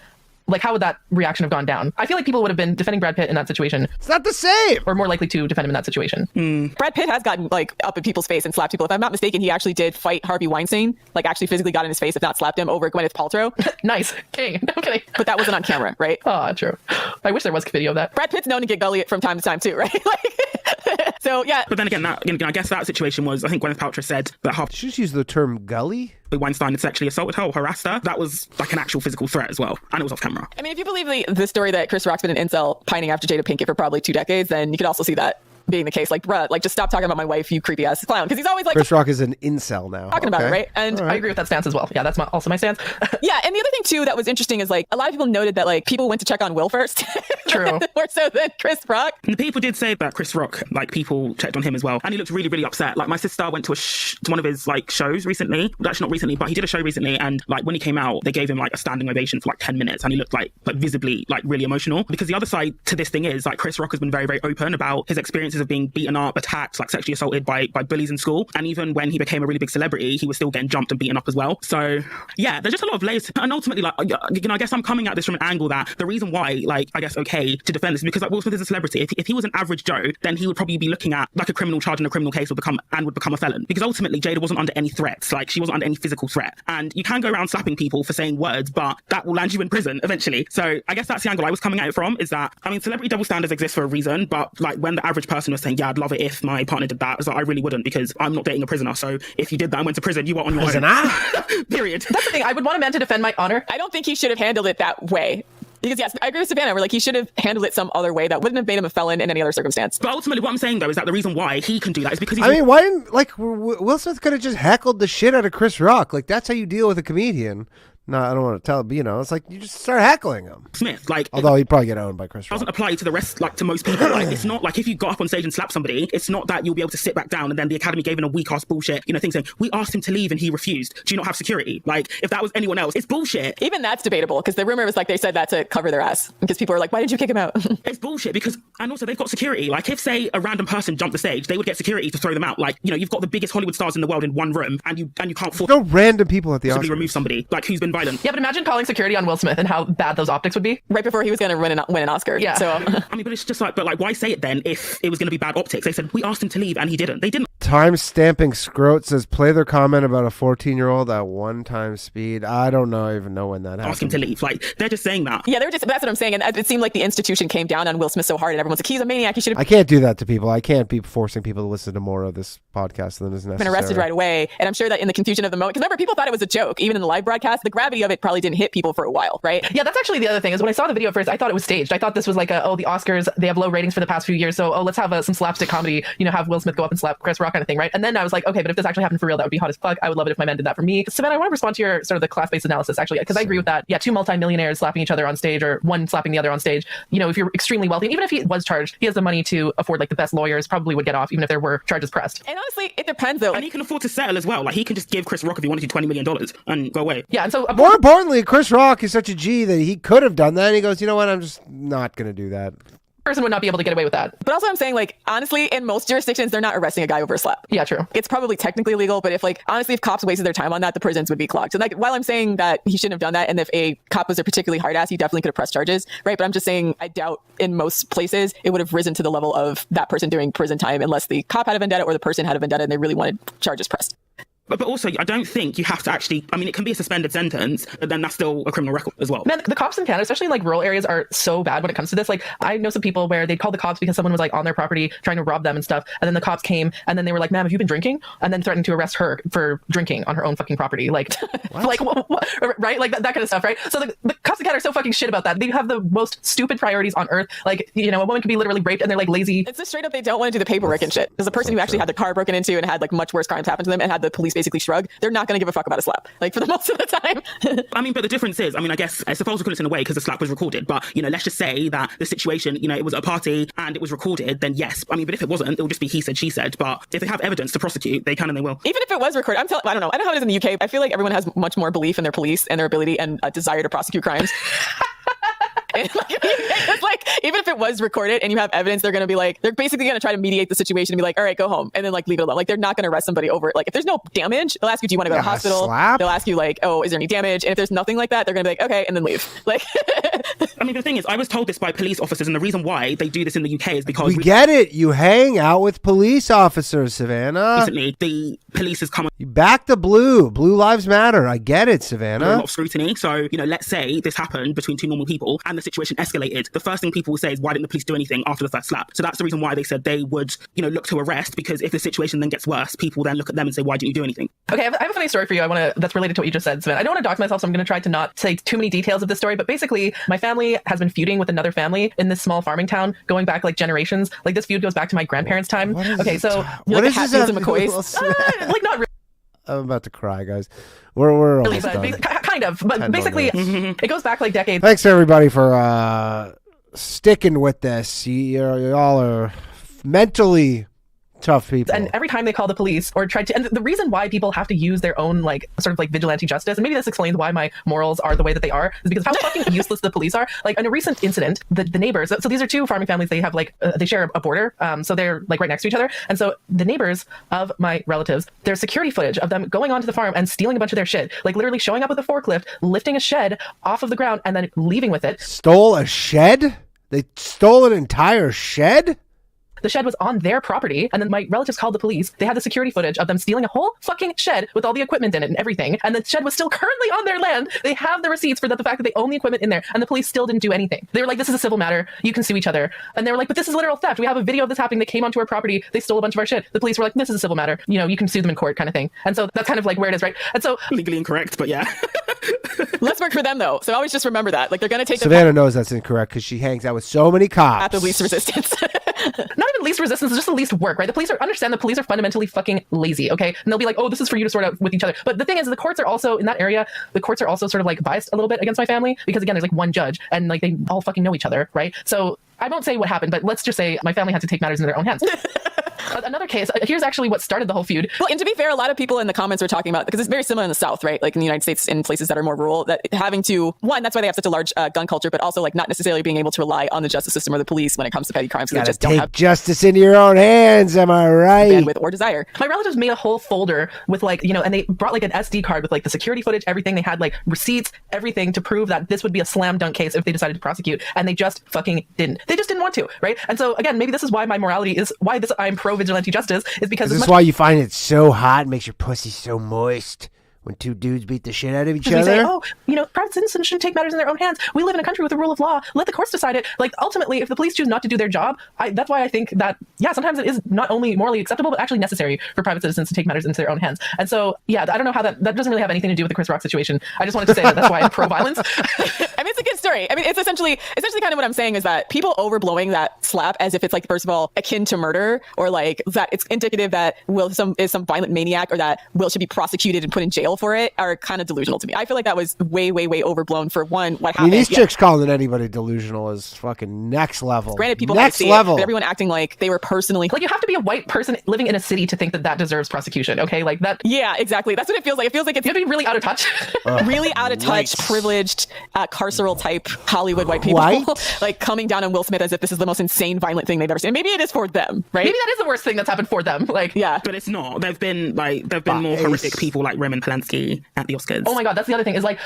Like, how would that reaction have gone down? I feel like people would have been defending Brad Pitt in that situation. It's not the same. Or more likely to defend him in that situation. Brad Pitt has gotten, like, up in people's face and slapped people. If I'm not mistaken, he actually did fight Harvey Weinstein. Like, actually physically got in his face, if not slapped him, over Gwyneth Paltrow. Nice. King. No kidding. But that wasn't on camera, right? Oh, true. I wish there was a video of that. Brad Pitt's known to get gully from time to time, too, right? Like, so, yeah. But then again, I guess that situation was, I think Gwyneth Paltrow said that Did you just use the term gully? Weinstein had sexually assaulted her or harassed her. That was like an actual physical threat as well. And it was off camera. I mean, if you believe the story that Chris Rock's been an incel pining after Jada Pinkett for probably 2 decades, then you could also see that being the case. Like, bruh, like, just stop talking about my wife, you creepy ass clown. Because he's always like, Chris Rock is an incel now. Talking about it, right? And I agree with that stance as well. Yeah, that's also my stance. Yeah, and the other thing too that was interesting is like a lot of people noted that like people went to check on Will first. True. More so than Chris Rock. And people did say that Chris Rock, like people checked on him as well, and he looked really, really upset. Like my sister went to to one of his like shows recently. Well, actually, not recently, but he did a show recently, and like when he came out, they gave him like a standing ovation for like 10 minutes, and he looked like visibly like really emotional. Because the other side to this thing is like Chris Rock has been very, very open about his experiences of being beaten up, attacked, like sexually assaulted by bullies in school, and even when he became a really big celebrity, he was still getting jumped and beaten up as well. So yeah, there's just a lot of layers, and ultimately, like, you know, I guess I'm coming at this from an angle that the reason why, like, I guess okay to defend this is because like Will Smith is a celebrity. If he was an average Joe, then he would probably be looking at like a criminal charge and a criminal case would become a felon. Because ultimately, Jada wasn't under any threats. Like she wasn't under any physical threat, and you can go around slapping people for saying words, but that will land you in prison eventually. So I guess that's the angle I was coming at it from. Is that, I mean, celebrity double standards exist for a reason, but like when the average person was saying, yeah, I'd love it if my partner did that, I was like, I really wouldn't, because I'm not dating a prisoner. So if you did that and went to prison, you are on your own. Period. That's the thing. I would want a man to defend my honor. I don't think he should have handled it that way. Because yes, I agree with Savannah, where like he should have handled it some other way that wouldn't have made him a felon in any other circumstance. But ultimately, what I'm saying though is that the reason why he can do that is because he's... I mean, why didn't Will Smith could have just heckled the shit out of Chris Rock? Like that's how you deal with a comedian. No, I don't want to tell, but it's like you just start heckling him. Smith, like, although he'd probably get owned by Chris Rock. Doesn't apply to the rest, like to most people. Like, it's not like if you got up on stage and slapped somebody, it's not that you'll be able to sit back down and then the Academy gave him a weak ass bullshit, thing saying, we asked him to leave and he refused. Do you not have security? Like, if that was anyone else, it's bullshit. Even that's debatable, because the rumor was like they said that to cover their ass, because people are like, why did you kick him out? It's bullshit, because, and also they've got security. Like, if say a random person jumped the stage, they would get security to throw them out. Like, you've got the biggest Hollywood stars in the world in one room, and you can't no random people at the Oscars. remove somebody like who's been violent. Yeah, but imagine calling security on Will Smith and how bad those optics would be. Right before he was going to win an Oscar. Yeah. So I mean, but it's just like, why say it then if it was going to be bad optics? They said, we asked him to leave and he didn't. They didn't. Time stamping Scroat says, play their comment about a 14-year-old at 1x speed. I don't even know when that happened. Ask him to leave. Like, they're just saying that. Yeah, that's what I'm saying. And it seemed like the institution came down on Will Smith so hard and everyone's like, he's a maniac. He should have... I can't do that to people. I can't be forcing people to listen to more of this podcast than is necessary. Been arrested right away. And I'm sure that in the confusion of the moment, because remember, people thought it was a joke, even in the live broadcast. The gravity of it probably didn't hit people for a while, right? Yeah, that's actually the other thing, is when I saw the video at first, I thought it was staged. I thought this was like the Oscars, they have low ratings for the past few years, so let's have some slapstick comedy, have Will Smith go up and slap Chris Rock kind of thing, right? And then I was like, okay, but if this actually happened for real, that would be hot as fuck. I would love it if my man did that for me. Savannah, I want to respond to your sort of the class-based analysis, actually, because I agree with that. Yeah, 2 multimillionaires slapping each other on stage, or one slapping the other on stage. If you're extremely wealthy, and even if he was charged, he has the money to afford like the best lawyers, probably would get off, even if there were charges pressed. And honestly, it depends though. And he can afford to settle as well. Like, he can just give Chris Rock, if he wanted to, $20 million and go away. Yeah, and so... More importantly, Chris Rock is such a G that he could have done that, and he goes, you know what, I'm just not going to do that. person would not be able to get away with that. But also I'm saying, like, honestly, in most jurisdictions, they're not arresting a guy over a slap. Yeah, true. It's probably technically illegal, but if cops wasted their time on that, the prisons would be clogged. So like, while I'm saying that he shouldn't have done that, and if a cop was a particularly hard ass, he definitely could have pressed charges, right? But I'm just saying, I doubt in most places it would have risen to the level of that person doing prison time unless the cop had a vendetta or the person had a vendetta and they really wanted charges pressed. But also, I don't think you have to actually, I mean, it can be a suspended sentence, but then that's still a criminal record as well. Man, the cops in Canada, especially in like rural areas, are so bad when it comes to this. Like, I know some people where they called the cops because someone was like on their property trying to rob them and stuff. And then the cops came and then they were like, ma'am, have you been drinking? And then threatened to arrest her for drinking on her own fucking property. Like, like what? Right? Like that kind of stuff, right? So the cops in Canada are so fucking shit about that. They have the most stupid priorities on earth. Like, you know, a woman could be literally raped and they're like lazy. It's just straight up, they don't want to do the paperwork and shit. There's a person who actually had their car broken into and had like much worse crimes happen to them and had the police basically shrug. They're not going to give a fuck about a slap, like, for the most of the time. I mean, but the difference is, I mean, I guess it's a false equivalence in a way because the slap was recorded, but, you know, let's just say that the situation, you know, it was a party and it was recorded, then yes. I mean, but if it wasn't, it would just be he said, she said. But if they have evidence to prosecute, they can and they will. Even if it was recorded, I don't know how it is in the UK. I feel like everyone has much more belief in their police and their ability and a desire to prosecute crimes. And it's like, even if it was recorded and you have evidence, they're basically going to try to mediate the situation and be like, all right, go home, and then like leave it alone. Like, they're not going to arrest somebody over it. Like, if there's no damage, they'll ask you, do you want to go to the hospital? Slap? They'll ask you like, oh, is there any damage? And if there's nothing like that, they're going to be like, okay, and then leave. Like, I mean, the thing is, I was told this by police officers, and the reason why they do this in the UK is because we get it. You hang out with police officers, Savannah. Recently, the police has come. You back the blue. Blue lives matter. I get it, Savannah. A lot of scrutiny. So, you know, let's say this happened between two normal people and the situation escalated. The first thing people will say is, why didn't the police do anything after the first slap? So that's the reason why they said they would, you know, look to arrest, because if the situation then gets worse, people then look at them and say, why didn't you do anything? Okay, I have a funny story for you. That's related to what you just said, Savannah. I don't want to dox myself, so I'm going to try to not say too many details of this story. But basically, my family has been feuding with another family in this small farming town going back like generations. Like, this feud goes back to my grandparents' time. Okay, so what is this? McCoy's? Like, not really. I'm about to cry, guys. We're almost done. Kind of, but basically, it goes back like decades. Thanks everybody for sticking with this. Y'all are mentally tough people. And every time they call the police or try to, and the reason why people have to use their own like sort of like vigilante justice, and maybe this explains why my morals are the way that they are, is because of how fucking useless the police are. Like, in a recent incident, the neighbors, so these are two farming families, they have like they share a border, so they're like right next to each other, and so the neighbors of my relatives, there's security footage of them going onto the farm and stealing a bunch of their shit, like literally showing up with a forklift, lifting a shed off of the ground, and then leaving with it. Stole a shed? They stole an entire shed? The shed was on their property, and then my relatives called the police. They had the security footage of them stealing a whole fucking shed with all the equipment in it and everything, and the shed was still currently on their land. They have the receipts for the fact that they own the equipment in there, and the police still didn't do anything. They were like, this is a civil matter. You can sue each other. And they were like, but this is literal theft. We have a video of this happening. They came onto our property. They stole a bunch of our shit. The police were like, this is a civil matter. You know, you can sue them in court kind of thing. And so that's kind of like where it is, right? And so legally incorrect, but yeah. Let's work for them, though. So always just remember that. Like, they're going to take Savannah knows that's incorrect because she hangs out with so many cops. at the least resistance. Not even least resistance, it's just the least work, right? The police understand the police are fundamentally fucking lazy, okay? And they'll be like, oh, this is for you to sort out with each other. But the thing is, the courts are also, in that area, the courts are also sort of like biased a little bit against my family because, again, there's like one judge and like they all fucking know each other, right? So I won't say what happened, but let's just say my family had to take matters in their own hands. Another case, here's actually what started the whole feud. Well, and to be fair, a lot of people in the comments were talking about, because it's very similar in the South, right? Like in the United States, in places that are more rural, that having to, one, that's why they have such a large gun culture, but also like not necessarily being able to rely on the justice system or the police when it comes to petty crimes. You they just take don't have justice into your own hands, am I right? bandwidth or desire. My relatives made a whole folder with like, you know, and they brought like an SD card with like the security footage, everything. They had like receipts, everything to prove that this would be a slam dunk case if they decided to prosecute. And they just fucking didn't. They just didn't want to, right? And so again, maybe this is why my morality is, why this I'm pro vigilante justice, is because this is why you find it so hot and makes your pussy so moist when two dudes beat the shit out of each other. We say, oh, you know, private citizens shouldn't take matters in their own hands. We live in a country with the rule of law. Let the courts decide it. Like, ultimately, if the police choose not to do their job, that's why I think that, yeah, sometimes it is not only morally acceptable, but actually necessary for private citizens to take matters into their own hands. And so, yeah, I don't know how that doesn't really have anything to do with the Chris Rock situation. I just wanted to say that's why I'm pro-violence. I mean, it's a good story. I mean, it's essentially kind of what I'm saying is that people overblowing that slap as if it's like, first of all, akin to murder, or like that it's indicative that Will is some violent maniac, or that Will should be prosecuted and put in jail for it, are kind of delusional to me. I feel like that was way, way, way overblown for one. What happened? I mean, these chicks calling anybody delusional is fucking next level. Granted, people next see level. It, but everyone acting like they were personally like, you have to be a white person living in a city to think that deserves prosecution. Okay, like that. Yeah, exactly. That's what it feels like. It feels like it's you have to be really out of touch, really out of touch, privileged, carceral type toxic Hollywood white people like coming down on Will Smith as if this is the most insane, violent thing they've ever seen. Maybe it is for them, right? Maybe that is the worst thing that's happened for them. Like, yeah, but it's not. There've been more horrific people like Roman Polanski at the Oscars. Oh my God, that's the other thing is like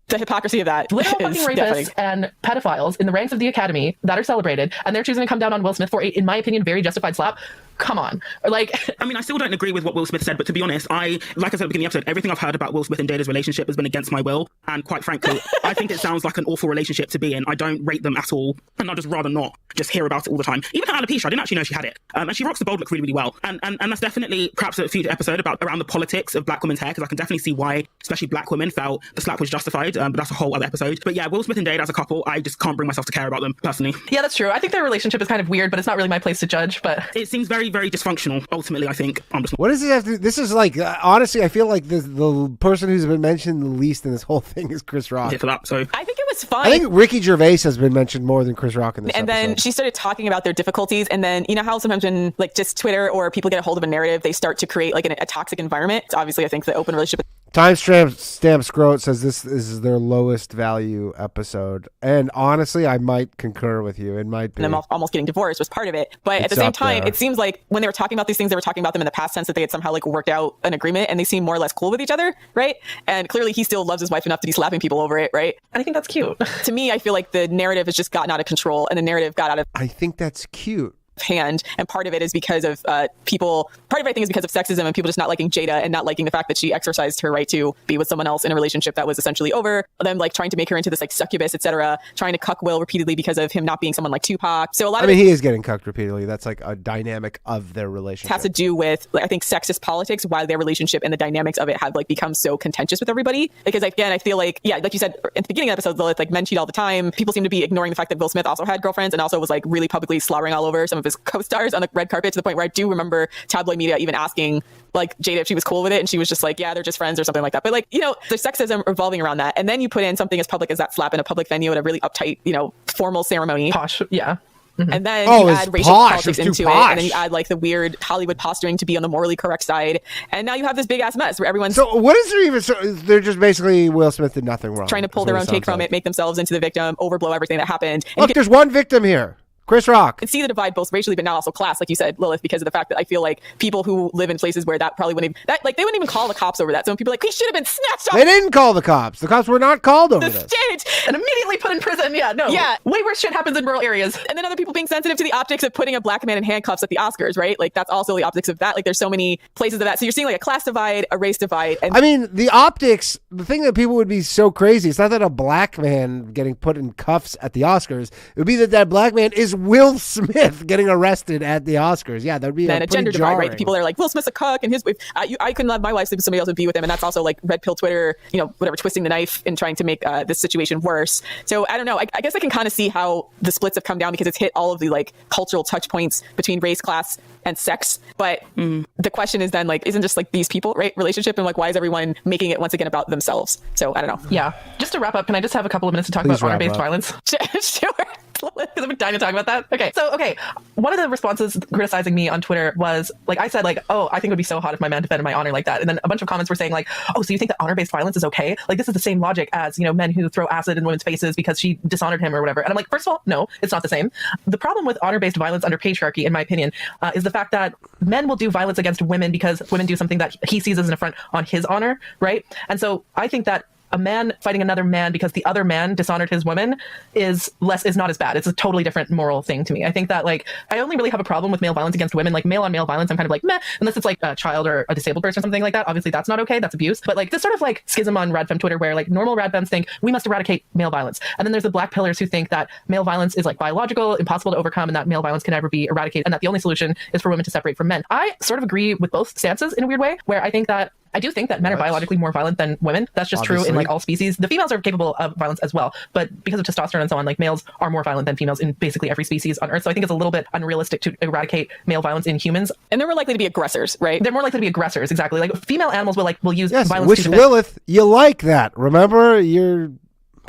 the hypocrisy of that. Literal fucking rapists and pedophiles in the ranks of the Academy that are celebrated, and they're choosing to come down on Will Smith for a, in my opinion, very justified slap. Come on. Like, I mean, I still don't agree with what Will Smith said, but to be honest, like I said at the beginning of the episode, everything I've heard about Will Smith and Jada's relationship has been against my will. And quite frankly, I think it sounds like an awful relationship to be in. I don't rate them at all. And I'd just rather not just hear about it all the time. Even her alopecia, I didn't actually know she had it. And she rocks the bold look really, really well. And that's definitely perhaps a future episode around the politics of black women's hair, because I can definitely see why, especially black women, felt the slap was justified. But that's a whole other episode. But yeah, Will Smith and Jada as a couple, I just can't bring myself to care about them personally. Yeah, that's true. I think their relationship is kind of weird, but it's not really my place to judge. But it seems very, very dysfunctional. Ultimately, I think I'm just. What does it have to? This is like honestly, I feel like the person who's been mentioned the least in this whole thing is Chris Rock. Here for that, so I think it was fun. I think Ricky Gervais has been mentioned more than Chris Rock in this. And episode. then she started talking about their difficulties, and then you know how sometimes when like just Twitter or people get a hold of a narrative, they start to create like a toxic environment. So obviously, I think the open relationship. Timestamp Scroat says this is their lowest value episode, and honestly, I might concur with you. It might be. And them almost getting divorced was part of it, but at the same time, it seems like when they were talking about these things, they were talking about them in the past tense that they had somehow like worked out an agreement, and they seem more or less cool with each other, right? And clearly, he still loves his wife enough to be slapping people over it, right? And I think that's cute. To me, I feel like the narrative has just gotten out of control, and the narrative got out of. I think that's cute. Hand, and part of it is because of people. Part of it, I think, is because of sexism and people just not liking Jada and not liking the fact that she exercised her right to be with someone else in a relationship that was essentially over. Them like trying to make her into this like succubus, etc. Trying to cuck Will repeatedly because of him not being someone like Tupac. So a lot. He is getting cucked repeatedly. That's like a dynamic of their relationship. Has to do with like, I think sexist politics. Why their relationship and the dynamics of it have like become so contentious with everybody. Because again, I feel like like you said at the beginning of the episode, like men cheat all the time. People seem to be ignoring the fact that Will Smith also had girlfriends and also was like really publicly slobbering all over some of his co-stars on the red carpet to the point where I do remember tabloid media even asking like Jada if she was cool with it, and she was just like, yeah, they're just friends or something like that. But like, there's sexism revolving around that, and then you put in something as public as that slap in a public venue at a really uptight, formal ceremony. Posh, yeah. Mm-hmm. And then you add racial politics into it, and then you add like the weird Hollywood posturing to be on the morally correct side, and now you have this big ass mess where everyone's. So what is there even? So they're just basically Will Smith did nothing wrong, trying to pull their own take from it, make themselves into the victim, overblow everything that happened. And look, there's one victim here. Chris Rock. And see the divide both racially, but not also class, like you said, Lilith, because of the fact that I feel like people who live in places where that probably wouldn't even, they wouldn't even call the cops over that. So when people are like, he should have been snatched off. They didn't call the cops. The cops were not called over the stage and immediately put in prison. Yeah, no. Yeah. Way worse shit happens in rural areas. And then other people being sensitive to the optics of putting a black man in handcuffs at the Oscars, right? Like that's also the optics of that. Like there's so many places of that. So you're seeing like a class divide, a race divide. And the optics, the thing that people would be so crazy, it's not that a black man getting put in cuffs at the Oscars. It would be that black man is Will Smith getting arrested at the Oscars. Yeah, that would be a gender divide, right? The people that are like, Will Smith's a cuck, and his wife, I couldn't let my wife sleep with somebody else would be with him, and that's also like red pill Twitter, whatever, twisting the knife and trying to make this situation worse. So I don't know. I guess I can kind of see how the splits have come down because it's hit all of the like cultural touch points between race, class, and sex. But the question is then like, isn't just like these people, right? Relationship, and like, why is everyone making it once again about themselves? So I don't know. Yeah. Just to wrap up, can I just have a couple of minutes to talk about honor-based violence? Sure. Because I've been dying to talk about that. Okay. One of the responses criticizing me on Twitter was like, I said like, oh, I think it would be so hot if my man defended my honor like that. And then a bunch of comments were saying like, oh, so you think that honor-based violence is okay? Like this is the same logic as, men who throw acid in women's faces because she dishonored him or whatever. And I'm like, first of all, no, it's not the same. The problem with honor-based violence under patriarchy, in my opinion, is the fact that men will do violence against women because women do something that he sees as an affront on his honor, right? And so I think that a man fighting another man because the other man dishonored his woman is not as bad. It's a totally different moral thing to me. I think that like I only really have a problem with male violence against women, like male on male violence. I'm kind of like meh, unless it's like a child or a disabled person or something like that. Obviously that's not okay. That's abuse. But like this sort of like schism on radfem Twitter where like normal radfems think we must eradicate male violence, and then there's the black pillars who think that male violence is like biological, impossible to overcome, and that male violence can never be eradicated, and that the only solution is for women to separate from men. I sort of agree with both stances in a weird way, where I do think that men are biologically more violent than women. That's just true in like all species. The females are capable of violence as well, but because of testosterone and so on, like males are more violent than females in basically every species on Earth. So I think it's a little bit unrealistic to eradicate male violence in humans. And they're more likely to be aggressors, right? They're more likely to be aggressors, exactly. Like female animals will use violence. Which Lilith, you like that? Remember, you're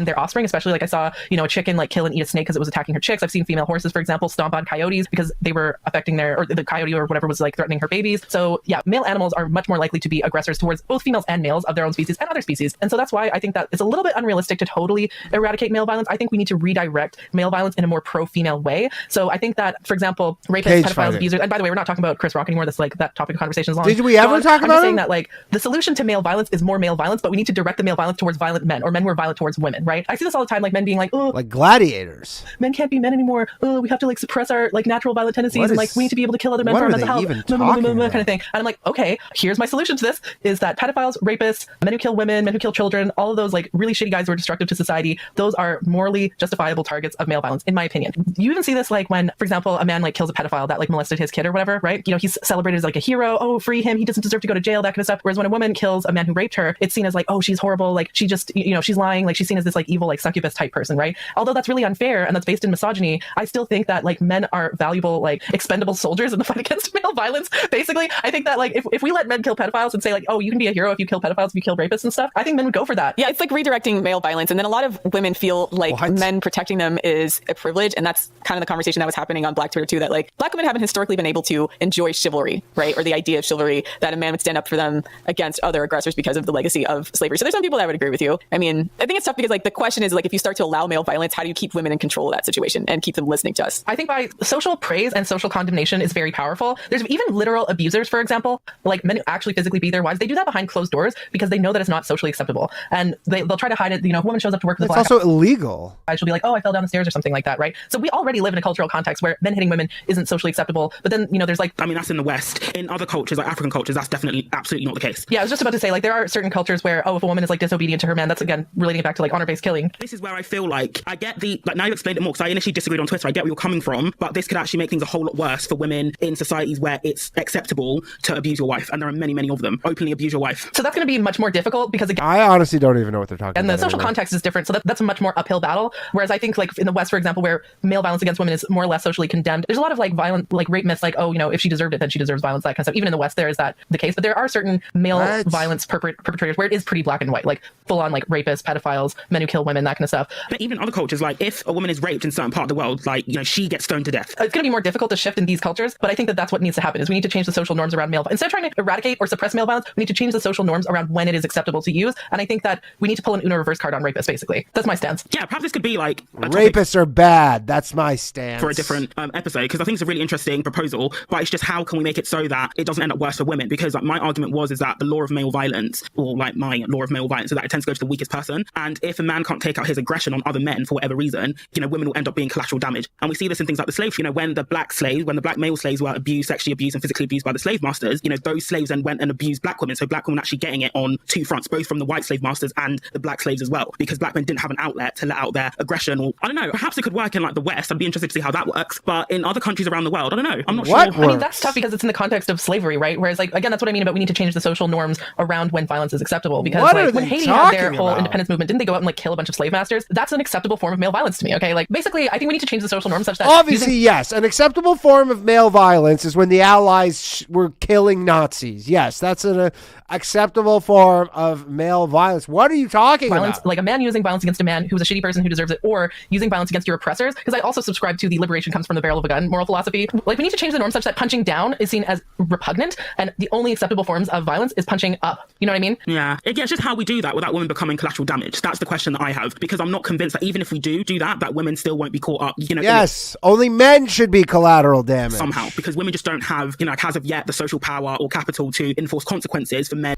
their offspring, especially like I saw, a chicken like kill and eat a snake because it was attacking her chicks. I've seen female horses, for example, stomp on coyotes because they were affecting or the coyote or whatever was like threatening her babies. So yeah, male animals are much more likely to be aggressors towards both females and males of their own species and other species. And so that's why I think that it's a little bit unrealistic to totally eradicate male violence. I think we need to redirect male violence in a more pro-female way. So I think that, for example, rapists, pedophiles, abusers, and by the way, we're not talking about Chris Rock anymore. That's like that topic of conversation is long. Did we ever talk about I'm saying that like the solution to male violence is more male violence, but we need to direct the male violence towards violent men or men who are violent towards women, right? I see this all the time, like men being like, oh, like gladiators. Men can't be men anymore. Oh, we have to like suppress our like natural violent tendencies and like we need to be able to kill other men for our mental health. Kind of thing. And I'm like, okay, here's my solution to this is that pedophiles, rapists, men who kill women, men who kill children, all of those like really shitty guys who are destructive to society, those are morally justifiable targets of male violence, in my opinion. You even see this like when, for example, a man like kills a pedophile that like molested his kid or whatever, right? He's celebrated as like a hero. Oh, free him. He doesn't deserve to go to jail, that kind of stuff. Whereas when a woman kills a man who raped her, it's seen as like, oh, she's horrible. Like she just, she's lying. Like she's seen as this like evil, like succubus type person, right? Although that's really unfair and that's based in misogyny, I still think that like men are valuable, like expendable soldiers in the fight against male violence. Basically, I think that like if we let men kill pedophiles and say like, oh, you can be a hero if you kill pedophiles, if you kill rapists and stuff, I think men would go for that. Yeah, it's like redirecting male violence. And then a lot of women feel like men protecting them is a privilege. And that's kind of the conversation that was happening on Black Twitter too, that like Black women haven't historically been able to enjoy chivalry, right? Or the idea of chivalry, that a man would stand up for them against other aggressors because of the legacy of slavery. So there's some people that would agree with you. I mean, I think it's tough because like the question is like, if you start to allow male violence, how do you keep women in control of that situation and keep them listening to us? I think by social praise and social condemnation is very powerful. There's even literal abusers, for example, like men who actually physically beat their wives. They do that behind closed doors because they know that it's not socially acceptable. And they'll try to hide it. If a woman shows up to work with a black also illegal. She'll be like, oh, I fell down the stairs or something like that, right? So we already live in a cultural context where men hitting women isn't socially acceptable. But then, there's like... I mean, that's in the West. In other cultures, like African cultures, that's definitely absolutely not the case. Yeah, I was just about to say, like, there are certain cultures where, oh, if a woman is like disobedient to her man, that's again relating it back to like honor-based killing. This is where I feel like I get now you've explained it more, because I initially disagreed on Twitter. I get where you're coming from, but this could actually make things a whole lot worse for women in societies where it's acceptable to abuse your wife, and there are many, many of them. Openly abuse your wife. So that's going to be much more difficult because again, I honestly don't even know what they're talking about. And the social context is different, so that's a much more uphill battle. Whereas I think like in the West, for example, where male violence against women is more or less socially condemned, there's a lot of like violent, like rape myths, like, oh, if she deserved it, then she deserves violence, that kind of stuff. Even in the West, there is that the case, but there are certain male violence perpetrators where it is pretty black and white, like full on like rapists, pedophiles, men who kill women, that kind of stuff. But even other cultures, like if a woman is raped in certain part of the world, like she gets stoned to death. It's going to be more difficult to shift in these cultures, but I think that that's what needs to happen. Is we need to change the social norms around male. Instead of trying to eradicate or suppress male violence, we need to change the social norms around when it is acceptable to use. And I think that we need to pull an Uno reverse card on rapists. Basically, that's my stance. Yeah, perhaps this could be like rapists are bad. That's my stance for a different episode, because I think it's a really interesting proposal. But it's just how can we make it so that it doesn't end up worse for women? Because like my argument is that the law of male violence, or like my law of male violence, is that it tends to go to the weakest person. And if a man can't take out his aggression on other men for whatever reason, women will end up being collateral damage. And we see this in things like the slave. When the black male slaves were abused, sexually abused, and physically abused by the slave masters, those slaves then went and abused black women. So black women actually getting it on two fronts, both from the white slave masters and the black slaves as well, because black men didn't have an outlet to let out their aggression. Or I don't know, perhaps it could work in like the West. I'd be interested to see how that works. But in other countries around the world, I don't know. I'm not sure. I mean, that's tough because it's in the context of slavery, right? Whereas like, again, that's what I mean about we need to change the social norms around when violence is acceptable. Because like when Haiti had their whole independence movement, didn't they go out and like kill a bunch of slave masters? That's an acceptable form of male violence to me. Okay, like basically, I think we need to change the social norms such that obviously, yes, an acceptable form of male violence is when the Allies were killing Nazis. Yes, that's an acceptable form of male violence. What are you talking about? Like a man using violence against a man who's a shitty person who deserves it, or using violence against your oppressors. Because I also subscribe to the liberation comes from the barrel of a gun moral philosophy. Like we need to change the norm such that punching down is seen as repugnant, and the only acceptable forms of violence is punching up. You know what I mean? Yeah. It's just how we do that without women becoming collateral damage. That's the question that I have, because I'm not convinced that even if we do that women still won't be caught up. Yes, only men should be collateral damage somehow, because women just don't have, like as of yet, the social power or capital to enforce consequences for men.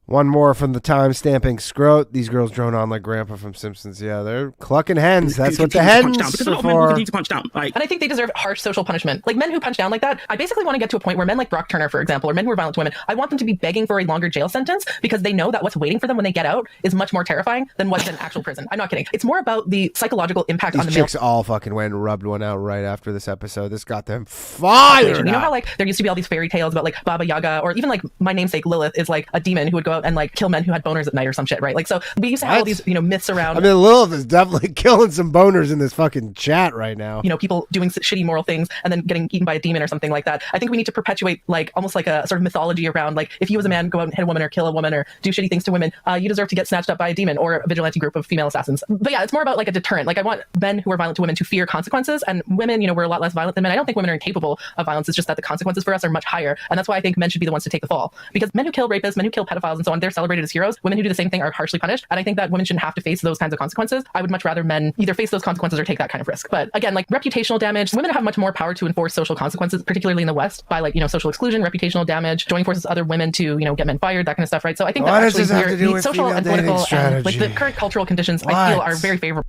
One more from the time-stamping scrote. These girls drone on like Grandpa from Simpsons. Yeah, they're clucking hens. That's what the hens are because a lot of men will continue to punch down. And I think they deserve harsh social punishment. Like men who punch down like that, I basically want to get to a point where men like Brock Turner, for example, or men who are violent to women, I want them to be begging for a longer jail sentence because they know that what's waiting for them when they get out is much more terrifying than what's in actual prison. I'm not kidding. It's more about the psychological impact on the chicks all fucking went and rubbed one out right after this episode. This got them fired. You know how like there used to be all these fairy tales about like Baba Yaga, or even like my namesake Lilith is like a demon who would go out and like kill men who had boners at night or some shit, right? Like, so we used to have all these, myths around. I mean, Lilith is definitely killing some boners in this fucking chat right now. People doing shitty moral things and then getting eaten by a demon or something like that. I think we need to perpetuate like almost like a sort of mythology around like if you as a man go out and hit a woman or kill a woman or do shitty things to women, you deserve to get snatched up by a demon or a vigilante group of female assassins. But yeah, it's more about like a deterrent. Like I want men who are violent to women to fear consequences, and women, we're a lot less violent than men. I don't think women are incapable of violence. It's just that the consequences for us are much higher, and that's why I think men should be the ones to take the fall. Because men who kill rapists, men who kill pedophiles, and so on, they're celebrated as heroes. Women who do the same thing are harshly punished, and I think that women shouldn't have to face those kinds of consequences. I would much rather men either face those consequences or take that kind of risk. But again, like reputational damage, women have much more power to enforce social consequences, particularly in the West, by like social exclusion, reputational damage, joining forces with other women to get men fired, that kind of stuff, right? So I think that actually the social and political and like the current cultural conditions I feel are very favorable.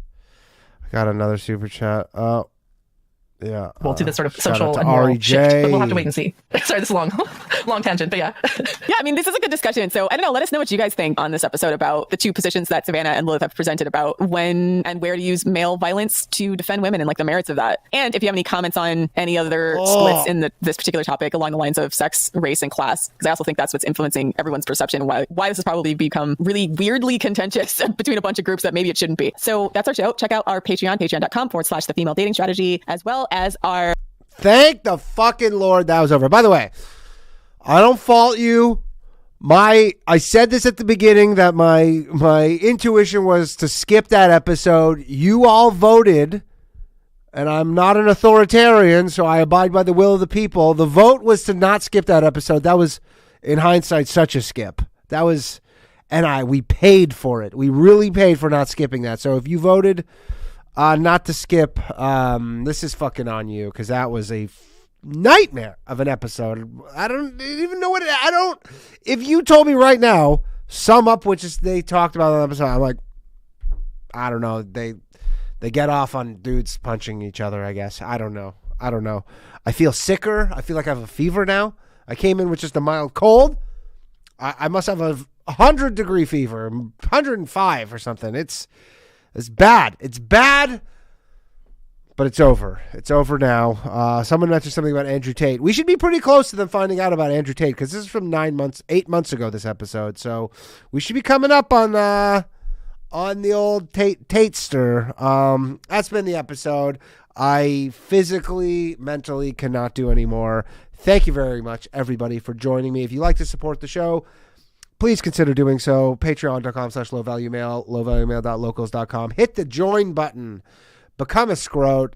I got another super chat. Oh, yeah. Well, to this sort of social and moral shift, but we'll have to wait and see. Sorry, this is long tangent, but yeah. Yeah, I mean, this is a good discussion. So I don't know, let us know what you guys think on this episode about the two positions that Savannah and Lilith have presented about when and where to use male violence to defend women and like the merits of that. And if you have any comments on any other splits in this particular topic along the lines of sex, race, and class, because I also think that's what's influencing everyone's perception, why this has probably become really weirdly contentious between a bunch of groups that maybe it shouldn't be. So that's our show. Check out our Patreon, patreon.com/the female dating strategy, as well as our... Thank the fucking Lord that was over. By the way, I don't fault you. I said this at the beginning that my intuition was to skip that episode. You all voted, and I'm not an authoritarian, so I abide by the will of the people. The vote was to not skip that episode. That was, in hindsight, such a skip. That was, and we paid for it. We really paid for not skipping that. So if you voted not to skip, this is fucking on you, because that was a nightmare of an episode. I don't even know if you told me right now, sum up which is they talked about in the episode, I'm like, I don't know. They get off on dudes punching each other, I guess. I don't know. I feel sicker. I feel like I have a fever now. I came in with just a mild cold. I must have a 100-degree fever, 105 or something. It's bad. It's bad, but it's over. It's over now. Someone mentioned something about Andrew Tate. We should be pretty close to them finding out about Andrew Tate, because this is from 8 months ago, this episode. So we should be coming up on the old Tatester. That's been the episode. I physically, mentally cannot do anymore. Thank you very much, everybody, for joining me. If you like to support the show, please consider doing so. Patreon.com/lowvaluemail, lowvaluemail.locals.com. Hit the join button. Become a scrote.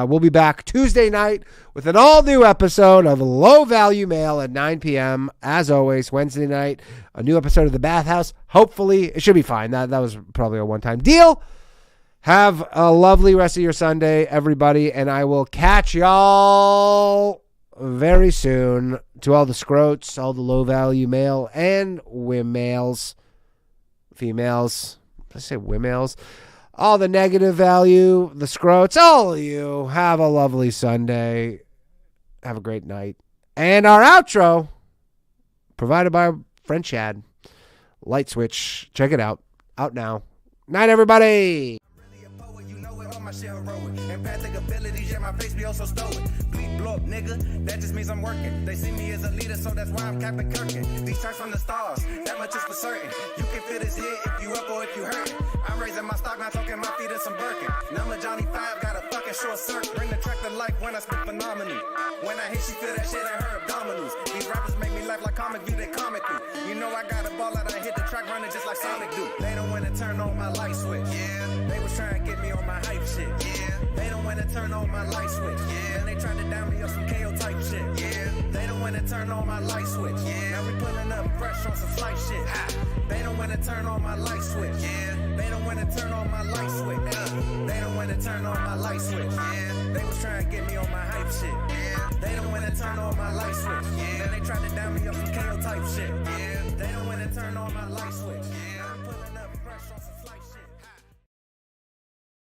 We'll be back Tuesday night with an all-new episode of Low Value Mail at 9 p.m. As always, Wednesday night, a new episode of The Bathhouse. Hopefully, it should be fine. That was probably a one-time deal. Have a lovely rest of your Sunday, everybody, and I will catch y'all very soon. To all the scrotes, all the low-value male and females. Did I say wimales? All the negative value, the scrotes, all of you. Have a lovely Sunday. Have a great night. And our outro, provided by our friend Chad. Light Switch. Check it out. Out now. Night, everybody. Empathic abilities, yeah, my face be also stoic. Bleep, blow up, nigga, that just means I'm working. They see me as a leader, so that's why I'm Captain Kirkin. These tracks from the stars, that much is for certain. You can feel this hit if you up or if you hurt. I'm raising my stock, not talking my feet in some Birkin. Number Johnny 5 got a fucking short circuit. Bring the track to life when I spit phenomenal. When I hit, she feel that shit in her abdominals. These rappers make me laugh like comic view, they comical. You know I got a ball out, I hit the track running just like Sonic do. They don't wanna turn on my light switch. Yeah, they was trying to get me on my hype shit. Yeah, they don't wanna turn on my light switch. Yeah, then they tried to down me on some KO type shit. Yeah, they don't wanna turn on my light switch. Yeah, now we pulling up fresh on some slight shit. They don't wanna turn on my light switch. Yeah, they don't wanna turn on my light switch. They don't wanna turn on my light switch. Yeah, they was trying to get me on my hype shit. Yeah, they don't wanna turn on my light switch. Yeah, then they tried to down me on some KO type shit. Yeah, they don't wanna turn on my light switch. Yeah.